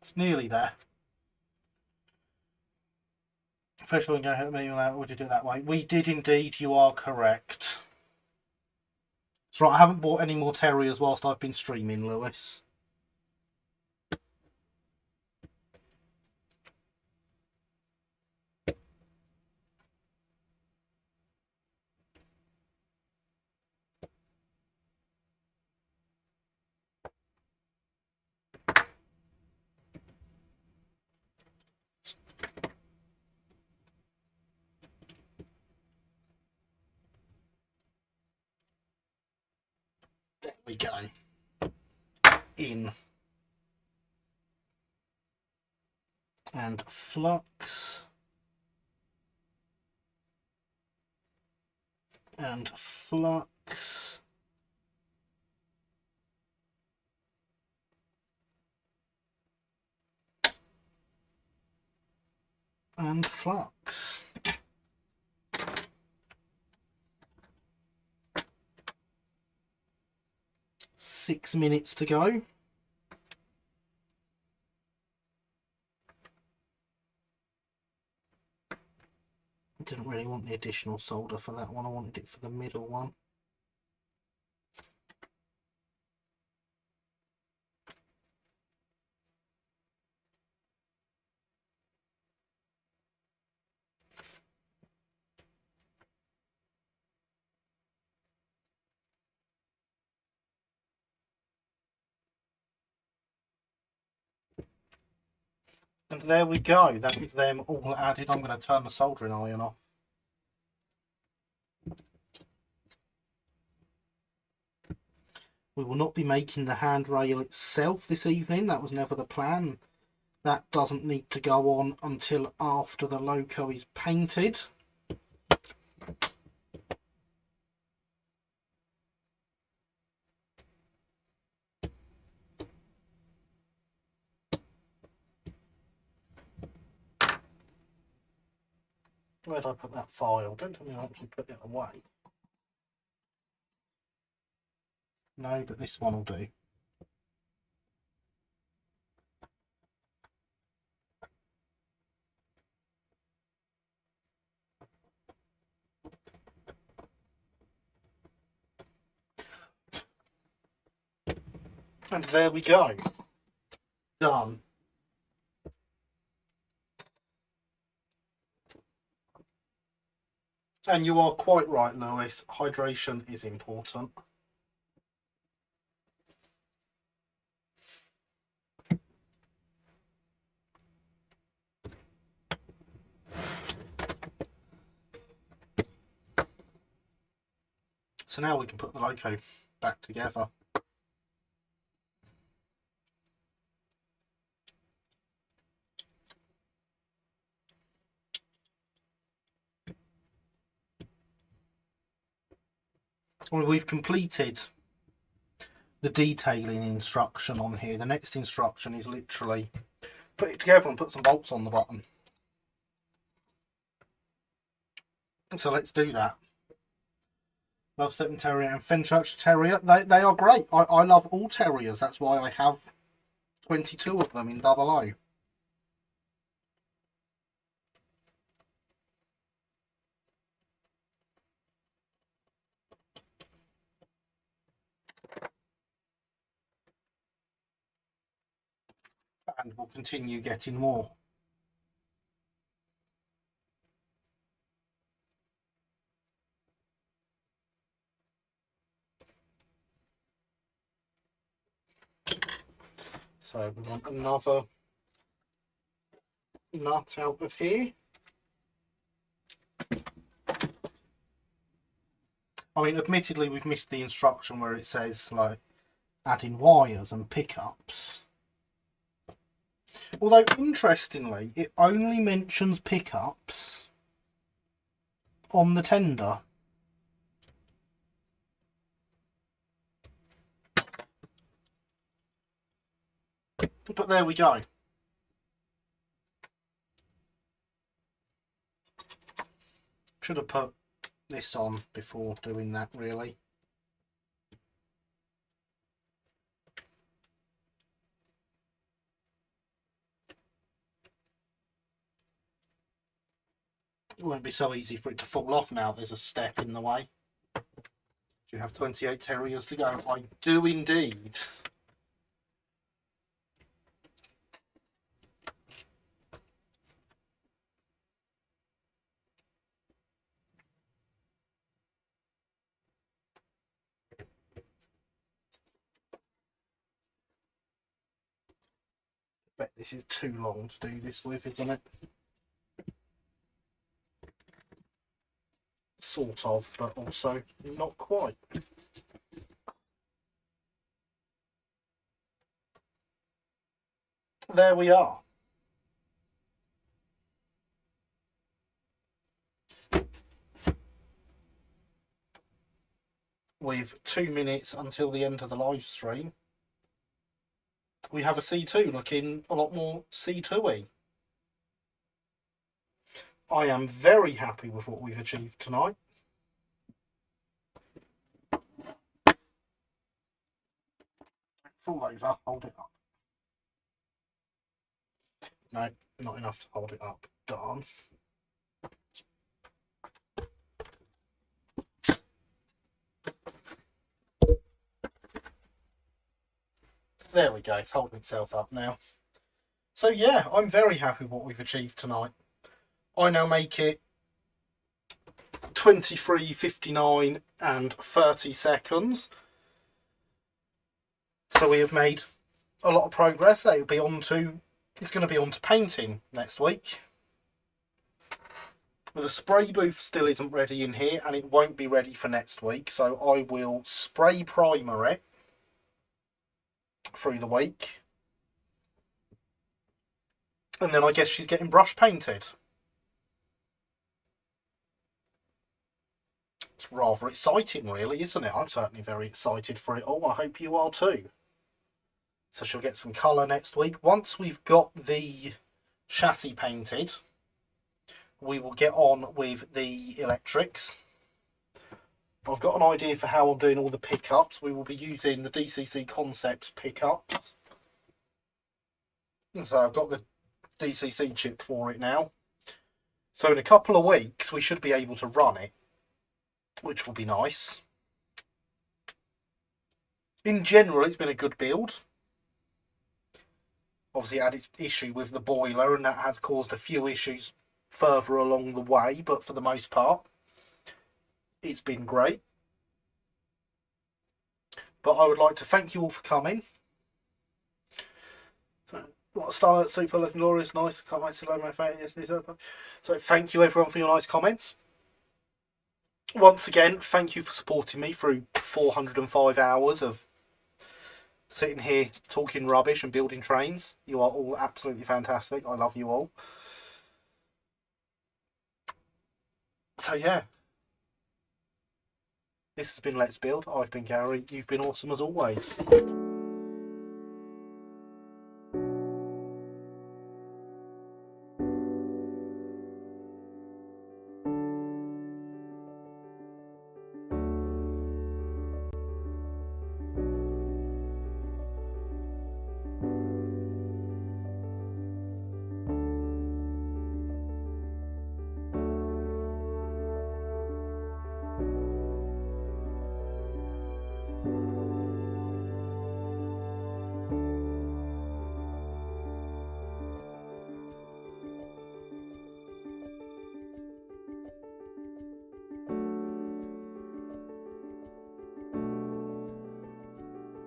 It's nearly there. First of all, going to hit me, would you do it that way? We did indeed, you are correct. That's right, I haven't bought any more terriers whilst I've been streaming, Lewis. There we go. In. And flux. And flux. And flux. 6 minutes to go. Didn't really want the additional solder for that one, I wanted it for the middle one. And there we go, that is them all added. I'm going to turn the soldering iron off. We will not be making the handrail itself this evening, that was never the plan. That doesn't need to go on until after the loco is painted. Where did I put that file? Don't tell me I actually put it away. No, but this one will do. And there we go. Done. And you are quite right, Lewis. Hydration is important. So now we can put the loco back together. Well, we've completed the detailing instruction on here. The next instruction is literally put it together and put some bolts on the bottom. So let's do that. Love Stepping Terrier and Fenchurch Terrier. They are great. I love all terriers. That's why I have 22 of them in double O. And we'll continue getting more. So we want another nut out of here. I mean, admittedly, we've missed the instruction where it says, like, adding wires and pickups. Although, interestingly, it only mentions pickups on the tender. But there we go. Should have put this on before doing that, really. It won't be so easy for it to fall off now. There's a step in the way. Do you have 28 terriers to go? I do indeed. Bet this is too long to do this with, isn't it? Sort of, but also not quite. There we are. With 2 minutes until the end of the live stream, we have a C2 looking a lot more C2-y. I am very happy with what we've achieved tonight. Fall over, hold it up. No, not enough to hold it up. Darn. There we go, it's holding itself up now. So yeah, I'm very happy with what we've achieved tonight. I now make it 23:59 and 30 seconds. So we have made a lot of progress. It's going to be on to painting next week. The spray booth still isn't ready in here, and it won't be ready for next week, so I will spray primer it through the week. And then I guess she's getting brush painted. It's rather exciting, really, isn't it? I'm certainly very excited for it all. I hope you are too. So she'll get some colour next week. Once we've got the chassis painted, we will get on with the electrics. I've got an idea for how I'm doing all the pickups. We will be using the DCC Concepts pickups. So I've got the DCC chip for it now. So in a couple of weeks, we should be able to run it, which will be nice. In general, it's been a good build. Obviously, it had its issue with the boiler, and that has caused a few issues further along the way, but for the most part, it's been great. But I would like to thank you all for coming. What Starlight super looking glorious, nice. Can't wait to learn my face. So thank you everyone for your nice comments. Once again, thank you for supporting me through 405 hours of sitting here talking rubbish and building trains. You are all absolutely fantastic. I love you all. So yeah, this has been Let's Build. I've been Gary. You've been awesome as always.